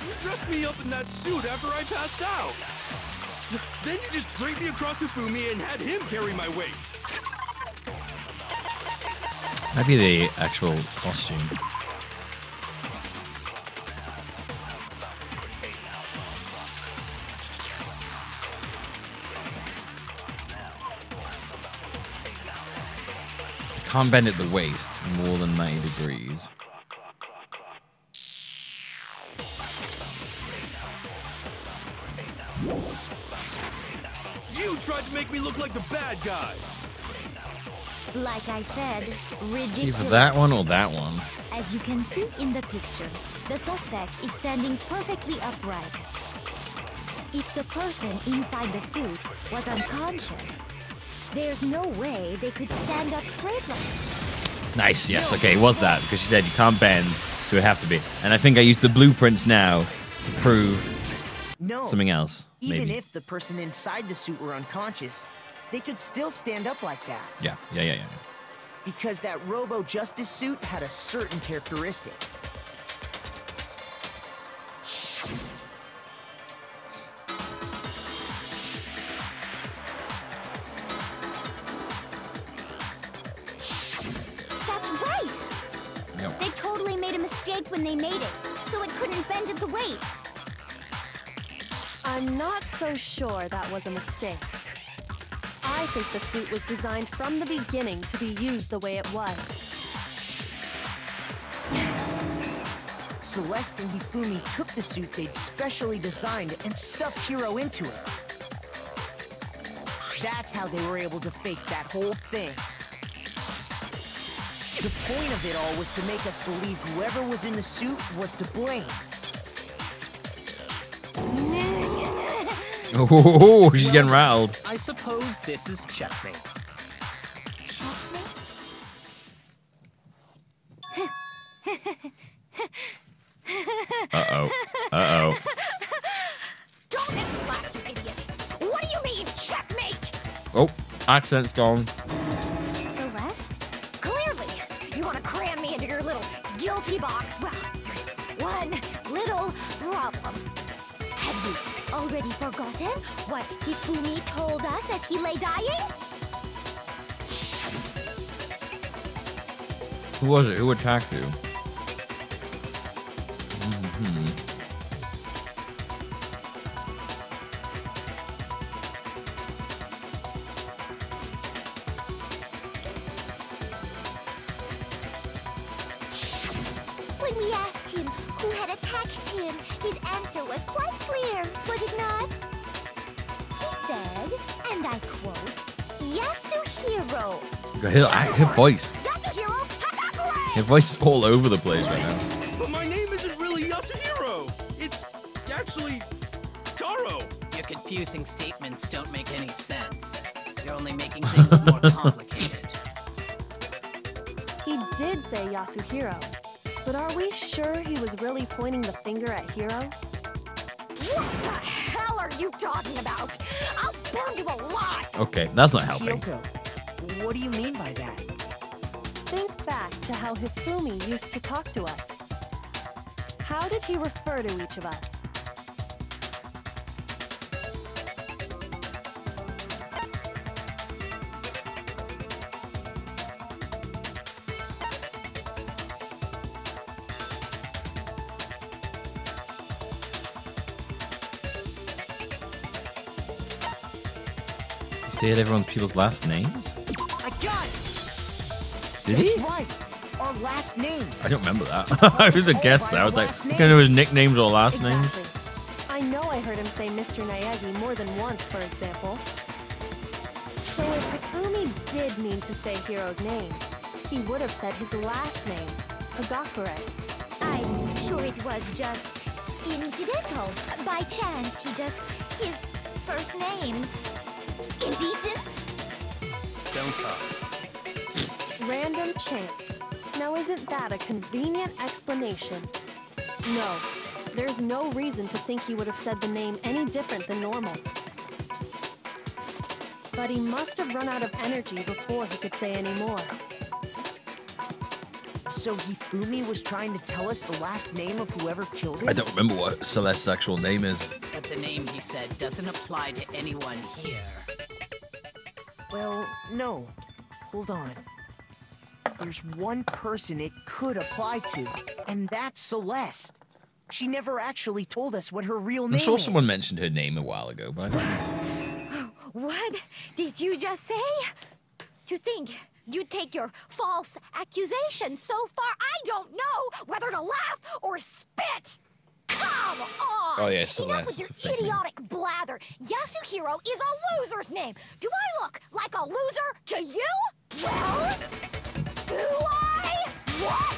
You dressed me up in that suit after I passed out! Then you just draped me across Hifumi and had him carry my weight! Might be the actual costume. Can't bend at the waist more than 90 degrees. You tried to make me look like the bad guy! Like I said, ridiculous. Either that one or that one. As you can see in the picture, the suspect is standing perfectly upright. If the person inside the suit was unconscious, there's no way they could stand up straight like that. Nice, yes, okay, it was that, because she said you can't bend, so it have to be. And I think I used the blueprints now to prove something else. Even maybe. if the person inside the suit were unconscious, they could still stand up like that. Yeah. Because that Robo Justice suit had a certain characteristic. That's right! Yep. They totally made a mistake when they made it, so it couldn't bend at the waist. I'm not so sure that was a mistake. I think the suit was designed from the beginning to be used the way it was. Celeste and Hifumi took the suit they'd specially designed and stuffed Hiro into it. That's how they were able to fake that whole thing. The point of it all was to make us believe whoever was in the suit was to blame. Oh, she's getting rattled. I suppose this is checkmate. Uh-oh. Uh-oh. Don't make me laugh, you idiot. What do you mean, checkmate? Oh, accent's gone. Celeste? Clearly, you want to cram me into your little guilty box. Well, there's one little problem. Have you already forgotten what Hifumi told us as he lay dying? Who was it? Who attacked you? When we asked him who had attacked him, his answer was quite clear, was it not? He said, and I quote, Yasuhiro. His voice. Yasuhiro Hakakure! His voice is all over the place right now. But my name isn't really Yasuhiro. It's actually Taro. Your confusing statements don't make any sense. You're only making things more complicated. He did say Yasuhiro, but are we sure he was really pointing the finger at Hiro? What the hell are you talking about? I'll burn you alive! Okay, that's not helping. Kyoko, what do you mean by that? Think back to how Hifumi used to talk to us. How did he refer to each of us? He said everyone's people's last names? I got it! Did That's he? right. Our last names. I don't remember that. I was a guess there. I was like, I can't know his nicknames or last names. Exactly. I know I heard him say Mr. Naegi more than once, for example. So if Hifumi did mean to say Hiro's name, he would have said his last name, Hagakure. I'm sure it was just incidental. By chance, his first name. Indecent? Don't talk. Random chance. Now isn't that a convenient explanation? No, there's no reason to think he would have said the name any different than normal. But he must have run out of energy before he could say any more. So Hifumi was trying to tell us the last name of whoever killed him? I don't remember what Celeste's actual name is. But the name he said doesn't apply to anyone here. Well, no. Hold on. There's one person it could apply to, and that's Celeste. She never actually told us what her real name I is. saw someone mentioned her name a while ago, but I don't know. What did you just say? To think you'd take your false accusation so far, I don't know whether to laugh or spit! Come on! Oh, yeah, Enough Celeste. with your It's a fake name. idiotic blather. Yasuhiro is a loser's name. Do I look like a loser to you? Well, do I? What?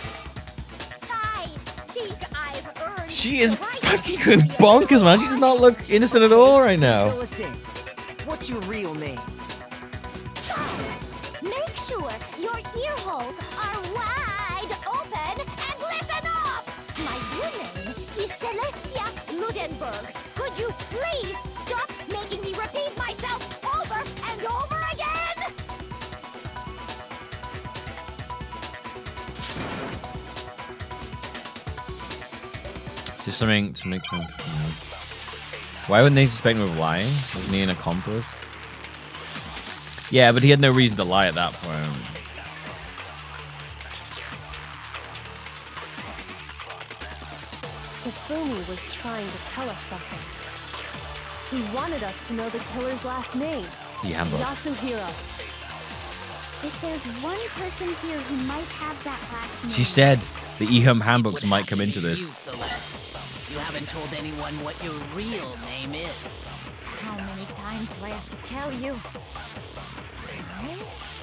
I think I've earned She is the right fucking to be bonkers, man. She does not look innocent at all right now. Fill us in. What's your real name? Make sure your ear holes are wide open and listen up! My real name is Celestia Ludenberg. Could you please stop making me repeat myself over and over again? Just something to make them. Why wouldn't they suspect him of lying? Wasn't he an accomplice? Yeah, but he had no reason to lie at that point. Hifumi was trying to tell us something. He wanted us to know the killer's last name. The handbook. Yasuhiro. If there's one person here who might have that last name... She said the EHUM handbooks Would might have come to into be this. You, Celeste. You haven't told anyone what your real name is. How many times do I have to tell you? My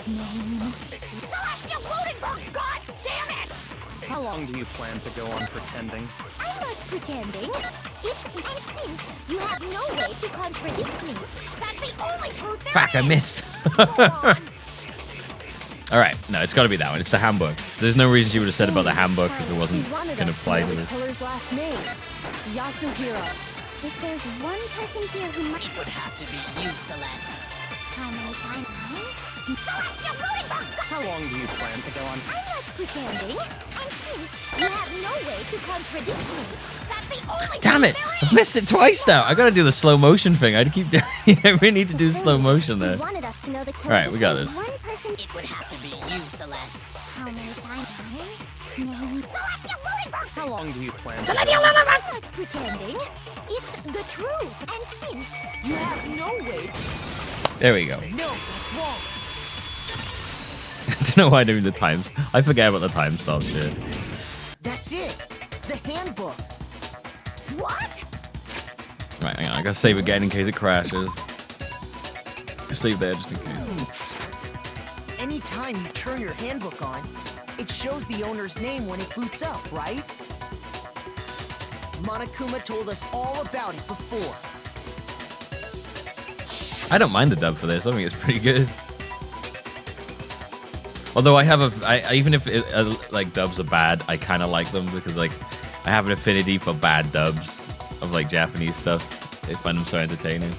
name... Celestia Ludenberg, god damn it! How long do you plan to go on pretending? I'm not pretending. And since you have no way to contradict me, that's the only truth there Fuck, I is. missed. Go on. All right, no, it's got to be that one. It's the handbook. There's no reason she would have said about the handbook if it wasn't He wanted going to us apply know to the this. killer's last name, Yasuhiro. If there's one person here who might... It would have to be you, Celeste. How many times? Celeste, you're floating back! How long do you plan to go on? I'm not pretending. And since you have no way to contradict me, that's the only Damn thing it! there I is. missed it twice now. I got to do the slow motion thing. I keep doing. I really need to do slow motion there. He wanted us to know the killer. All right, we got because this. One person... It would have to be you, Celeste. How many times? Name. Celeste, you're floating back! How long do you plan to I'm go on? not pretending. It's the truth. And since You have no way. There we go. No, that's wrong. I don't know why I'm doing the times. I forget about the time stop shit. That's it. The handbook. what? Right, hang on. I gotta save again in case it crashes. Save there just in case. Anytime you turn your handbook on, it shows the owner's name when it boots up, right? Monokuma told us all about it before. I don't mind the dub for this. I think it's pretty good. Although I have even if like dubs are bad, I kind of like them because like I have an affinity for bad dubs of like Japanese stuff. I find them so entertaining.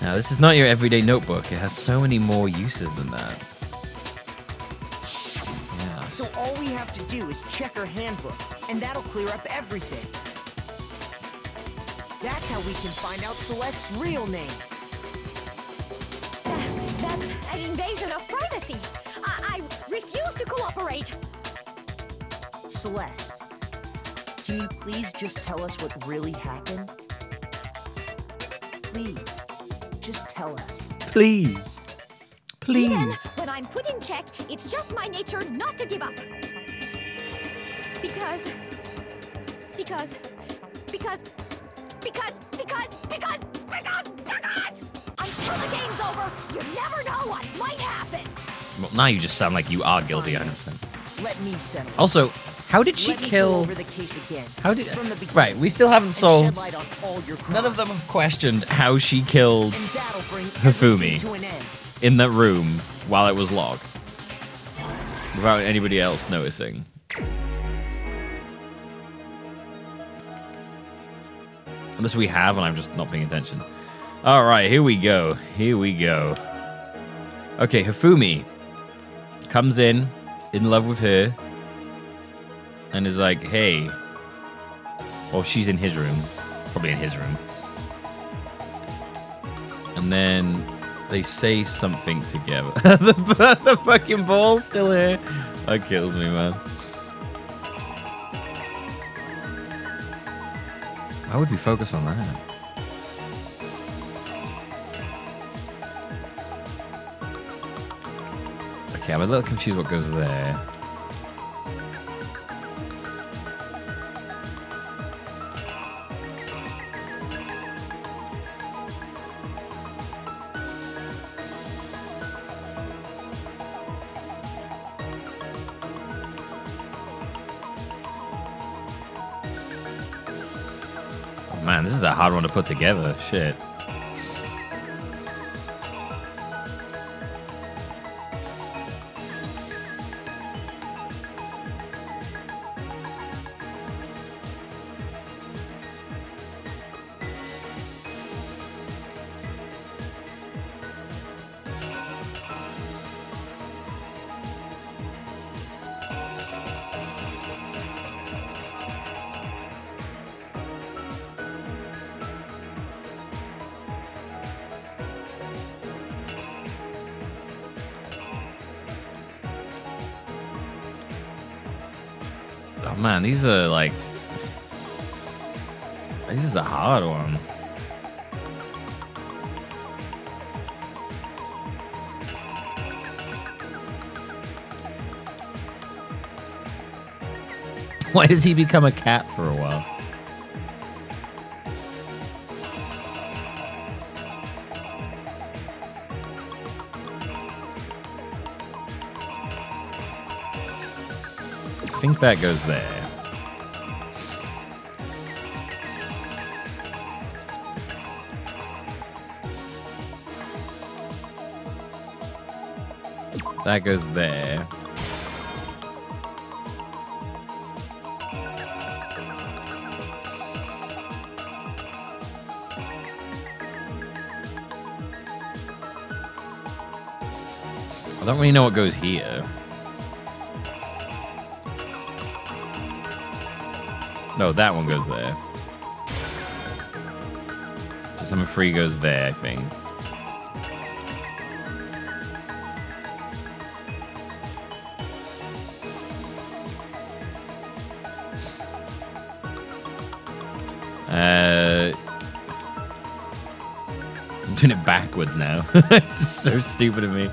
Now this is not your everyday notebook. It has so many more uses than that. Yeah. So all we have to do is check our handbook, and that'll clear up everything. That's how we can find out Celeste's real name. That's an invasion of privacy. I refuse to cooperate. Celeste, can you please just tell us what really happened? Please, just tell us. Please. Please. Even when I'm put in check, it's just my nature not to give up. Because until the game's over, you never know what might happen. Well, now you just sound like you are guilty. I understand. Let me settle. Also, how did she Let me go kill? over the case again. How did? From the beginning, Right, we still haven't and solved. shed light on all your None of them crimes. have questioned how she killed And that'll bring Hifumi everything to an end. in that room while it was locked, without anybody else noticing. Unless we have, and I'm just not paying attention. All right, here we go. Here we go. Okay, Hifumi comes in love with her, and is like, hey. Well, she's in his room. Probably in his room. And then they say something together. the fucking ball's still here. That kills me, man. Why would we focus on that? Okay, I'm a little confused what goes there. Oh man, this is a hard one to put together. Shit. Oh man, these are like... This is a hard one. Why does he become a cat for a while? I think that goes there. That goes there. I don't really know what goes here. No, that one goes there. Just number 3 goes there, I think. I'm doing it backwards now. This is so stupid of me.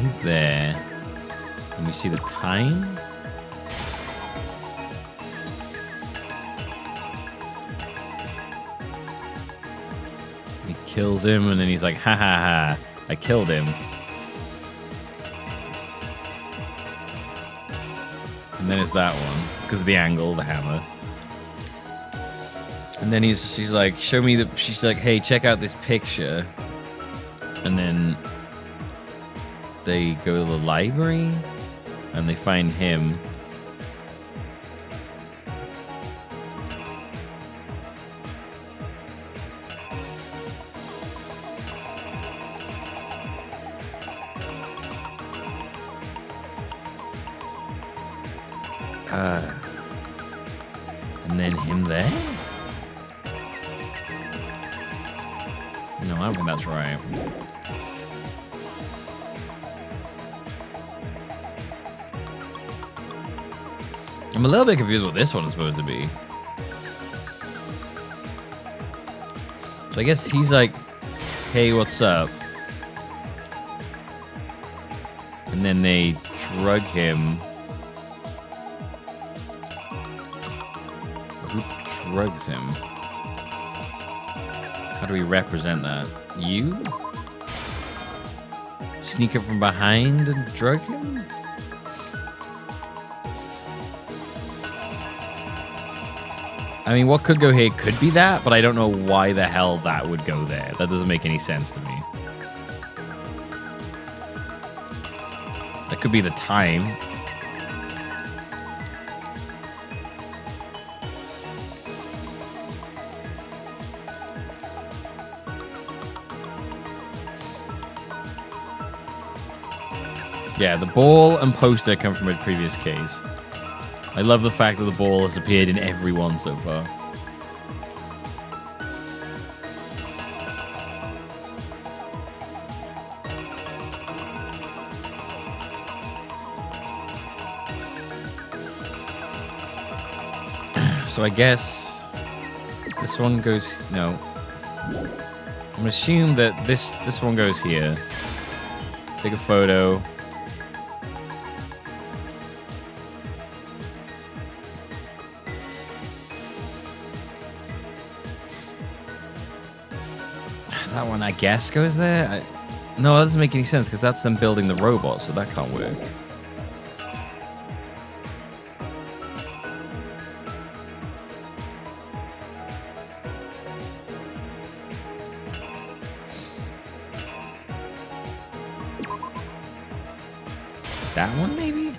He's there. And we see the time. He kills him, and then he's like, ha ha ha, I killed him. And then it's that one, because of the angle, the hammer. And then she's like, show me the, she's like, hey, check out this picture. And then they go to the library, and they find him. And then him there? No, I don't think that's right. I'm a little bit confused what this one is supposed to be. So I guess he's like, hey, what's up? And then they drug him. Who drugs him? How do we represent that? You? Sneak up from behind and drug him? I mean, what could go here could be that, but I don't know why the hell that would go there. That doesn't make any sense to me. That could be the time. Yeah, the ball and poster come from a previous case. I love the fact that the ball has appeared in every one so far. So I guess this one goes, no. I'm gonna assume that this one goes here. Take a photo. That one, I guess, goes there. No, that doesn't make any sense because that's them building the robot, so that can't work. That one, maybe?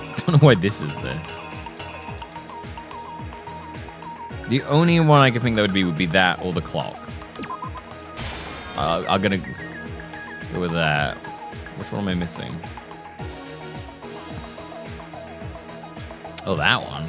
I don't know why this is there. The only one I can think that would be that or the clock. I'm gonna go with that. Which one am I missing? Oh, that one.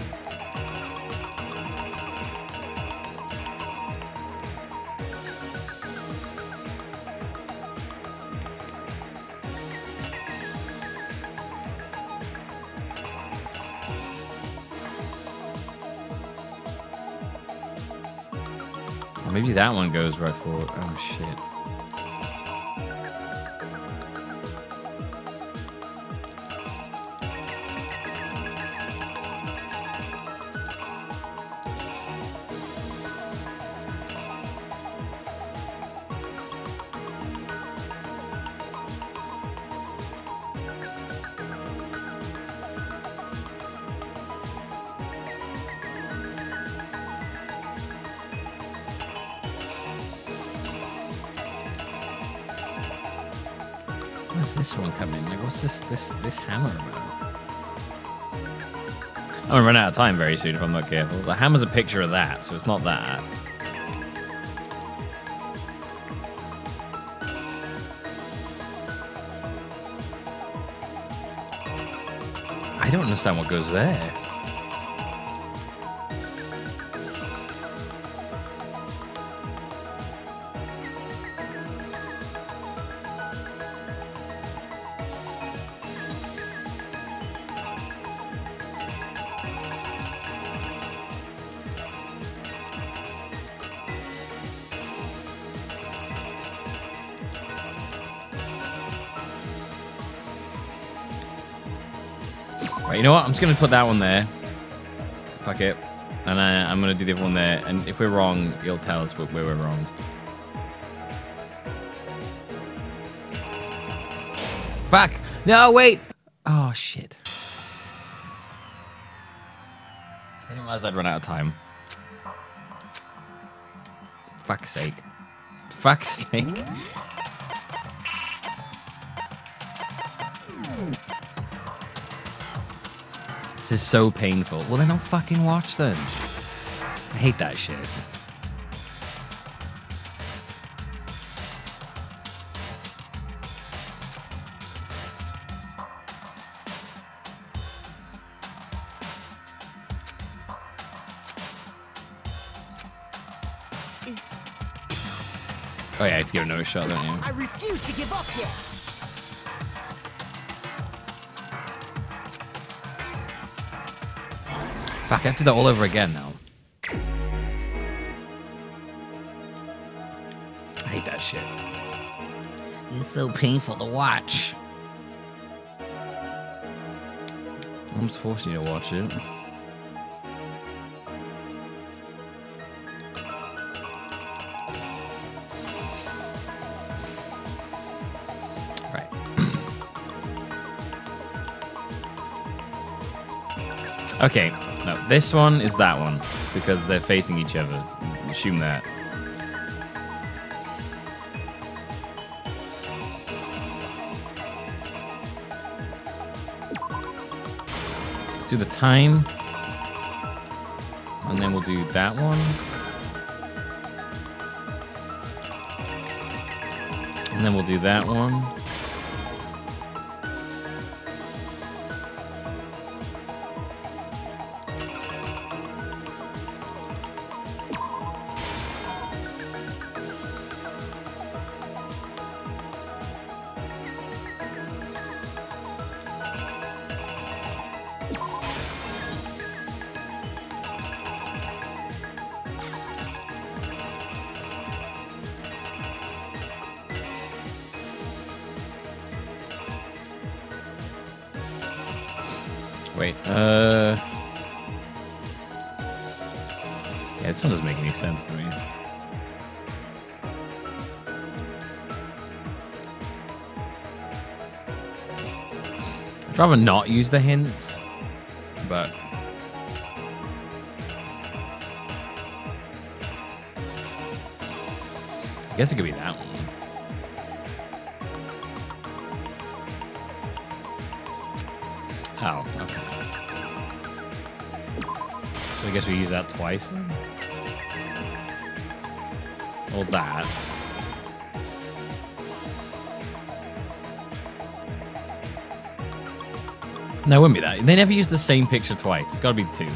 Maybe that one goes right forward. Oh, shit. What's this one coming? Like, what's this hammer about? I'm gonna run out of time very soon if I'm not careful. The hammer's a picture of that, so it's not that. I don't understand what goes there. Right, you know what? I'm just going to put that one there. Fuck it. And I'm going to do the other one there. And if we're wrong, you'll tell us where we're wrong. Fuck! No, wait! Oh, shit. I didn't realize I'd run out of time. Fuck's sake. Fuck's sake. This is so painful. Well, then I'll fucking watch then. I hate that shit. Oh yeah, I have to give another shot, don't you? I refuse to give up yet. Fuck, I have to do that all over again now. I hate that shit. It's so painful to watch. I'm just forcing you to watch it. Right. Okay. No, this one is that one, because they're facing each other. Assume that. Let's do the time. And then we'll do that one. And then we'll do that one. Wait, yeah, this one doesn't make any sense to me. I'd rather not use the hints, but... I guess it could be that one. Oh, okay. So I guess we use that twice then? Or that. No, it wouldn't be that. They never use the same picture twice. It's got to be two.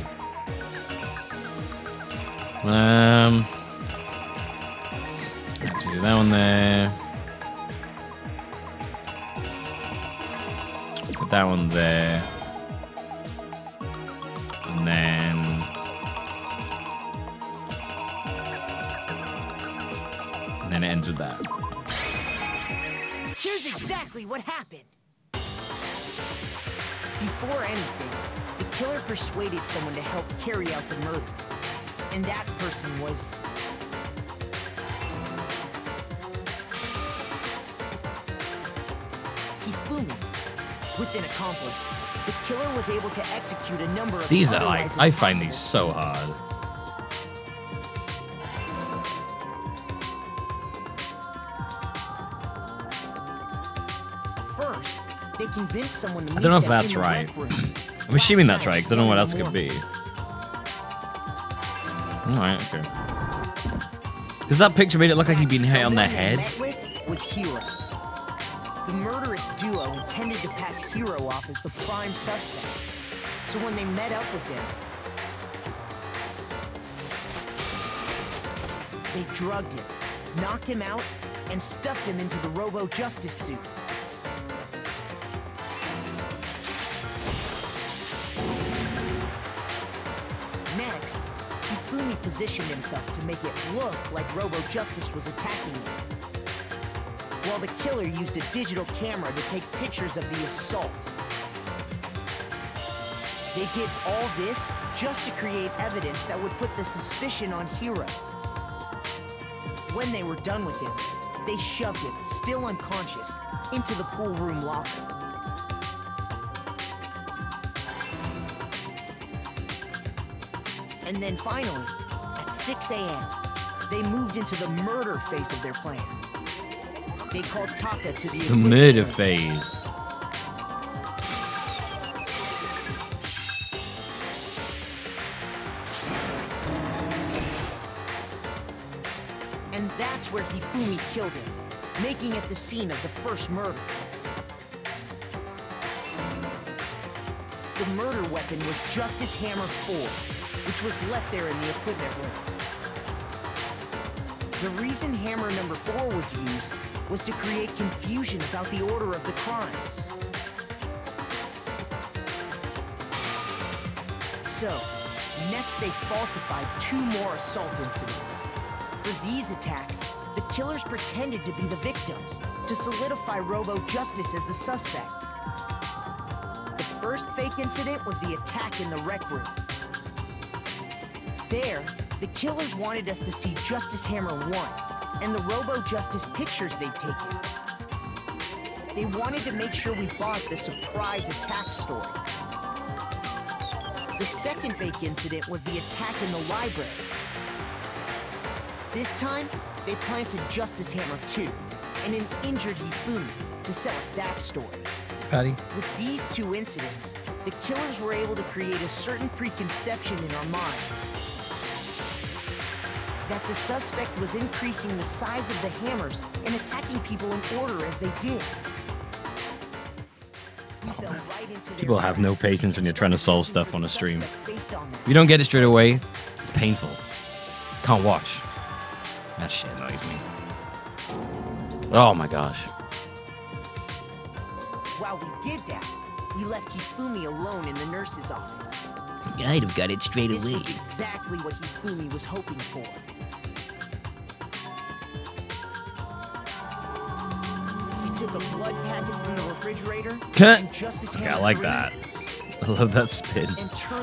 Let's do that one there. Put that one there. And then it ends with that. Here's exactly what happened. Before anything, the killer persuaded someone to help carry out the murder. And that person was... Hifumi. With an accomplice, the killer was able to execute a number of... These are like, I find these so hard. First, they convinced someone to meet I don't know if them that's in the right. rec room. I'm assuming that's Last right, night, because I don't know what else it in could the be. Alright, okay. Because that picture made it look like he'd been hit on the head. Met with was Hero. The murderous duo intended to pass Hero off as the prime suspect. So when they met up with him, they drugged him, knocked him out, and stuffed him into the Robo-Justice suit. Next, Hifumi positioned himself to make it look like Robo-Justice was attacking him, while the killer used a digital camera to take pictures of the assault. They did all this just to create evidence that would put the suspicion on Hero. When they were done with him, they shoved him, still unconscious, into the pool room locker. And then finally, at 6 a.m., they moved into the murder phase of their plan. They called Taka to the murder phase. And that's where Hifumi killed him, making it the scene of the first murder. The murder weapon was Justice Hammer 4, which was left there in the equipment room. The reason hammer number 4 was used was to create confusion about the order of the crimes. So, next they falsified 2 more assault incidents. For these attacks, the killers pretended to be the victims to solidify Robo-Justice as the suspect. The first fake incident was the attack in the rec room. There, the killers wanted us to see Justice Hammer 1 and the Robo-Justice pictures they'd taken. They wanted to make sure we bought the surprise attack story. The second fake incident was the attack in the library. This time, they planted Justice Hammer 2 and an injured Hifumi to sell us that story. Patty. With these 2 incidents, the killers were able to create a certain preconception in our minds. That the suspect was increasing the size of the hammers and attacking people in order as they did. People have no patience when you're trying to solve stuff on a stream. If you don't get it straight away, it's painful. Can't watch. That shit annoys me. Oh my gosh. While we did that, we left Hifumi alone in the nurse's office. I'd have got it straight This away. was exactly what Hifumi was hoping for. He took a blood packet from the refrigerator and Justice Okay, I Hammer like 3 that. I love that spin.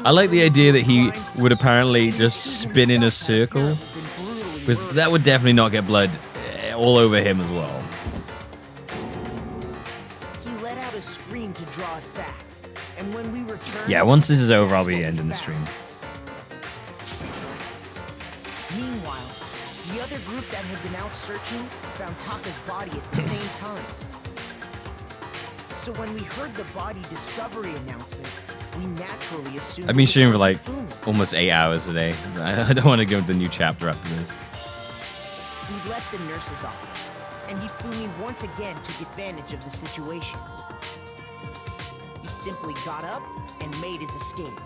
I like the idea that he would apparently just spin in a circle, because that would definitely not get blood all over him as well. He let out a scream to draw us back. And when we returned, Yeah, once this is over, I'll be ending the stream. Meanwhile, the other group that had been out searching found Taka's body at the same time. So when we heard the body discovery announcement, we naturally assumed I've been it streaming for was like Hifumi. almost 8 hours a day. I don't want to go into the new chapter after this. We left the nurse's office, and Hifumi once again took advantage of the situation. He simply got up and made his escape.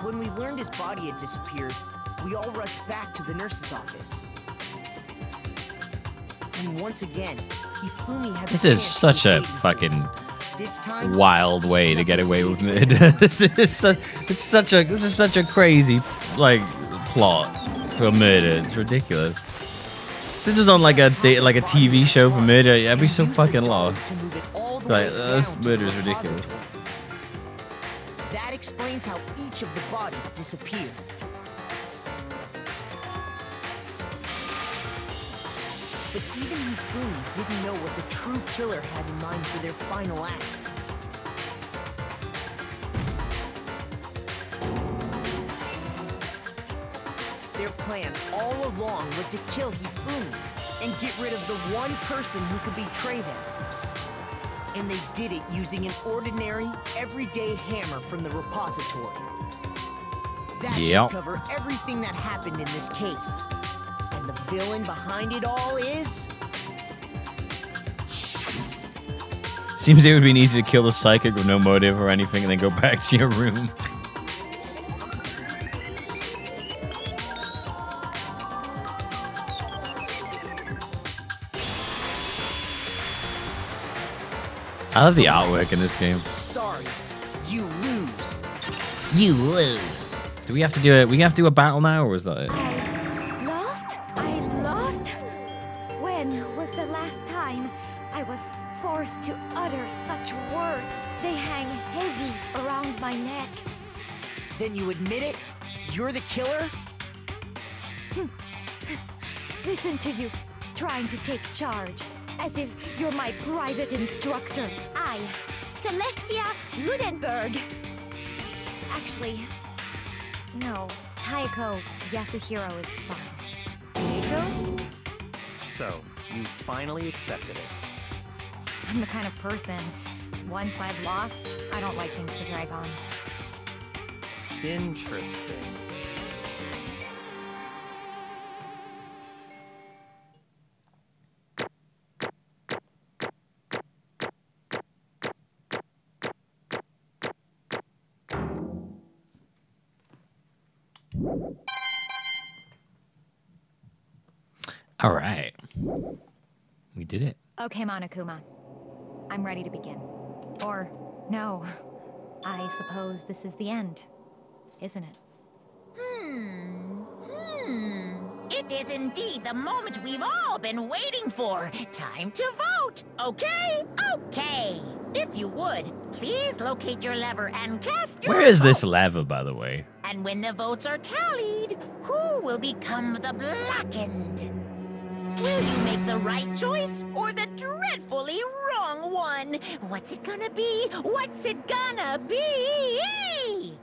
When we learned his body had disappeared, we all rushed back to the nurse's office. And once again, Hifumi had This the is chance such to a evade. fucking This time, wild way to get away with murder. This is such a crazy plot for murder. It's ridiculous. This is on like a TV show for murder. I'd be so fucking lost. Like, this murder is ridiculous. That explains how each of the bodies disappeared. But even Hifumi didn't know what the true killer had in mind for their final act. Their plan all along was to kill Hifumi and get rid of the one person who could betray them. And they did it using an ordinary, everyday hammer from the repository. That should cover everything that happened in this case. And the villain behind it all is... Seems it would be easy to kill the psychic with no motive or anything and then go back to your room. I love the artwork in this game. Sorry, you lose. You lose. Do we have to do it? We have to do a battle now, or is that it? Lost? I lost? When was the last time I was forced to utter such words? They hang heavy around my neck. Then you admit it? You're the killer? Listen to you, trying to take charge, as if you're my private instructor. I, Celestia Ludenberg. Actually, no, Taiko Yasuhiro is fine. Taiko? So, you finally accepted it. I'm the kind of person, once I've lost, I don't like things to drag on. Interesting. All right. We did it. Okay, Monokuma. I'm ready to begin. Or, no. I suppose this is the end, isn't it? It is indeed the moment we've all been waiting for. Time to vote. Okay? Okay. If you would, please locate your lever and cast your Where is this vote. lever, by the way? And when the votes are tallied, who will become the blackened? Will you make the right choice or the dreadfully wrong one? What's it gonna be? What's it gonna be?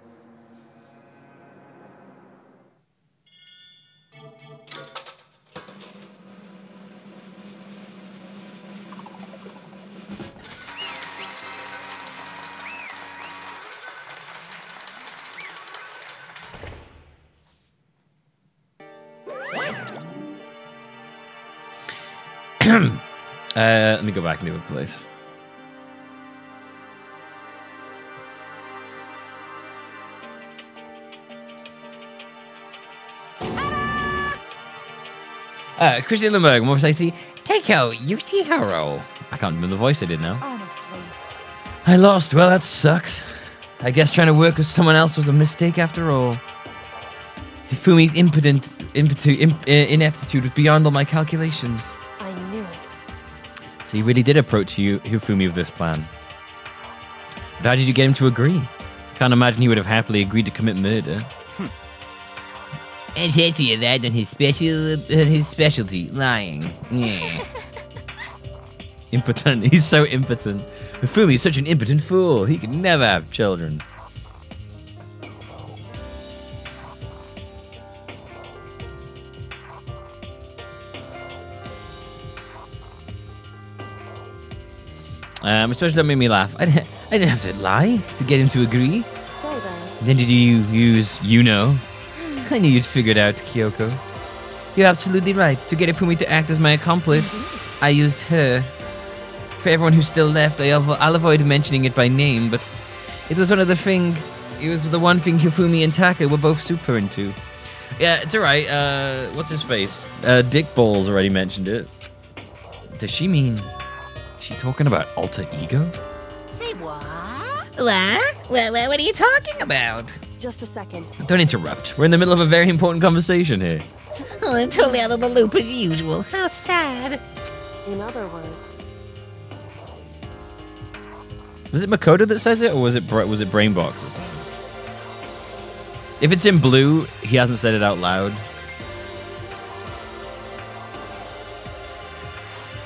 Let me go back into a place. Christian Lemberg, more precisely, Taiko Yasuhiro. I can't remember the voice I did now. Honestly. I lost. Well, that sucks. I guess trying to work with someone else was a mistake after all. Hifumi's ineptitude was beyond all my calculations. I knew it. So you really did approach Hifumi with this plan. But how did you get him to agree? I can't imagine he would have happily agreed to commit murder. I'm actually relied on his specialty, lying. Yeah. Impotent. He's so impotent. Hifumi is such an impotent fool. He could never have children. Especially that made me laugh. I didn't have to lie to get him to agree. So Then did you use you-know? I knew you'd figure it out, Kyoko. You're absolutely right. To get Hifumi to act as my accomplice, I used her. For everyone who's still left, I'll avoid mentioning it by name, but it was the one thing Hifumi and Taka were both super into. Yeah, it's alright. What's his face? Dick Balls already mentioned it. Does she mean... Is she talking about alter ego? Say what? What are you talking about? Just a second. Don't interrupt. We're in the middle of a very important conversation here. Oh, I'm totally out of the loop as usual. How sad. In other words, Was it Makoto that says it, or was it Brainbox or something? If it's in blue, he hasn't said it out loud.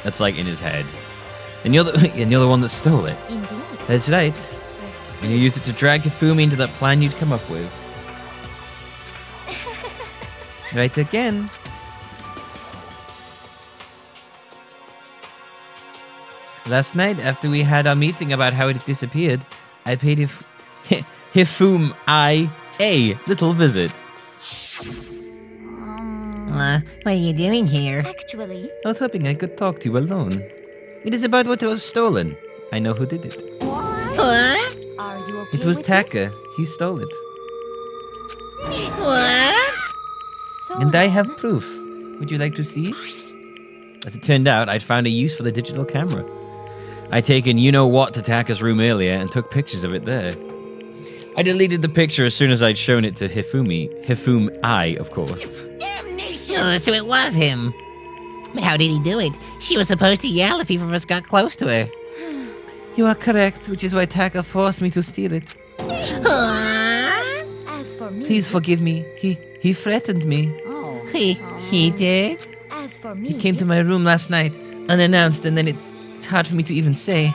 That's like in his head. And you're the one that stole it. Indeed. That's right. I see. And you used it to drag Hifumi into that plan you'd come up with. Right again. Last night, after we had our meeting about how it disappeared, I paid Hifumi a little visit. What are you doing here? Actually, I was hoping I could talk to you alone. It is about what was stolen. I know who did it. What? are you okay It was with Taka. He stole it. What? this? So And I have then, proof. Would you like to see? As it turned out, I'd found a use for the digital camera. I'd taken you-know-what to Taka's room earlier and took pictures of it there. I deleted the picture as soon as I'd shown it to Hifumi, of course. Damnation! Oh, so it was him. But how did he do it? She was supposed to yell if either of us got close to her. You are correct, which is why Taka forced me to steal it. As for me, Please forgive me. He threatened me. Oh. He did? as for me, He came to my room last night, unannounced, and then it's hard for me to even say.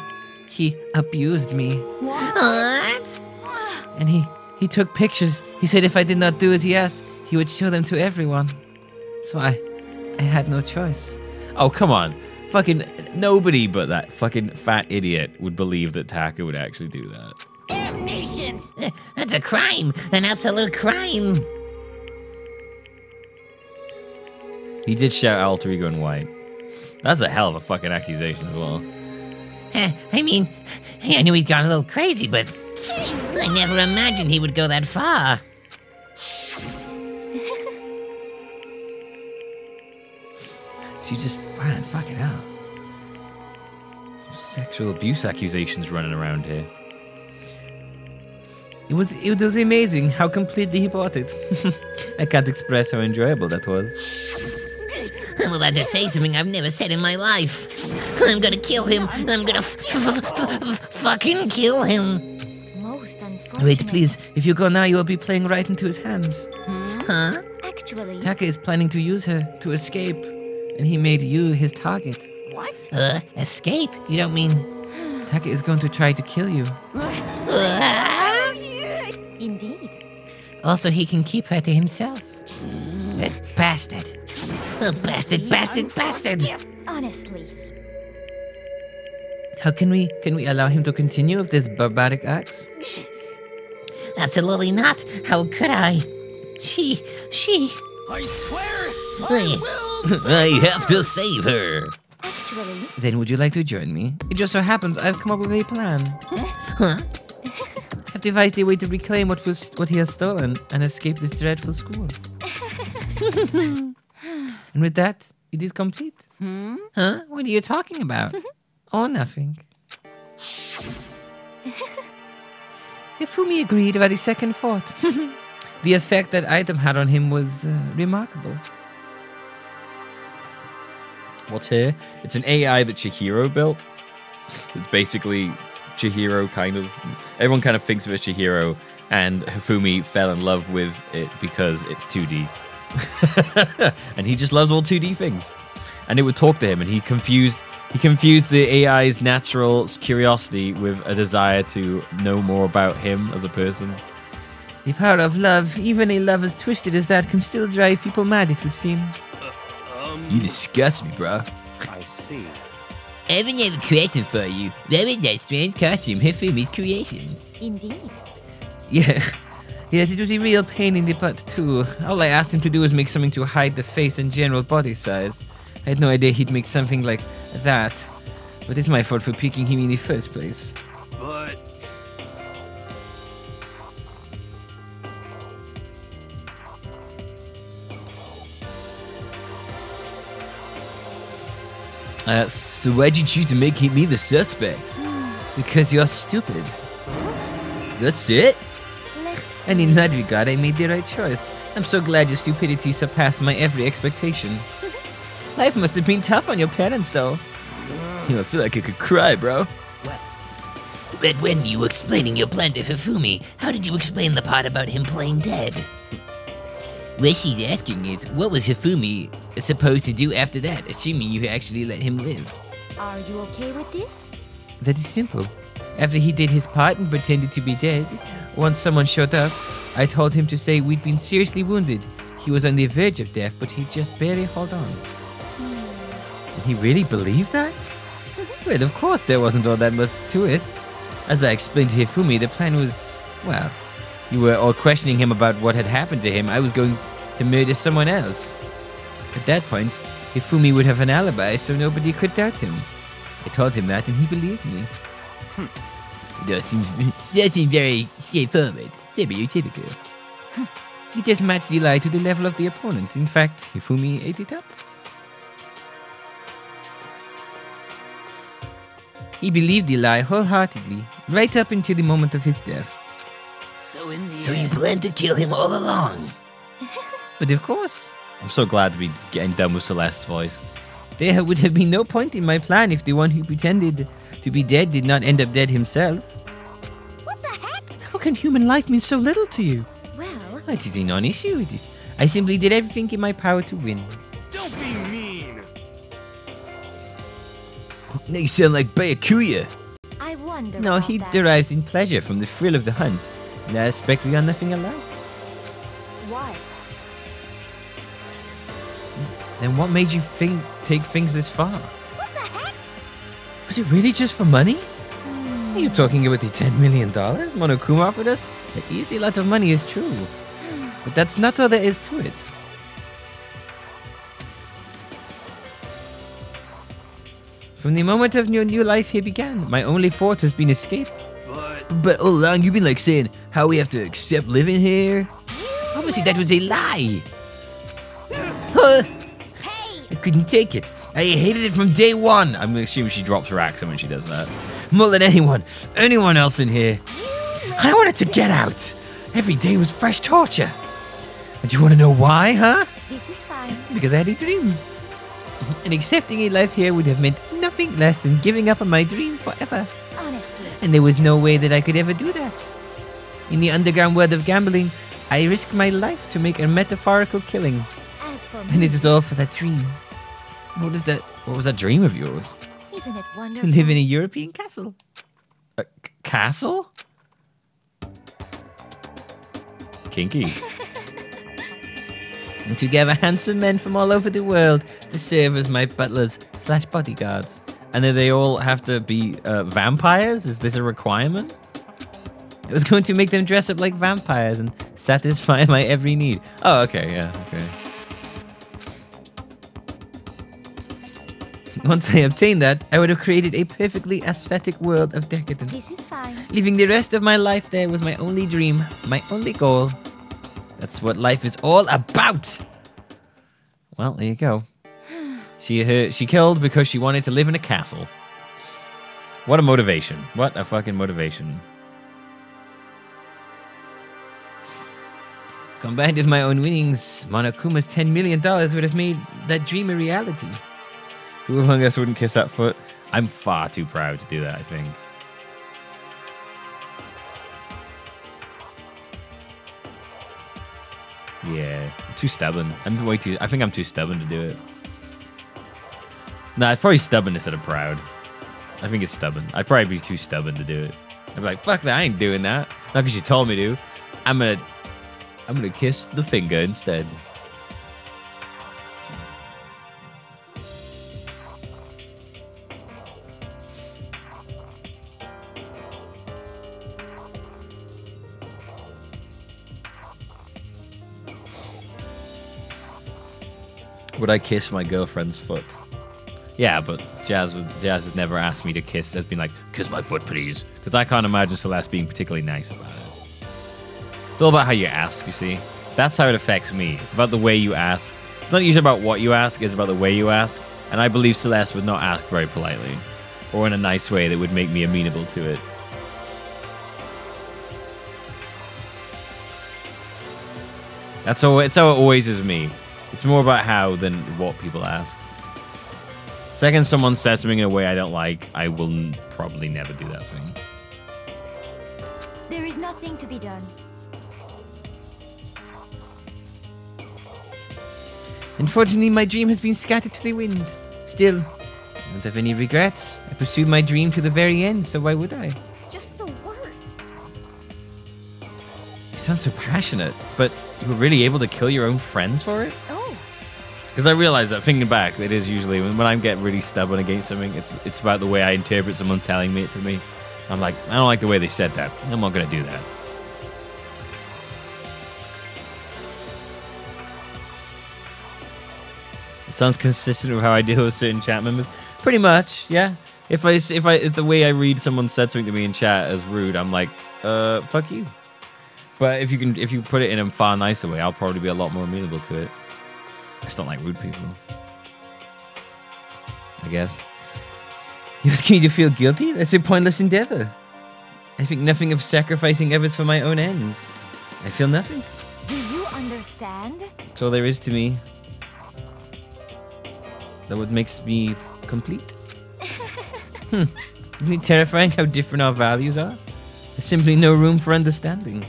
He abused me. What? And he took pictures. He said if I did not do as he asked, he would show them to everyone. So I had no choice. Oh, come on. Fucking nobody but that fucking fat idiot would believe that Taka would actually do that. Damnation! That's a crime. An absolute crime. He did shout alter ego in white. That's a hell of a fucking accusation as well. I mean, I knew he'd gone a little crazy, but I never imagined he would go that far. She just, man, fucking hell. Sexual abuse accusations running around here. It was amazing how completely he bought it. I can't express how enjoyable that was. I'm about to say something I've never said in my life. I'm gonna kill him. I'm gonna fucking kill him. most unfortunate. Wait, please. If you go now, you will be playing right into his hands. Huh? Actually, Taka is planning to use her to escape, and he made you his target. What? Escape? You don't mean... Taka is going to try to kill you. indeed. Also, he can keep her to himself. That bastard. Bastard. Honestly, How can we allow him to continue with this barbaric acts? Absolutely not. How could I? She... I swear! I have to save her. actually, Then would you like to join me? It just so happens I've come up with a plan. Huh? I've devised a way to reclaim what he has stolen and escape this dreadful school. And with that, it is complete. Huh? What are you talking about? Or nothing. Hifumi agreed without a second thought. The effect that item had on him was remarkable. What's here? It's an AI that Chihiro built. It's basically Chihiro kind of... Everyone kind of thinks of it as Chihiro, and Hifumi fell in love with it because it's 2D. And he just loves all 2D things. And it would talk to him, and he confused the AI's natural curiosity with a desire to know more about him as a person. The power of love, even a love as twisted as that, can still drive people mad, it would seem. You disgust me, bruh. I see. I have another question for you. That was that strange costume Hifumi's creation. indeed. Yeah. Yes, it was a real pain in the butt, too. All I asked him to do was make something to hide the face and general body size. I had no idea he'd make something like that. But it's my fault for picking him in the first place. But So why'd you choose to make me the suspect? Because you're stupid. That's it? And in that regard, I made the right choice. I'm so glad your stupidity surpassed my every expectation. Life must have been tough on your parents, though. You know, I feel like I could cry, bro. But when you were explaining your plan to Hifumi, how did you explain the part about him playing dead? What she's asking is, what was Hifumi supposed to do after that, assuming you actually let him live? Are you okay with this? That is simple. After he did his part and pretended to be dead, once someone showed up, I told him to say we'd been seriously wounded. He was on the verge of death, but he just barely held on. Did he really believe that? Well, of course there wasn't all that much to it. As I explained to Hifumi, the plan was, well, you were all questioning him about what had happened to him. I was going to murder someone else. At that point, Hifumi would have an alibi, so nobody could doubt him. I told him that, and he believed me. That seems very straightforward. Stereotypical. He just matched the lie to the level of the opponent. In fact, Hifumi ate it up. He believed the lie wholeheartedly, right up until the moment of his death. So in the So you end, planned to kill him all along? But of course. I'm so glad to be getting done with Celeste's voice. There would have been no point in my plan if the one who pretended to be dead did not end up dead himself. What the heck? How can human life mean so little to you? Well, That is a non-issue. It is. I simply did everything in my power to win. Don't be mean. Now you sound like Byakuya. I wonder. No, about he that. derives in pleasure from the thrill of the hunt. In that aspect, we are nothing alike. Why? Then what made you take things this far? What the heck? Was it really just for money? Are you talking about the $10 million Monokuma offered us? The easy lot of money is true. But that's not all there is to it. From the moment of your new life here began, my only thought has been escape. But all along you've been like saying how we have to accept living here. Obviously that was a lie. Huh? I couldn't take it. I hated it from day one. I'm assuming she drops her accent when she does that. More than anyone else in here. I wanted to get out. Every day was fresh torture. And do you want to know why, huh? This is fine. Because I had a dream. And accepting a life here would have meant nothing less than giving up on my dream forever. Honestly. And there was no way that I could ever do that. In the underground world of gambling, I risked my life to make a metaphorical killing. As for And me, it was all for that dream. What was that dream of yours? isn't it To wonderful? live in a European castle. A castle? Kinky. And to gather handsome men from all over the world to serve as my butlers / bodyguards. And then they all have to be vampires? Is this a requirement? It was going to make them dress up like vampires and satisfy my every need. Oh, okay, yeah, okay. Once I obtained that, I would have created a perfectly aesthetic world of decadence. This is fine. Living the rest of my life there was my only dream, my only goal. That's what life is all about. Well, there you go. She killed because she wanted to live in a castle. What a motivation. What a fucking motivation. Combined with my own winnings, Monokuma's $10 million would have made that dream a reality. Who among us wouldn't kiss that foot? I'm far too proud to do that, I think. Yeah, I'm too stubborn. I think I'm too stubborn to do it. Nah, it's probably stubborn instead of proud. I think it's stubborn. I'd probably be too stubborn to do it. I'd be like, fuck that, I ain't doing that. Not because you told me to. I'm gonna kiss the finger instead. Would I kiss my girlfriend's foot? Yeah, but Jazz has never asked me to kiss. Has been like, kiss my foot, please. Because I can't imagine Celeste being particularly nice about it. It's all about how you ask, you see. That's how it affects me. It's about the way you ask. It's not usually about what you ask, it's about the way you ask. And I believe Celeste would not ask very politely. Or in a nice way that would make me amenable to it. It's how it always is me. It's more about how than what people ask. Second someone says something in a way I don't like, I will probably never do that thing. There is nothing to be done. Unfortunately, my dream has been scattered to the wind. Still, I don't have any regrets. I pursued my dream to the very end, so why would I? Just the worst. You sound so passionate, but you were really able to kill your own friends for it? Oh, Because I realize that thinking back, it is usually when I get really stubborn against something, it's about the way I interpret someone telling it to me. I'm like, I don't like the way they said that. I'm not going to do that. It sounds consistent with how I deal with certain chat members. Pretty much, yeah. If the way I read someone said something to me in chat as rude, I'm like, fuck you. But if you put it in a far nicer way, I'll probably be a lot more amenable to it. I just don't like rude people, I guess. You're asking me to feel guilty? That's a pointless endeavor. I think nothing of sacrificing others for my own ends. I feel nothing. Do you understand? That's all there is to me. That what makes me complete. Isn't it terrifying how different our values are? There's simply no room for understanding.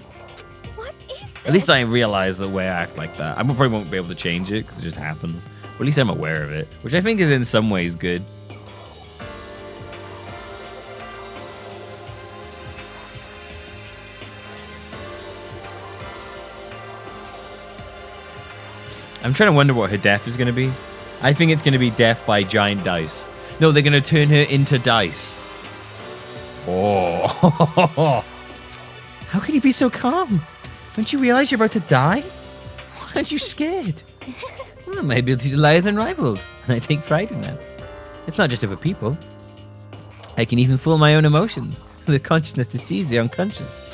What is this? At least I realize the way I act like that. I probably won't be able to change it because it just happens. But at least I'm aware of it, which I think is in some ways good. I'm trying to wonder what her death is going to be. I think it's going to be death by giant dice. No, they're going to turn her into dice. Oh. How can you be so calm? Don't you realize you're about to die? Why aren't you scared? Well, my ability to lie is unrivaled, and I take pride in that. It's not just other people. I can even fool my own emotions. The consciousness deceives the unconscious.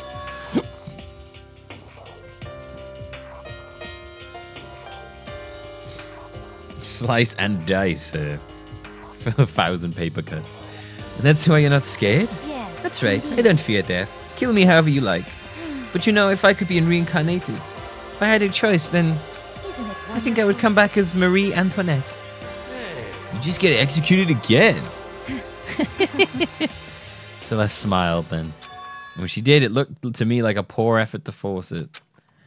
Slice and dice for 1,000 paper cuts. And that's why you're not scared? Yes. That's right. I don't fear death. Kill me however you like. But you know, if I could be reincarnated, if I had a choice, then I think I would come back as Marie Antoinette. You just get executed again. Celeste smiled then. When she did, it looked to me like a poor effort to force it.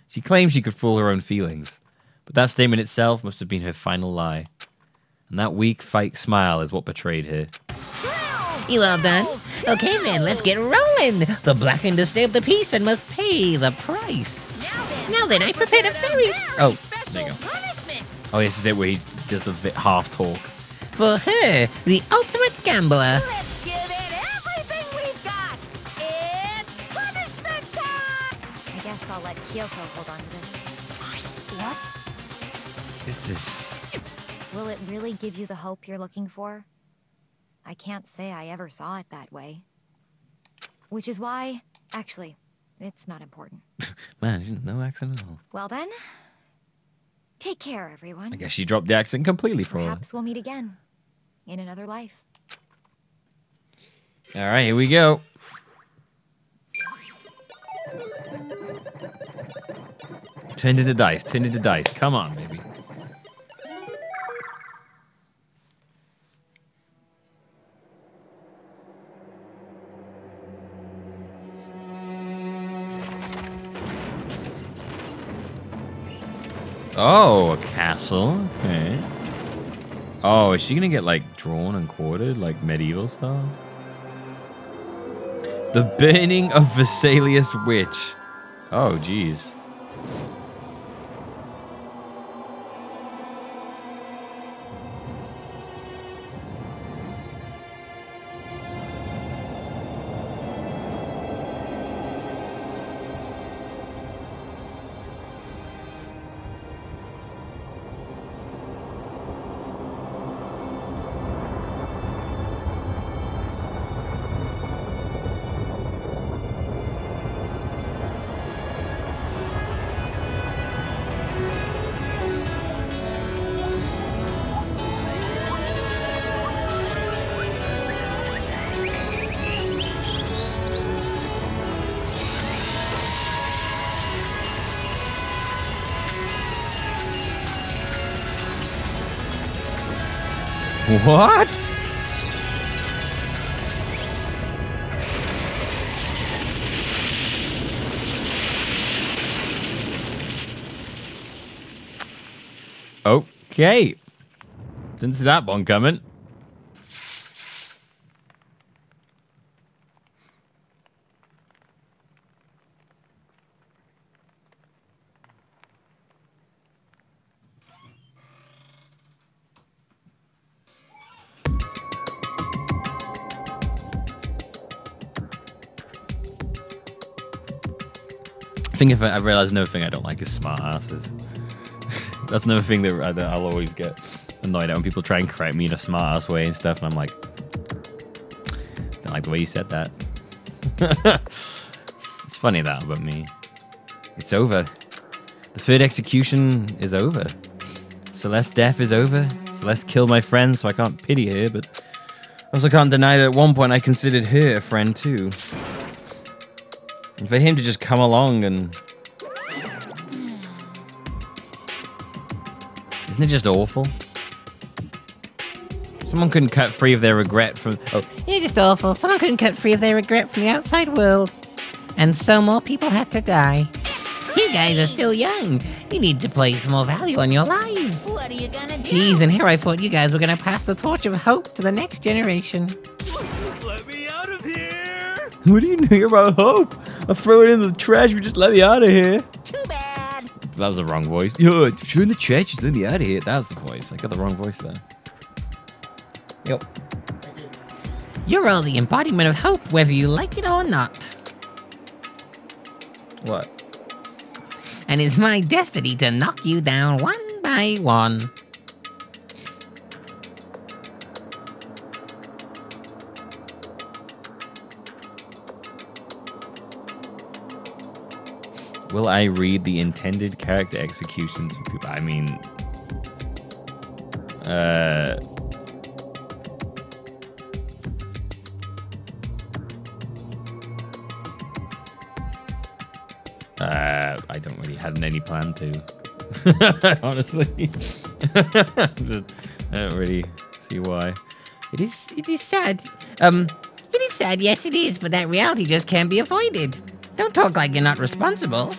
She claimed she could fool her own feelings. But that statement itself must have been her final lie. And that weak, fake smile is what betrayed her. You all done? Okay then, let's get rolling. The black and disturbed the piece and must pay the price. Now then, I prepared a very Oh, there you go. Oh, this is it where he does the half talk. for her, the ultimate gambler. Let's give it everything we've got. It's punishment time. I guess I'll let Kyoko hold on to this. What? This is... Will it really give you the hope you're looking for? I can't say I ever saw it that way. Which is why... Actually, it's not important. Man, no accent at all. Well then... Take care, everyone. I guess she dropped the accent completely for her. Perhaps we'll meet again. In another life. All right, here we go. Turn into dice. Turn into dice. Come on, baby. Oh, a castle. Okay. Oh, is she gonna get like drawn and quartered like medieval style? The burning of Vesalius Witch. Oh, geez. What? Okay. Didn't see that one coming. think if I realize another thing I don't like is smart asses. That's another thing that I'll always get annoyed at when people try and correct me in a smart ass way and stuff, and I'm like, don't like the way you said that. It's funny that about me. It's over. The third execution is over. Celeste's death is over. Celeste killed my friend, so I can't pity her, but I also can't deny that at one point I considered her a friend too. And for him to just come along and... Isn't it just awful? Someone couldn't cut free of their regret from... Oh, It's just awful. Someone couldn't cut free of their regret from the outside world. And so more people had to die. You guys are still young. You need to place more value on your lives. What are you gonna do? Jeez, and here I thought you guys were gonna pass the torch of hope to the next generation. Let me out of here! what do you know about hope? I'll throw it in the trash if you just let me out of here. Too bad. That was the wrong voice. Yo, if you're in the trash, just let me out of here. That was the voice. I got the wrong voice there. Yep. You're all the embodiment of hope, whether you like it or not. What? And it's my destiny to knock you down one by one. Will I read the intended character executions for people? I mean... I don't really have any plan to. Honestly. I don't really see why. It is sad. It is sad, yes it is, but that reality just can't be avoided. Don't talk like you're not responsible.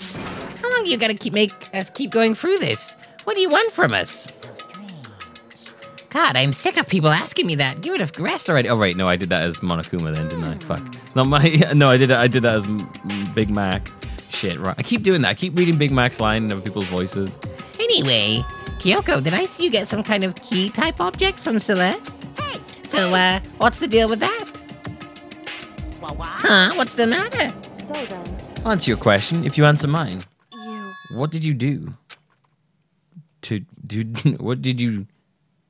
How long do you gotta make us keep going through this? What do you want from us? God, I'm sick of people asking me that. Give it a rest already. Oh, right, no, I did that as Monokuma then, didn't I? Fuck. Not my... No, I did that as Big Mac. Shit, right. I keep doing that. I keep reading Big Mac's line in other people's voices. Anyway, Kyoko, did I see you get some kind of key-type object from Celeste? Hey! So, what's the deal with that? What? Huh? What's the matter? So then, I'll answer your question if you answer mine. you... What did you do? What did you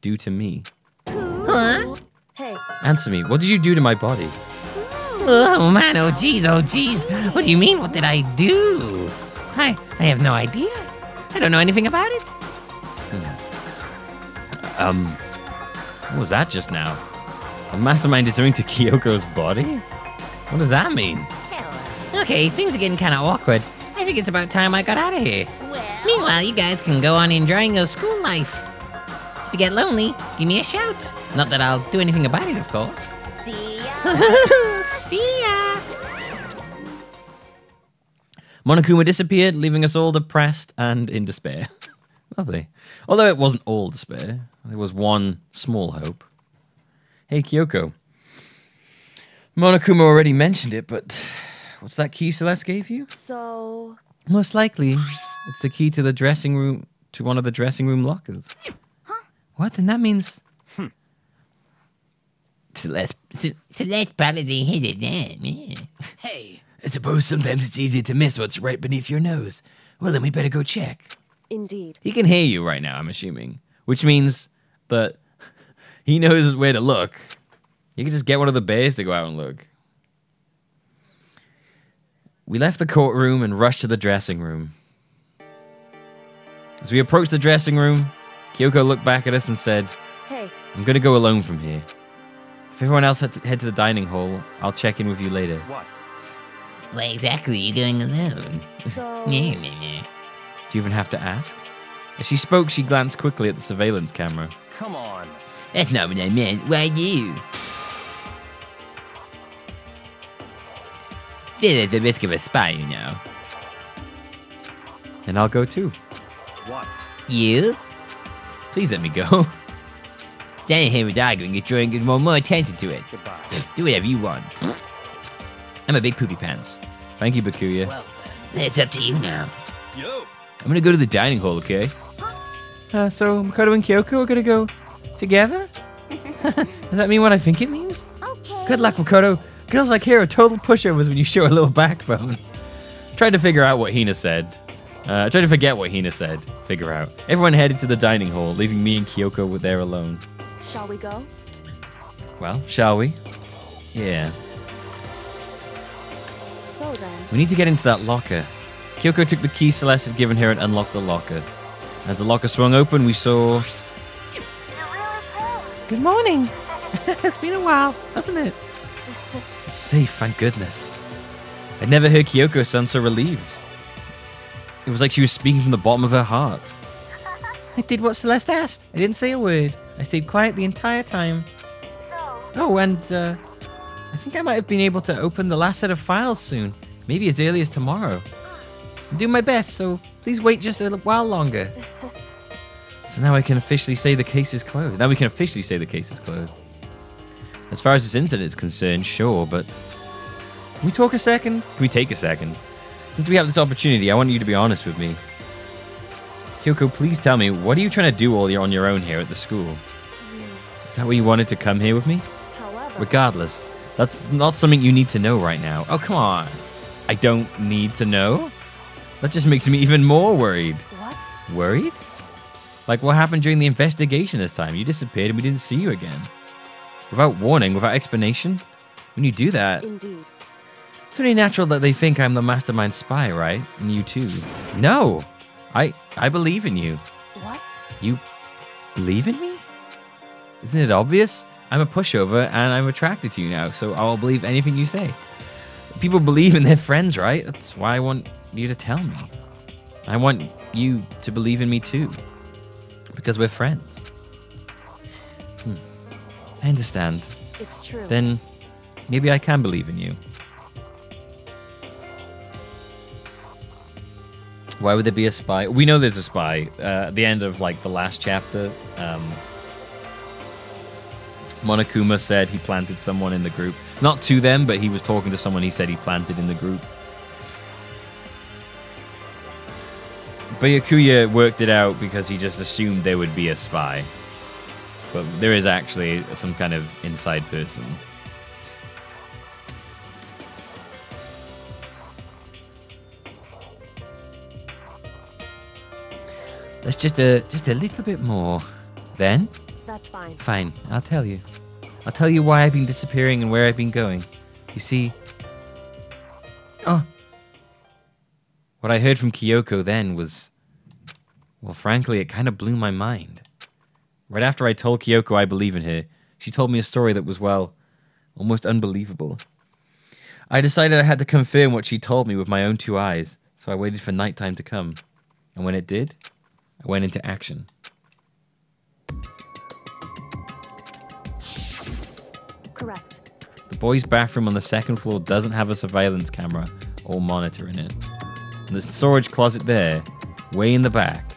do to me? Huh? Hey, Answer me. What did you do to my body? Oh man, oh jeez. What do you mean, what did I do? I have no idea. I don't know anything about it. What was that just now? A mastermind did something to Kyoko's body? What does that mean? Okay, things are getting kind of awkward. I think it's about time I got out of here. Well, Meanwhile, you guys can go on enjoying your school life. If you get lonely, give me a shout. Not that I'll do anything about it, of course. see ya. See ya! Monokuma disappeared, leaving us all depressed and in despair. Lovely. Although it wasn't all despair. There was one small hope. Hey, Kyoko. Monokuma already mentioned it, but what's that key Celeste gave you? so... Most likely, it's the key to the dressing room, to one of the dressing room lockers. Huh? What? And that means... Celeste probably hid it then. Yeah. Hey, I suppose sometimes it's easier to miss what's right beneath your nose. Well, then we better go check. Indeed. He can hear you right now, I'm assuming. Which means that he knows where to look. You can just get one of the bears to go out and look. We left the courtroom and rushed to the dressing room. As we approached the dressing room, Kyoko looked back at us and said, Hey, I'm going to go alone from here. If everyone else had to head to the dining hall, I'll check in with you later. What? Why exactly are you going alone? so... Yeah. Do you even have to ask? As she spoke, she glanced quickly at the surveillance camera. Come on. That's not what I meant. Why you? Still, there's the risk of a spy, you know. And I'll go too. What? You? Please let me go. Standing here with arguing is drawing more attention to it. Goodbye. Do whatever you want. I'm a big poopy pants. Thank you, Bakuya. well then. It's up to you now. Yo, I'm gonna go to the dining hall, okay? So Makoto and Kyoko are gonna go together? Does that mean what I think it means? Okay. Good luck, Makoto. Girls like her are total pushovers when you show a little backbone. Tried to figure out what Hina said. Tried to forget what Hina said. Figure out. Everyone headed to the dining hall, leaving me and Kyoko there alone. Shall we go? Well, shall we? Yeah. So then, We need to get into that locker. Kyoko took the key Celeste had given her and unlocked the locker. As the locker swung open, we saw... Good morning. It's been a while, hasn't it? It's safe, thank goodness. I'd never heard Kyoko sound so relieved. It was like she was speaking from the bottom of her heart. I did what Celeste asked. I didn't say a word. I stayed quiet the entire time. Oh, and I think I might have been able to open the last set of files soon. Maybe as early as tomorrow. I'm doing my best, so please wait just a while longer. So now I can officially say the case is closed. Now we can officially say the case is closed. As far as this incident is concerned, sure, but... Can we talk a second? Can we take a second? Since we have this opportunity, I want you to be honest with me. Kyoko, please tell me, what are you trying to do all on your own here at the school? Is that why you wanted to come here with me? however, Regardless, that's not something you need to know right now. Oh, come on. I don't need to know? That just makes me even more worried. what? Worried? Like what happened during the investigation this time? You disappeared and we didn't see you again. Without warning, without explanation? When you do that, Indeed. it's only natural that they think I'm the mastermind spy, right? And you too. No! I believe in you. What? You believe in me? Isn't it obvious? I'm a pushover and I'm attracted to you now, so I'll believe anything you say. People believe in their friends, right? That's why I want you to tell me. I want you to believe in me too. Because we're friends. I understand. It's true. Then maybe I can believe in you. Why would there be a spy? We know there's a spy. At the end of like the last chapter, Monokuma said he planted someone in the group. Not to them, but he was talking to someone he said he planted in the group. Byakuya worked it out because he just assumed there would be a spy. But there is actually some kind of inside person. That's just a little bit more. Then? That's fine. Fine, I'll tell you. I'll tell you why I've been disappearing and where I've been going. You see... Oh! What I heard from Kyoko then was... Well, frankly, it kind of blew my mind. Right after I told Kyoko I believe in her, she told me a story that was, well, almost unbelievable. I decided I had to confirm what she told me with my own two eyes, so I waited for nighttime to come. And when it did, I went into action. Correct. The boys' bathroom on the second floor doesn't have a surveillance camera or monitor in it. And the storage closet there, way in the back.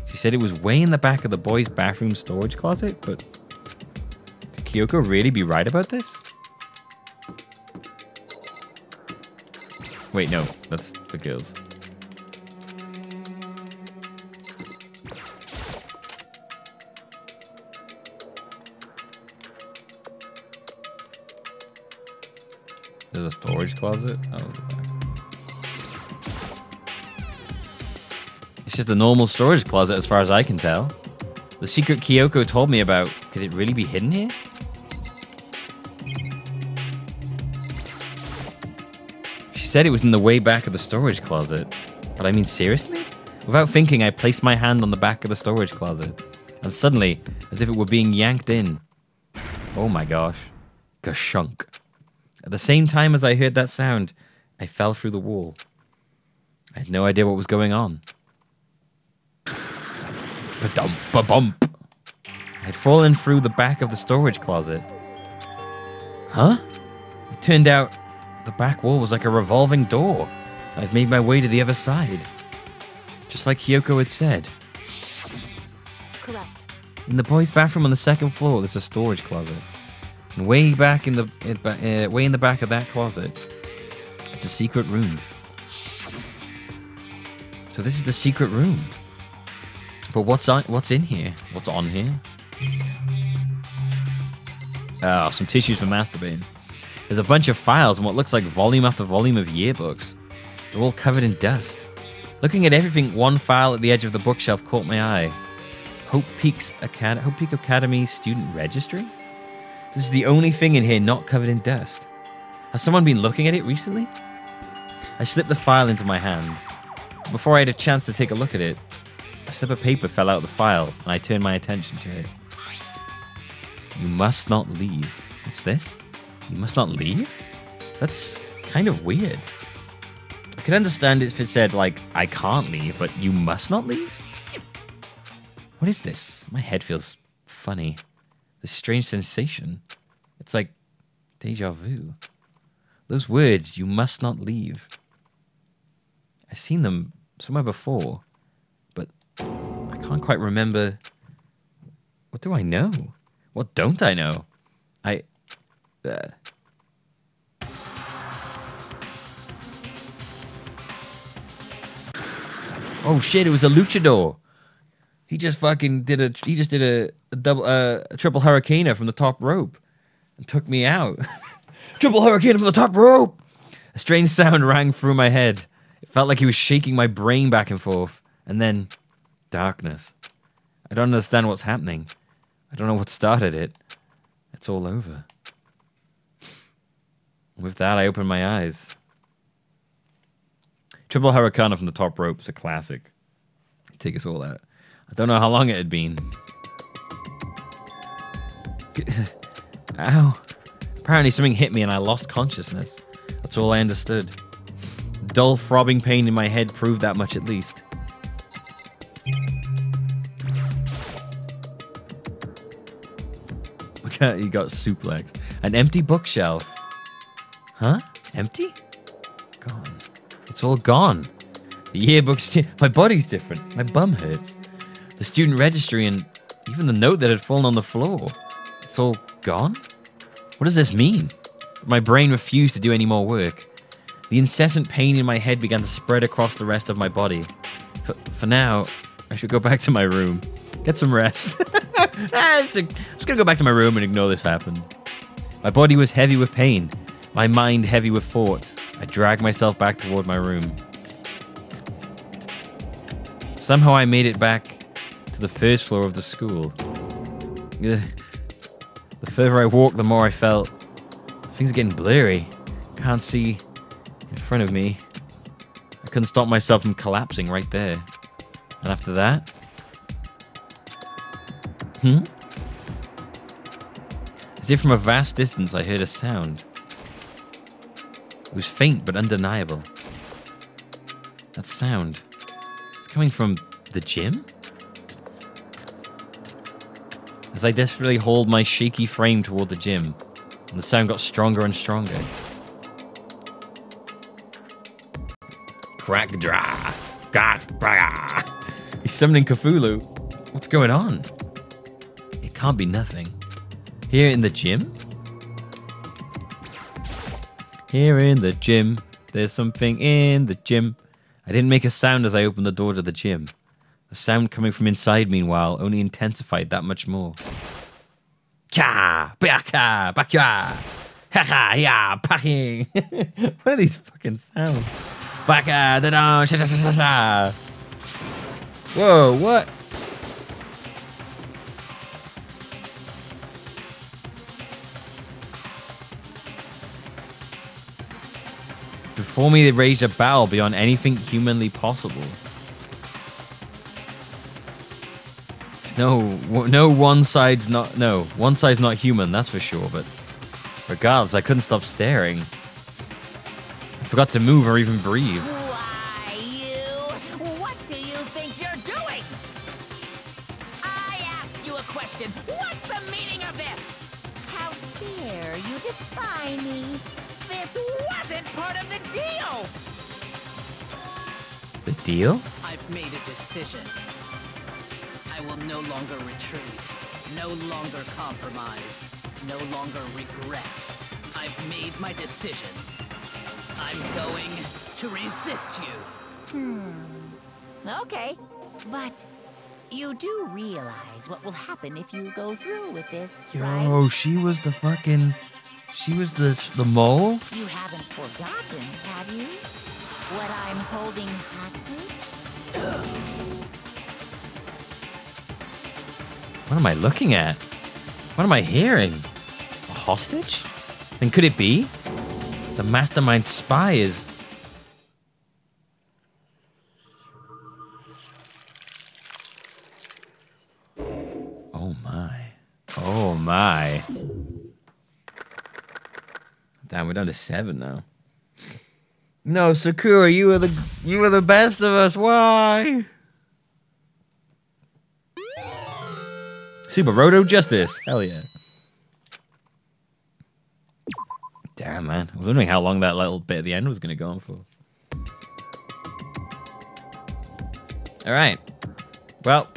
She said it was way in the back of the boys' bathroom storage closet, but could Kyoko really be right about this? Wait, no, that's the girls. There's a storage closet? Oh, it's just a normal storage closet as far as I can tell. The secret Kyoko told me about, could it really be hidden here? She said it was in the way back of the storage closet. But I mean, seriously? Without thinking, I placed my hand on the back of the storage closet. And suddenly, as if it were being yanked in. Oh my gosh. Gashunk. At the same time as I heard that sound, I fell through the wall. I had no idea what was going on. Ba-dum, ba-bump. I had fallen through the back of the storage closet. Huh? It turned out the back wall was like a revolving door. I'd made my way to the other side. Just like Kyoko had said. Correct. In the boys' bathroom on the second floor, there's a storage closet. And way back in the back of that closet, it's a secret room. So this is the secret room. But what's in here? What's on here? Oh, some tissues for masturbating. There's a bunch of files and what looks like volume after volume of yearbooks. They're all covered in dust. Looking at everything, one file at the edge of the bookshelf caught my eye. Hope Peak Academy Student Registry? This is the only thing in here not covered in dust. Has someone been looking at it recently? I slipped the file into my hand. Before I had a chance to take a look at it, a slip of paper fell out of the file, and I turned my attention to it. You must not leave. What's this? You must not leave? That's kind of weird. I could understand if it said, like, I can't leave, but you must not leave? What is this? My head feels funny. This strange sensation. It's like deja vu. Those words, you must not leave. I've seen them somewhere before, but I can't quite remember. What do I know? What don't I know? Oh shit, it was a luchador. He just fucking did a triple hurricane from the top rope and took me out. Triple hurricane from the top rope. A strange sound rang through my head. It felt like he was shaking my brain back and forth. And then darkness. I don't understand what's happening. I don't know what started it. It's all over. With that, I opened my eyes. Triple Hurricane from the top rope is a classic. Take us all out. I don't know how long it had been. Ow. Apparently something hit me and I lost consciousness. That's all I understood. Dull throbbing pain in my head proved that much at least. Look at he got suplexed. An empty bookshelf. Huh? Empty? Gone. It's all gone. The yearbook's... My body's different. My bum hurts. The student registry and even the note that had fallen on the floor. It's all gone? What does this mean? My brain refused to do any more work. The incessant pain in my head began to spread across the rest of my body. For now, I should go back to my room. Get some rest. I'm just gonna go back to my room and ignore this happened. My body was heavy with pain. My mind heavy with thought. I dragged myself back toward my room. Somehow I made it back to the first floor of the school. The further I walked, the more I felt things are getting blurry. Can't see in front of me. I couldn't stop myself from collapsing right there. And after that... As if from a vast distance, I heard a sound. It was faint but undeniable. That sound... It's coming from the gym? As I desperately hauled my shaky frame toward the gym, and the sound got stronger and stronger. Crack dra, he's summoning Cthulhu. What's going on? It can't be nothing. Here in the gym? Here in the gym, there's something in the gym. I didn't make a sound as I opened the door to the gym. The sound coming from inside, meanwhile, only intensified that much more. Cha! Baka! Baka! Ha-ha! Yeah! Packing! What are these fucking sounds? Baka! Da-da! Sha-sha-sha-sha-sha! Whoa, what? Before me, they raised a bow beyond anything humanly possible. One side's not human, that's for sure, but regardless, I couldn't stop staring. I forgot to move or even breathe. Why, you? What do you think you're doing? I asked you a question. What's the meaning of this? How dare you defy me? This wasn't part of the deal! The deal? I've made a decision. I will no longer retreat, no longer compromise, no longer regret. I've made my decision. I'm going to resist you. Okay, but you do realize what will happen if you go through with this, right? Yo, she was the fucking... She was the mole? You haven't forgotten, have you? What I'm holding hostage? What am I looking at? What am I hearing? A hostage? Then could it be? The mastermind spy is... Oh my. Oh my. Damn, we're down to 7 now. No, Sakura, you were the best of us. Why? Super Roto Justice. Hell yeah. Damn, man. I was wondering how long that little bit at the end was going to go on for. All right. Well,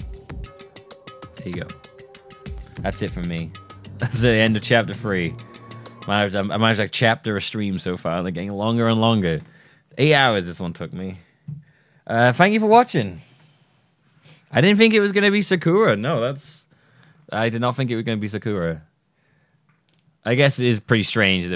there you go. That's it from me. That's the end of chapter 3. I managed like chapter a stream so far. They're getting longer and longer. 8 hours this one took me. Thank you for watching. I didn't think it was going to be Sakura. No, I did not think it was going to be Sakura. I guess it is pretty strange that